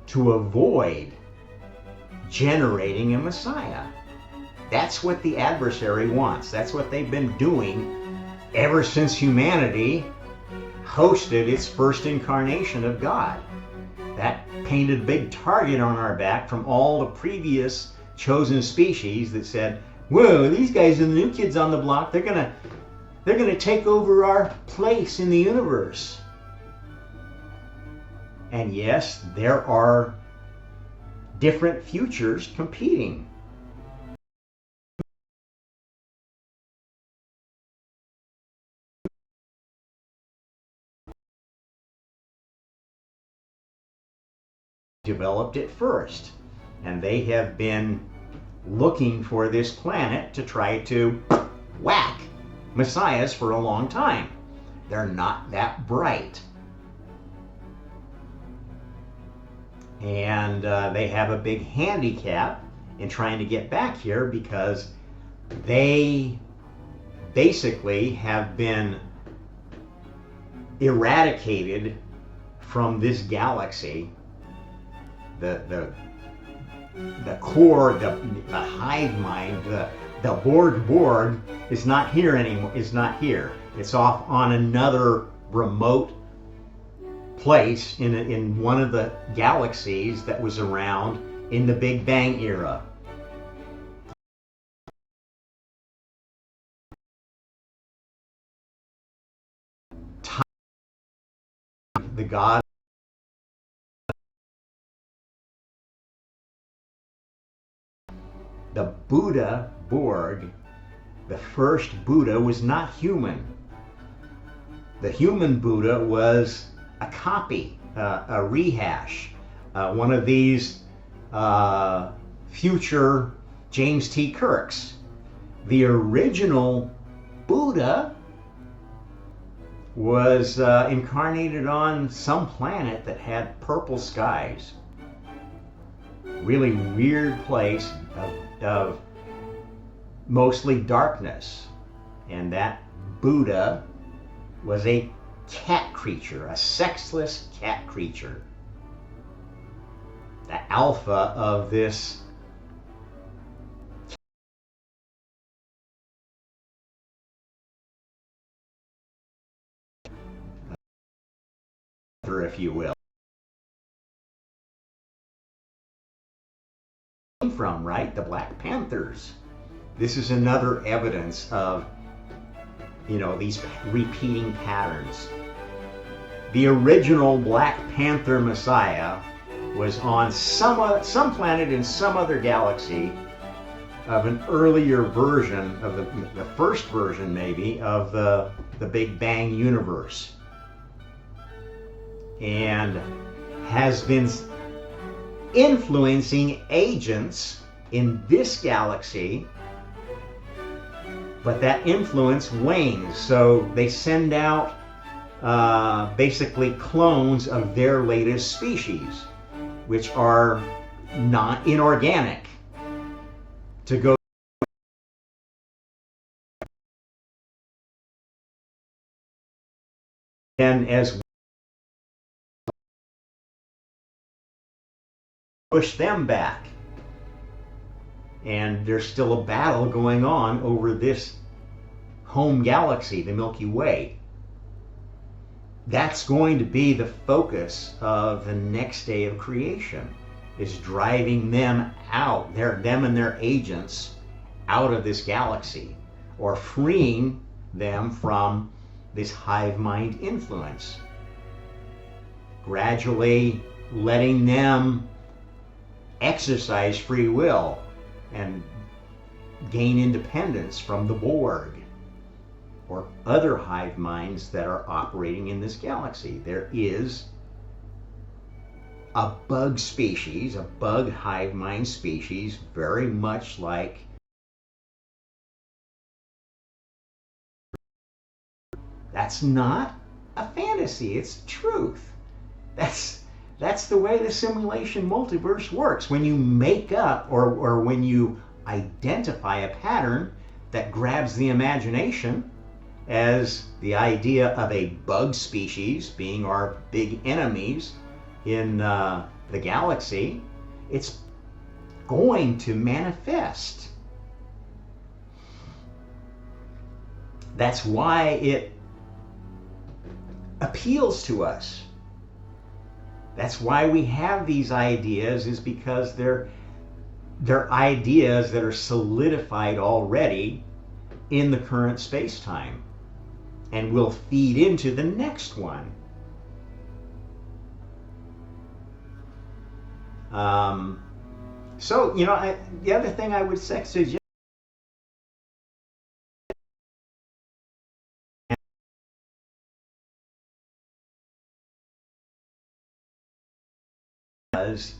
to avoid generating a Messiah. That's what the adversary wants. That's what they've been doing ever since humanity hosted its first incarnation of God. That painted a big target on our back from all the previous chosen species that said, whoa, these guys are the new kids on the block. They're gonna take over our place in the universe. And yes, there are different futures competing. Developed it first, and they have been looking for this planet to try to whack messiahs for a long time. They're not that bright, and they have a big handicap in trying to get back here because they basically have been eradicated from this galaxy. The core, the hive mind, the Borg is not here anymore. Is not here. It's off on another remote place in one of the galaxies that was around in the Big Bang era. The god. The Buddha Borg, the first Buddha, was not human. The human Buddha was a copy, a rehash, one of these future James T. Kirks. The original Buddha was incarnated on some planet that had purple skies. Really weird place of mostly darkness. And that Buddha was a cat creature, a sexless cat creature. The alpha of this if you will. From, right? The Black Panthers. This is another evidence of, these repeating patterns. The original Black Panther Messiah was on some planet in some other galaxy of an earlier version of the first version, maybe, of the Big Bang universe. And has been influencing agents in this galaxy, but that influence wanes. So they send out basically clones of their latest species, which are not inorganic, to go. And as push them back, and there's still a battle going on over this home galaxy, the Milky Way. That's going to be the focus of the next day of creation, is driving them out, them and their agents, out of this galaxy, or freeing them from this hive mind influence, gradually letting them exercise free will and gain independence from the Borg or other hive minds that are operating in this galaxy. There is a bug species, a bug hive mind species, very much like that's not a fantasy, it's truth. That's the way the simulation multiverse works. When you make up or when you identify a pattern that grabs the imagination, as the idea of a bug species being our big enemies in the galaxy, it's going to manifest. That's why it appeals to us. That's why we have these ideas, is because they're ideas that are solidified already in the current space-time and will feed into the next one. So, the other thing I would suggest is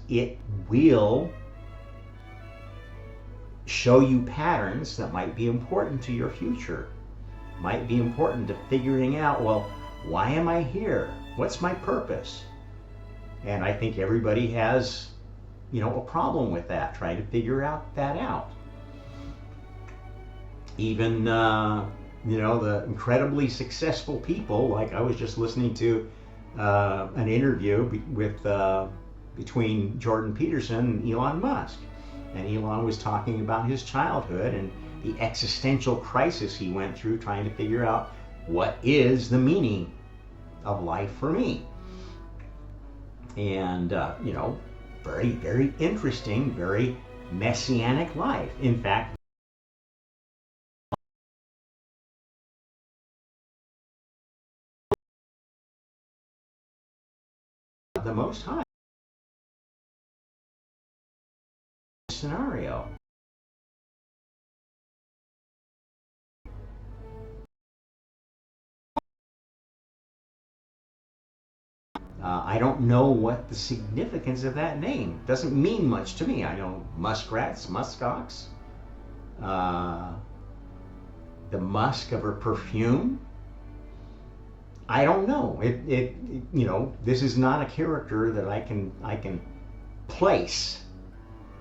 it will show you patterns that might be important to your future, might be important to figuring out, well, why am I here? What's my purpose? And I think everybody has, a problem with that, trying to figure that out. Even, the incredibly successful people, like I was just listening to an interview between Jordan Peterson and Elon Musk. And Elon was talking about his childhood and the existential crisis he went through trying to figure out, what is the meaning of life for me? And, very, very interesting, very messianic life. In fact, the Most High scenario. I don't know what the significance of that name. It doesn't mean much to me. I know muskrats, muskox, the musk of her perfume. I don't know. This is not a character that I can place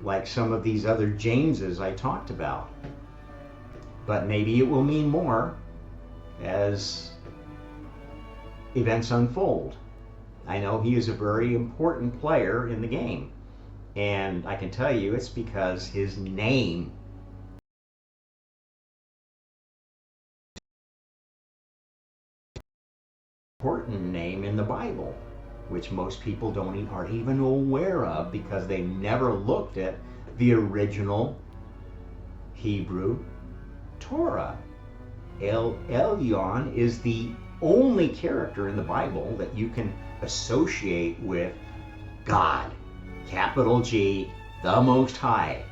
like some of these other Jameses I talked about. But maybe it will mean more as events unfold. I know he is a very important player in the game, and I can tell you it's because his name important name in the Bible, which most people aren't even aware of because they never looked at the original Hebrew Torah. Elyon is the only character in the Bible that you can associate with God, capital G, the Most High.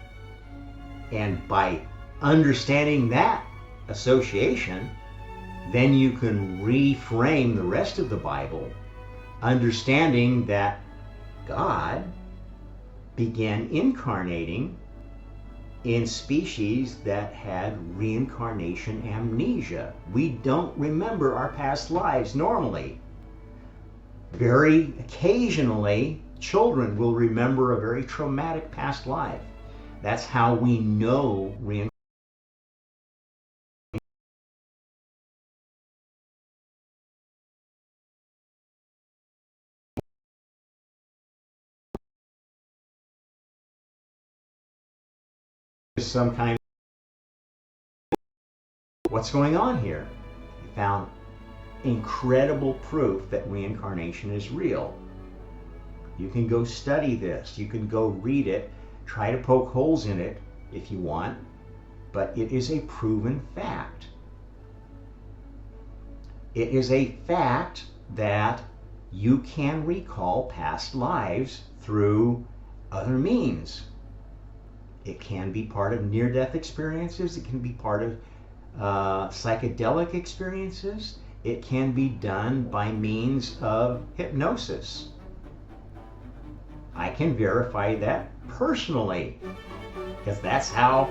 And by understanding that association, then you can reframe the rest of the Bible, understanding that God began incarnating in species that had reincarnation amnesia. We don't remember our past lives normally. Very occasionally, children will remember a very traumatic past life. That's how we know reincarnation. Some kind of what's going on here. We found incredible proof that reincarnation is real. You can go study this, you can go read it, try to poke holes in it if you want, but it is a proven fact. It is a fact that you can recall past lives through other means. It can be part of near-death experiences, it can be part of psychedelic experiences, it can be done by means of hypnosis. I can verify that personally, because that's how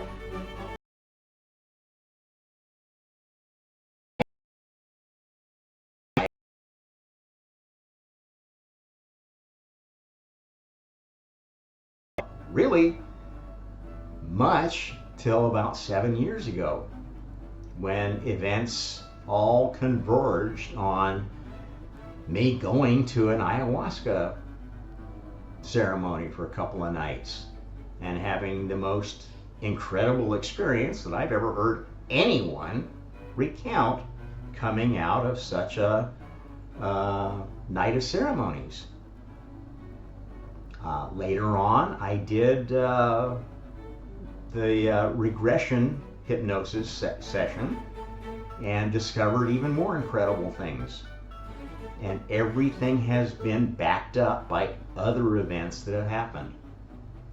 really much till about 7 years ago, when events all converged on me going to an ayahuasca ceremony for a couple of nights and having the most incredible experience that I've ever heard anyone recount coming out of such a night of ceremonies. Later on, I did the regression hypnosis session and discovered even more incredible things. And everything has been backed up by other events that have happened.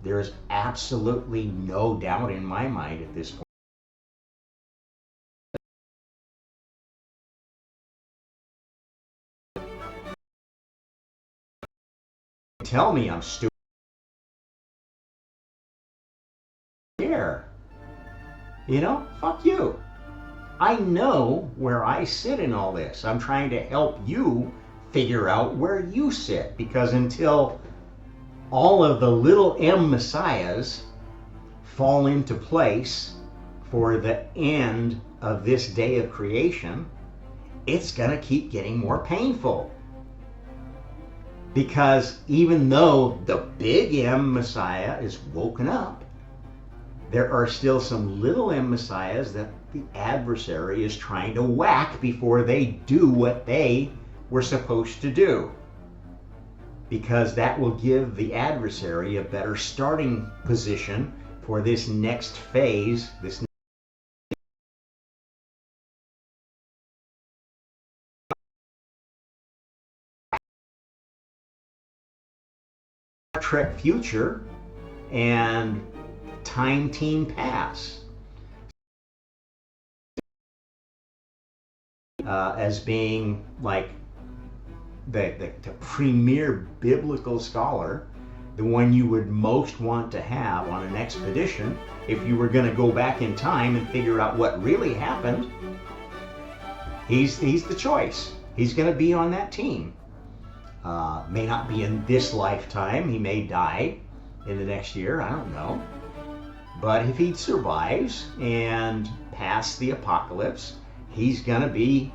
There is absolutely no doubt in my mind at this point. Tell me I'm stupid. You know, fuck you. I know where I sit in all this. I'm trying to help you figure out where you sit, because until all of the little M messiahs fall into place for the end of this day of creation, it's going to keep getting more painful. Because even though the big M messiah is woken up, there are still some little M messiahs that the adversary is trying to whack before they do what they were supposed to do. Because that will give the adversary a better starting position for this next phase, this Star Trek future and Time Team Pass as being like the premier biblical scholar, the one you would most want to have on an expedition if you were going to go back in time and figure out what really happened. He's the choice. He's going to be on that team. May not be in this lifetime. He may die in the next year. I don't know. But if he survives and past the apocalypse, he's going to be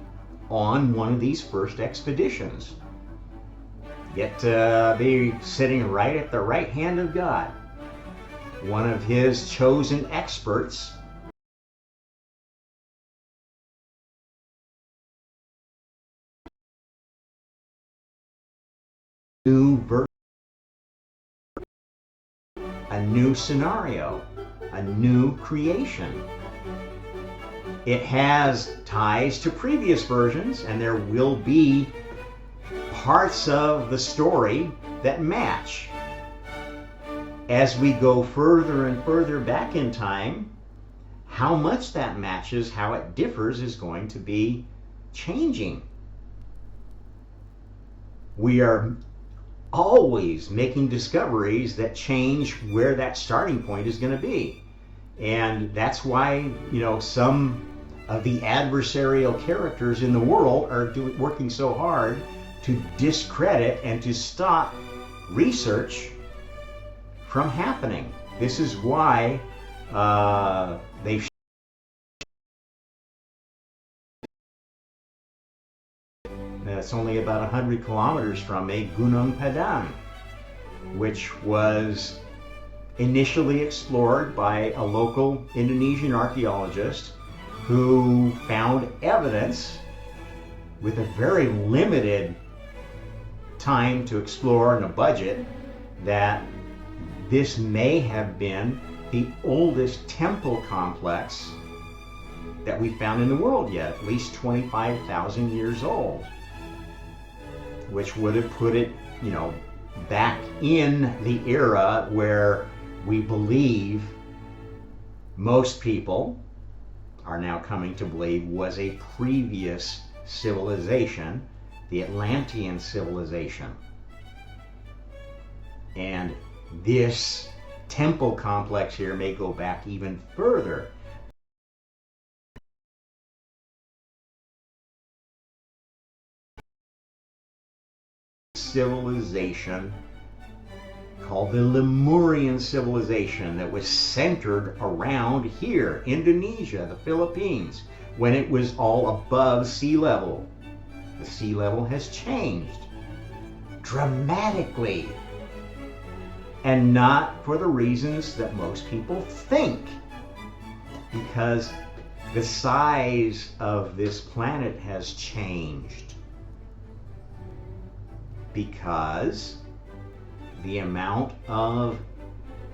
on one of these first expeditions. Get to be sitting right at the right hand of God, one of his chosen experts. A new scenario, a new creation. It has ties to previous versions, and there will be parts of the story that match. As we go further and further back in time, how much that matches, how it differs, is going to be changing. We are always making discoveries that change where that starting point is going to be. And that's why, some of the adversarial characters in the world are working so hard to discredit and to stop research from happening. This is why they've it's only about 100 kilometers from a Gunung Padang, which was initially explored by a local Indonesian archaeologist who found evidence with a very limited time to explore and a budget that this may have been the oldest temple complex that we found in the world yet, at least 25,000 years old, which would have put it, back in the era where we believe most people are now coming to believe was a previous civilization, the Atlantean civilization. And this temple complex here may go back even further. Civilization called the Lemurian civilization that was centered around here, Indonesia, the Philippines, when it was all above sea level. The sea level has changed dramatically, and not for the reasons that most people think, because the size of this planet has changed, because the amount of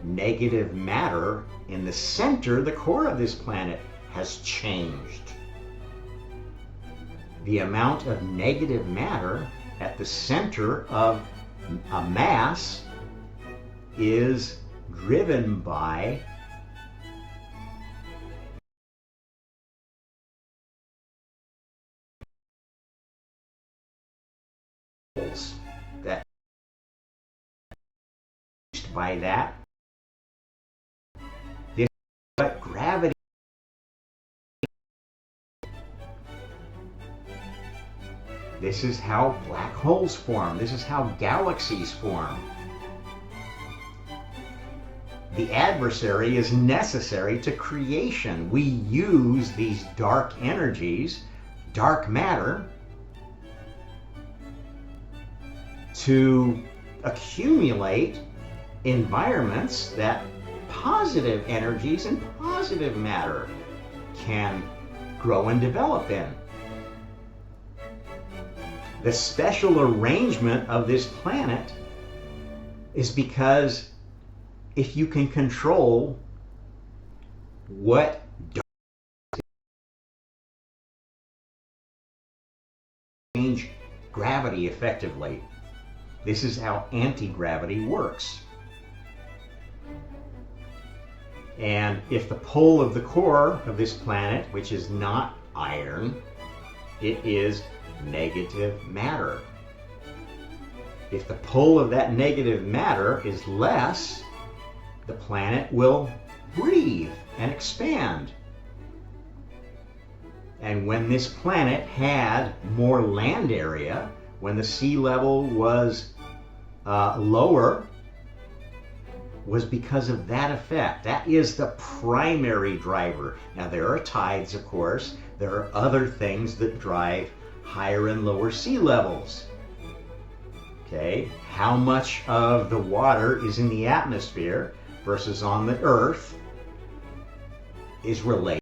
negative matter in the center, the core of this planet, has changed. The amount of negative matter at the center of a mass is driven by that by that this but gravity this is how black holes form, this is how galaxies form. The adversary is necessary to creation. We use these dark energies, dark matter, to accumulate environments that positive energies and positive matter can grow and develop in. The special arrangement of this planet is because if you can control what change gravity effectively. This is how anti-gravity works. And if the pull of the core of this planet, which is not iron, it is negative matter. If the pull of that negative matter is less, the planet will breathe and expand. And when this planet had more land area, when the sea level was lower, was because of that effect. That is the primary driver. Now there are tides, of course. There are other things that drive higher and lower sea levels. Okay, how much of the water is in the atmosphere versus on the earth is related.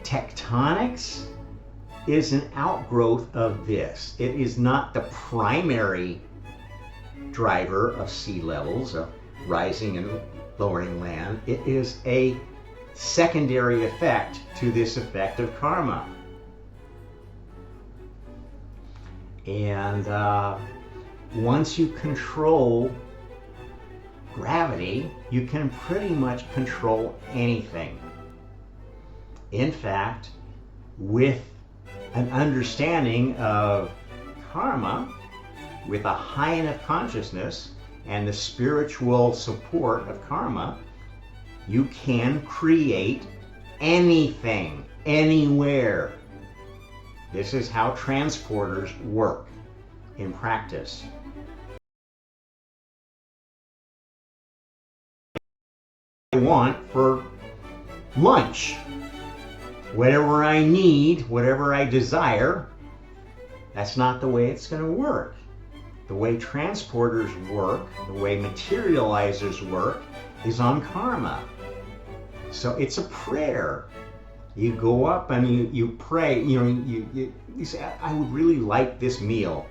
Tectonics is an outgrowth of this. It is not the primary driver of sea levels, of rising and lowering land. It is a secondary effect to this effect of karma. And once you control gravity, you can pretty much control anything. In fact, with an understanding of karma, with a high enough consciousness and the spiritual support of karma, you can create anything, anywhere. This is how transporters work in practice. I want for lunch, whatever I need, whatever I desire, that's not the way it's going to work. The way transporters work, the way materializers work, is on karma. So it's a prayer. You go up and you pray, you say, I would really like this meal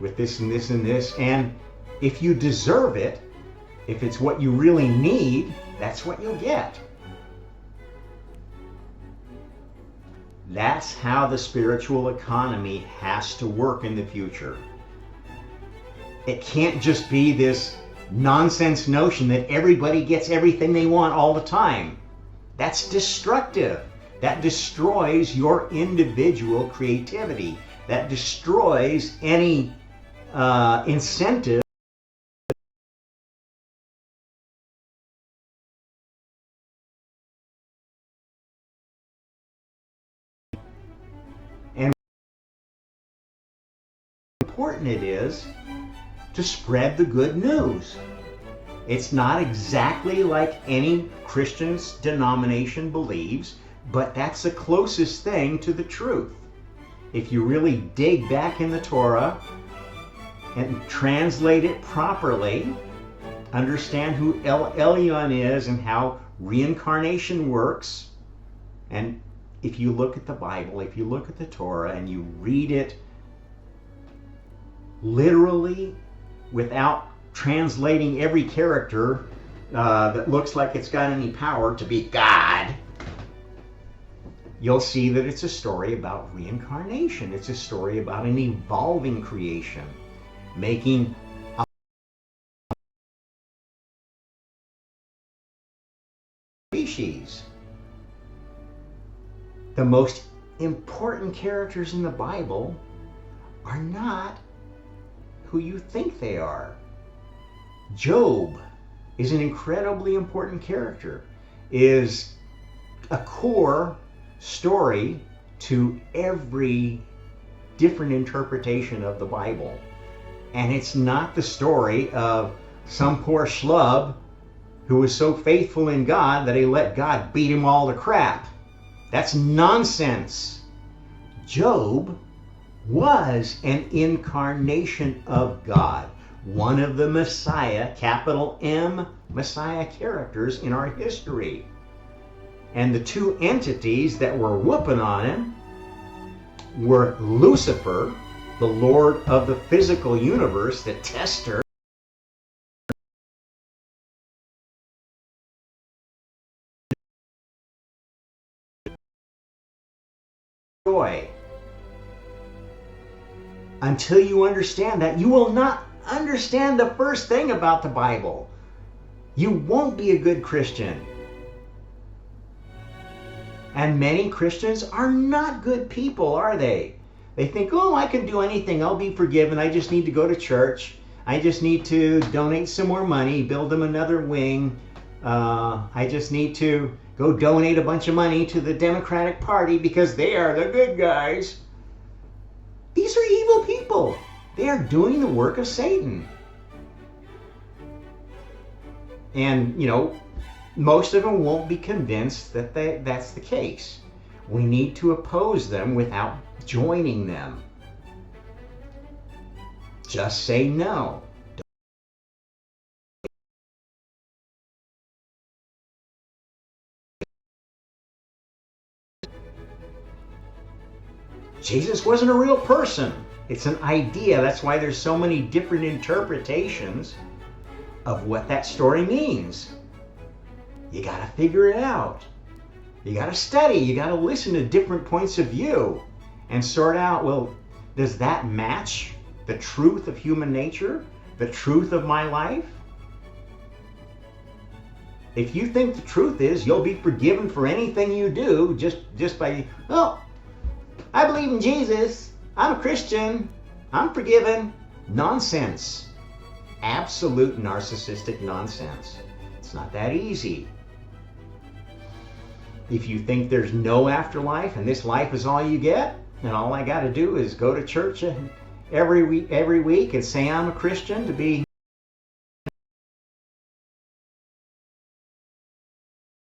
with this and this and this, and if you deserve it, if it's what you really need, that's what you'll get. That's how the spiritual economy has to work in the future. It can't just be this nonsense notion that everybody gets everything they want all the time. That's destructive. That destroys your individual creativity. That destroys any incentive and important it is to spread the good news. It's not exactly like any Christian's denomination believes, but that's the closest thing to the truth. If you really dig back in the Torah and translate it properly, understand who El Elyon is and how reincarnation works, and if you look at the Bible, if you look at the Torah and you read it literally without translating every character that looks like it's got any power to be God, you'll see that it's a story about reincarnation. It's a story about an evolving creation, making a species. The most important characters in the Bible are not who you think they are. Job is an incredibly important character, is a core story to every different interpretation of the Bible. And it's not the story of some poor schlub who was so faithful in God that he let God beat him all to crap. That's nonsense. Job was an incarnation of God, one of the Messiah, capital M, Messiah characters in our history. And the two entities that were whooping on him were Lucifer, the Lord of the physical universe, the tester, joy. Until you understand that, you will not understand the first thing about the Bible. You won't be a good Christian. And many Christians are not good people, are they? They think, oh, I can do anything. I'll be forgiven. I just need to go to church. I just need to donate some more money, build them another wing. I just need to go donate a bunch of money to the Democratic Party because they are the good guys. These are evil people. They are doing the work of Satan. And, most of them won't be convinced that that's the case. We need to oppose them without joining them. Just say no. Jesus wasn't a real person. It's an idea. That's why there's so many different interpretations of what that story means. You got to figure it out. You got to study. You got to listen to different points of view and sort out, well, does that match the truth of human nature? The truth of my life? If you think the truth is you'll be forgiven for anything you do just by, well, I believe in Jesus, I'm a Christian, I'm forgiven. Nonsense. Absolute narcissistic nonsense. It's not that easy. If you think there's no afterlife and this life is all you get, and all I got to do is go to church every week and say I'm a Christian to be.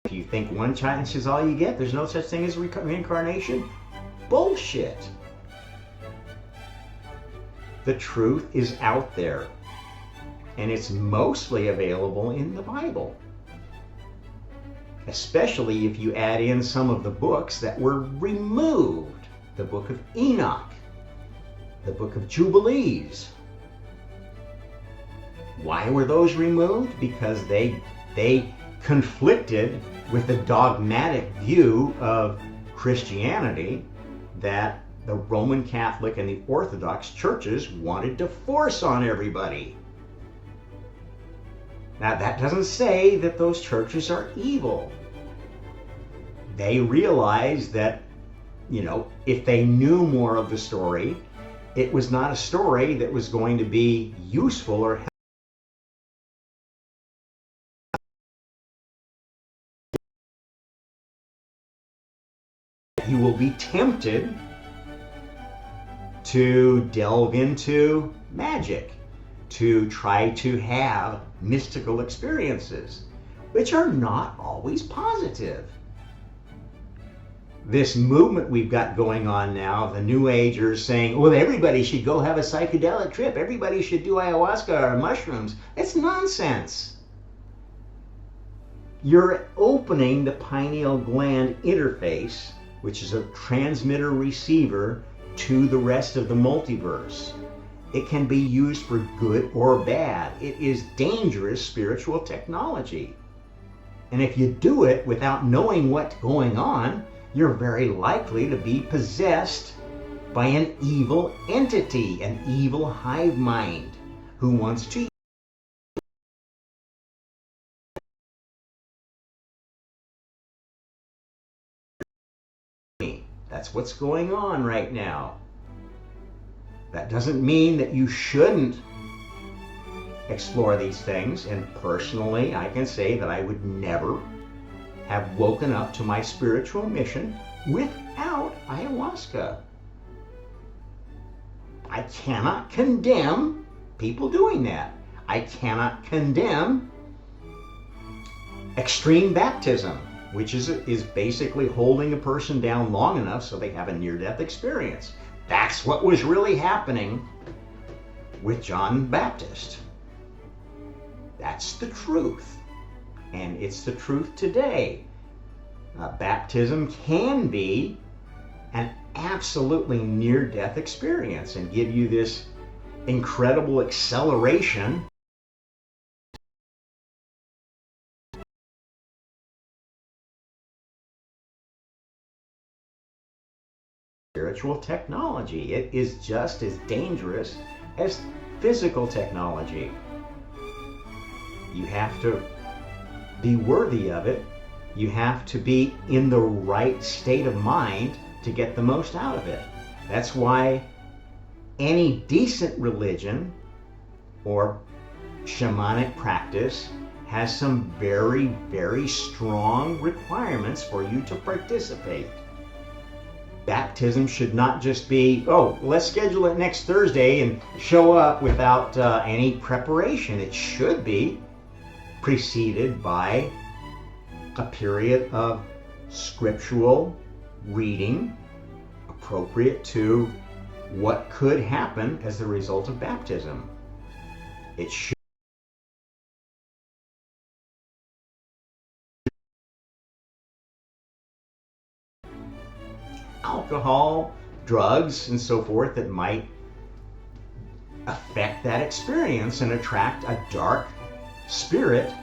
If you think one chance is all you get, there's no such thing as reincarnation. Bullshit. The truth is out there, and it's mostly available in the Bible. Especially if you add in some of the books that were removed. The book of Enoch, the book of Jubilees. Why were those removed? Because they conflicted with the dogmatic view of Christianity that the Roman Catholic and the Orthodox churches wanted to force on everybody. Now, that doesn't say that those churches are evil. They realized that, if they knew more of the story, it was not a story that was going to be useful or helpful. You will be tempted to delve into magic, to try to have mystical experiences, which are not always positive. This movement we've got going on now, the New Agers saying, well, everybody should go have a psychedelic trip, everybody should do ayahuasca or mushrooms. It's nonsense. You're opening the pineal gland interface, which is a transmitter-receiver, to the rest of the multiverse. It can be used for good or bad. It is dangerous spiritual technology. And if you do it without knowing what's going on, you're very likely to be possessed by an evil entity, an evil hive mind who wants to. That's what's going on right now. That doesn't mean that you shouldn't explore these things. And personally, I can say that I would never have woken up to my spiritual mission without ayahuasca. I cannot condemn people doing that. I cannot condemn extreme baptism, which is basically holding a person down long enough so they have a near-death experience. That's what was really happening with John Baptist. That's the truth. And it's the truth today. Baptism can be an absolutely near-death experience and give you this incredible acceleration spiritual technology. It is just as dangerous as physical technology. You have to be worthy of it. You have to be in the right state of mind to get the most out of it. That's why any decent religion or shamanic practice has some very, very strong requirements for you to participate. Baptism should not just be, oh, let's schedule it next Thursday and show up without any preparation. It should be preceded by a period of scriptural reading appropriate to what could happen as a result of baptism. It should alcohol, drugs, and so forth that might affect that experience and attract a dark spirit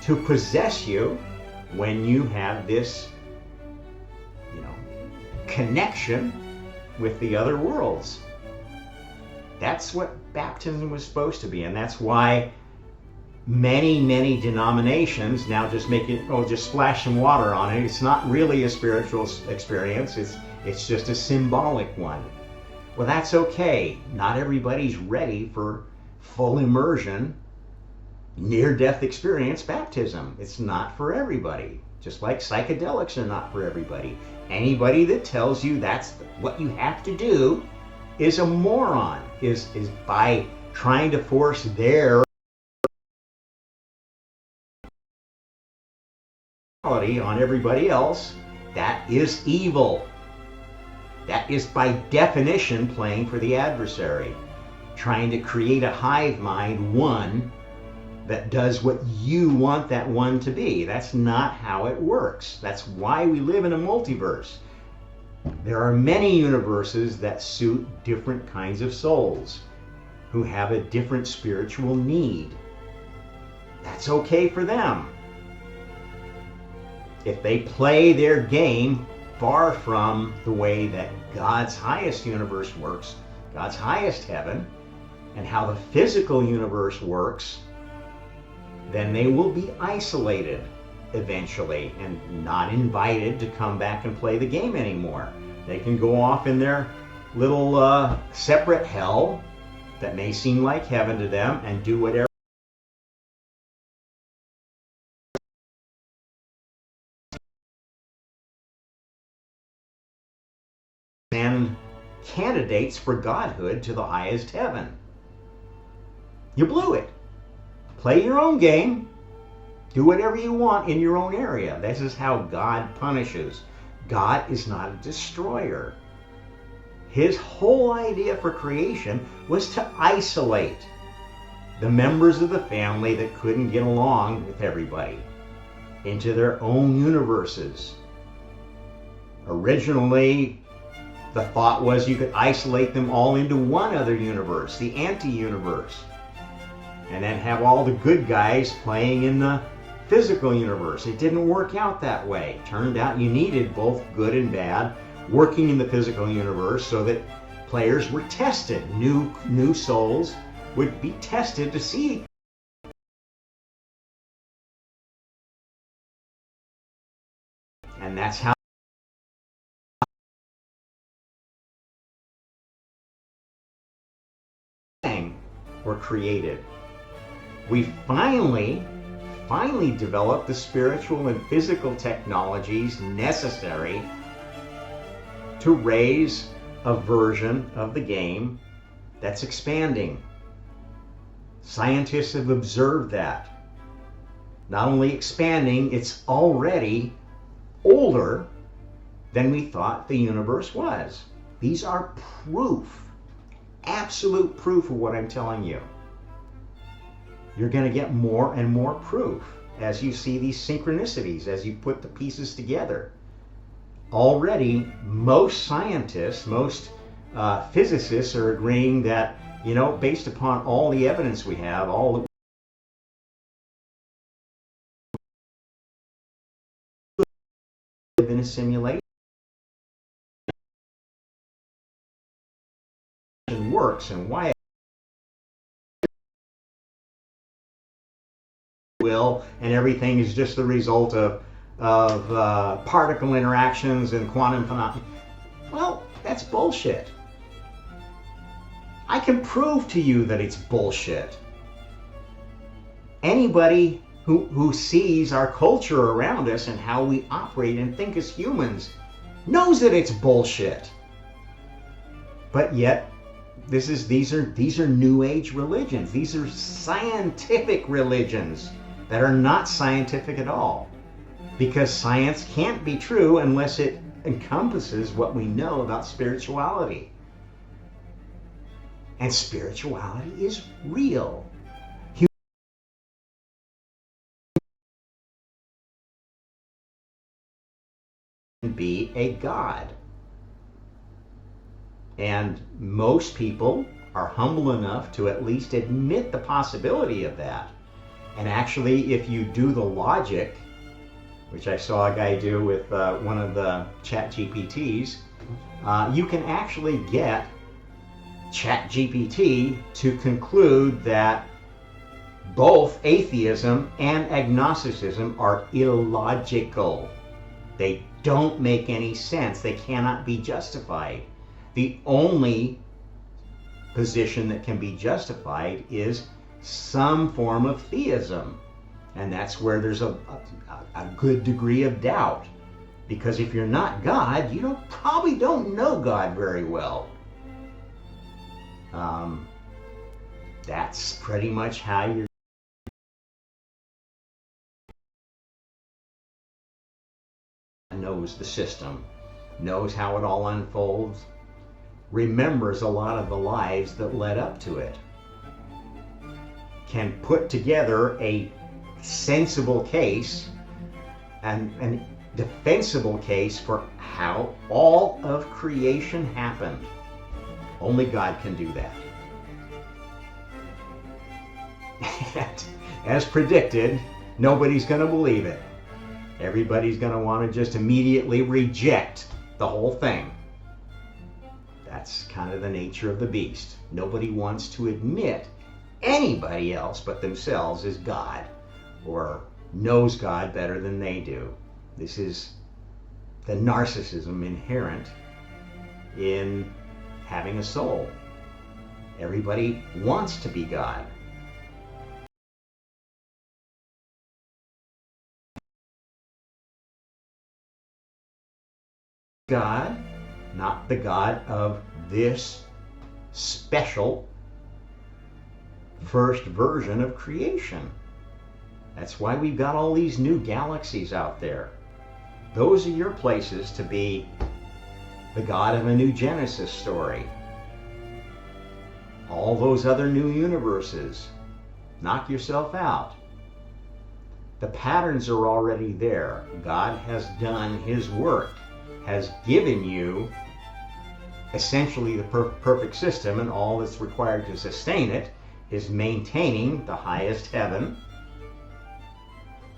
to possess you when you have this, connection with the other worlds. That's what baptism was supposed to be, and that's why many denominations now just make it, oh, just splash some water on it. It's not really a spiritual experience. It's just a symbolic one. Well, that's okay. Not everybody's ready for full immersion, near-death experience baptism. It's not for everybody. Just like psychedelics are not for everybody. Anybody that tells you that's what you have to do is a moron, is by trying to force their on everybody else. That is evil. That is by definition playing for the adversary, trying to create a hive mind, one that does what you want that one to be. That's not how it works. That's why we live in a multiverse. There are many universes that suit different kinds of souls who have a different spiritual need. That's okay for them. If they play their game far from the way that God's highest universe works, God's highest heaven, and how the physical universe works, then they will be isolated eventually and not invited to come back and play the game anymore. They can go off in their little separate hell that may seem like heaven to them and do whatever and candidates for godhood to the highest heaven. You blew it. Play your own game. Do whatever you want in your own area. This is how God punishes. God is not a destroyer. His whole idea for creation was to isolate the members of the family that couldn't get along with everybody into their own universes. Originally, the thought was you could isolate them all into one other universe, the anti-universe, and then have all the good guys playing in the physical universe. It didn't work out that way. Turned out you needed both good and bad working in the physical universe so that players were tested. New souls would be tested to see. And that's how were created. We finally developed the spiritual and physical technologies necessary to raise a version of the game that's expanding. Scientists have observed that. Not only expanding, it's already older than we thought the universe was. These are proof. Absolute proof of what I'm telling you. You're going to get more and more proof as you see these synchronicities, as you put the pieces together. Already, most scientists, most physicists are agreeing that, based upon all the evidence we have, all the live in a simulation works and why it will, and everything is just the result of particle interactions and quantum phenomena. Well, that's bullshit. I can prove to you that it's bullshit. Anybody who sees our culture around us and how we operate and think as humans knows that it's bullshit. But yet, these are New Age religions. These are scientific religions that are not scientific at all. Because science can't be true unless it encompasses what we know about spirituality. And spirituality is real. Be a god. And most people are humble enough to at least admit the possibility of that. And actually, if you do the logic, which I saw a guy do with one of the chat GPTs, you can actually get chat GPT to conclude that Both atheism and agnosticism are illogical. They don't make any sense. They cannot be justified. The only position that can be justified is some form of theism. And that's where there's a good degree of doubt. Because if you're not God, you probably don't know God very well. That's pretty much how you're knows the system, knows how it all unfolds, remembers a lot of the lives that led up to it, can put together a sensible case and an defensible case for how all of creation happened. Only God can do that. And as predicted, nobody's going to believe it. Everybody's going to want to just immediately reject the whole thing. That's kind of the nature of the beast. Nobody wants to admit anybody else but themselves is God or knows God better than they do. This is the narcissism inherent in having a soul. Everybody wants to be God. God, not the God of this special first version of creation. That's why we've got all these new galaxies out there. Those are your places to be the God of a new Genesis story. All those other new universes. Knock yourself out. The patterns are already there. God has done His work, has given you essentially the perfect system, and all that's required to sustain it is maintaining the highest heaven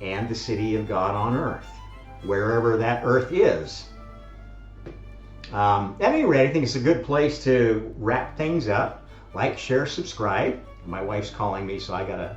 and the city of God on earth, wherever that earth is. At any rate, I think it's a good place to wrap things up. Like, share, subscribe. My wife's calling me, so I gotta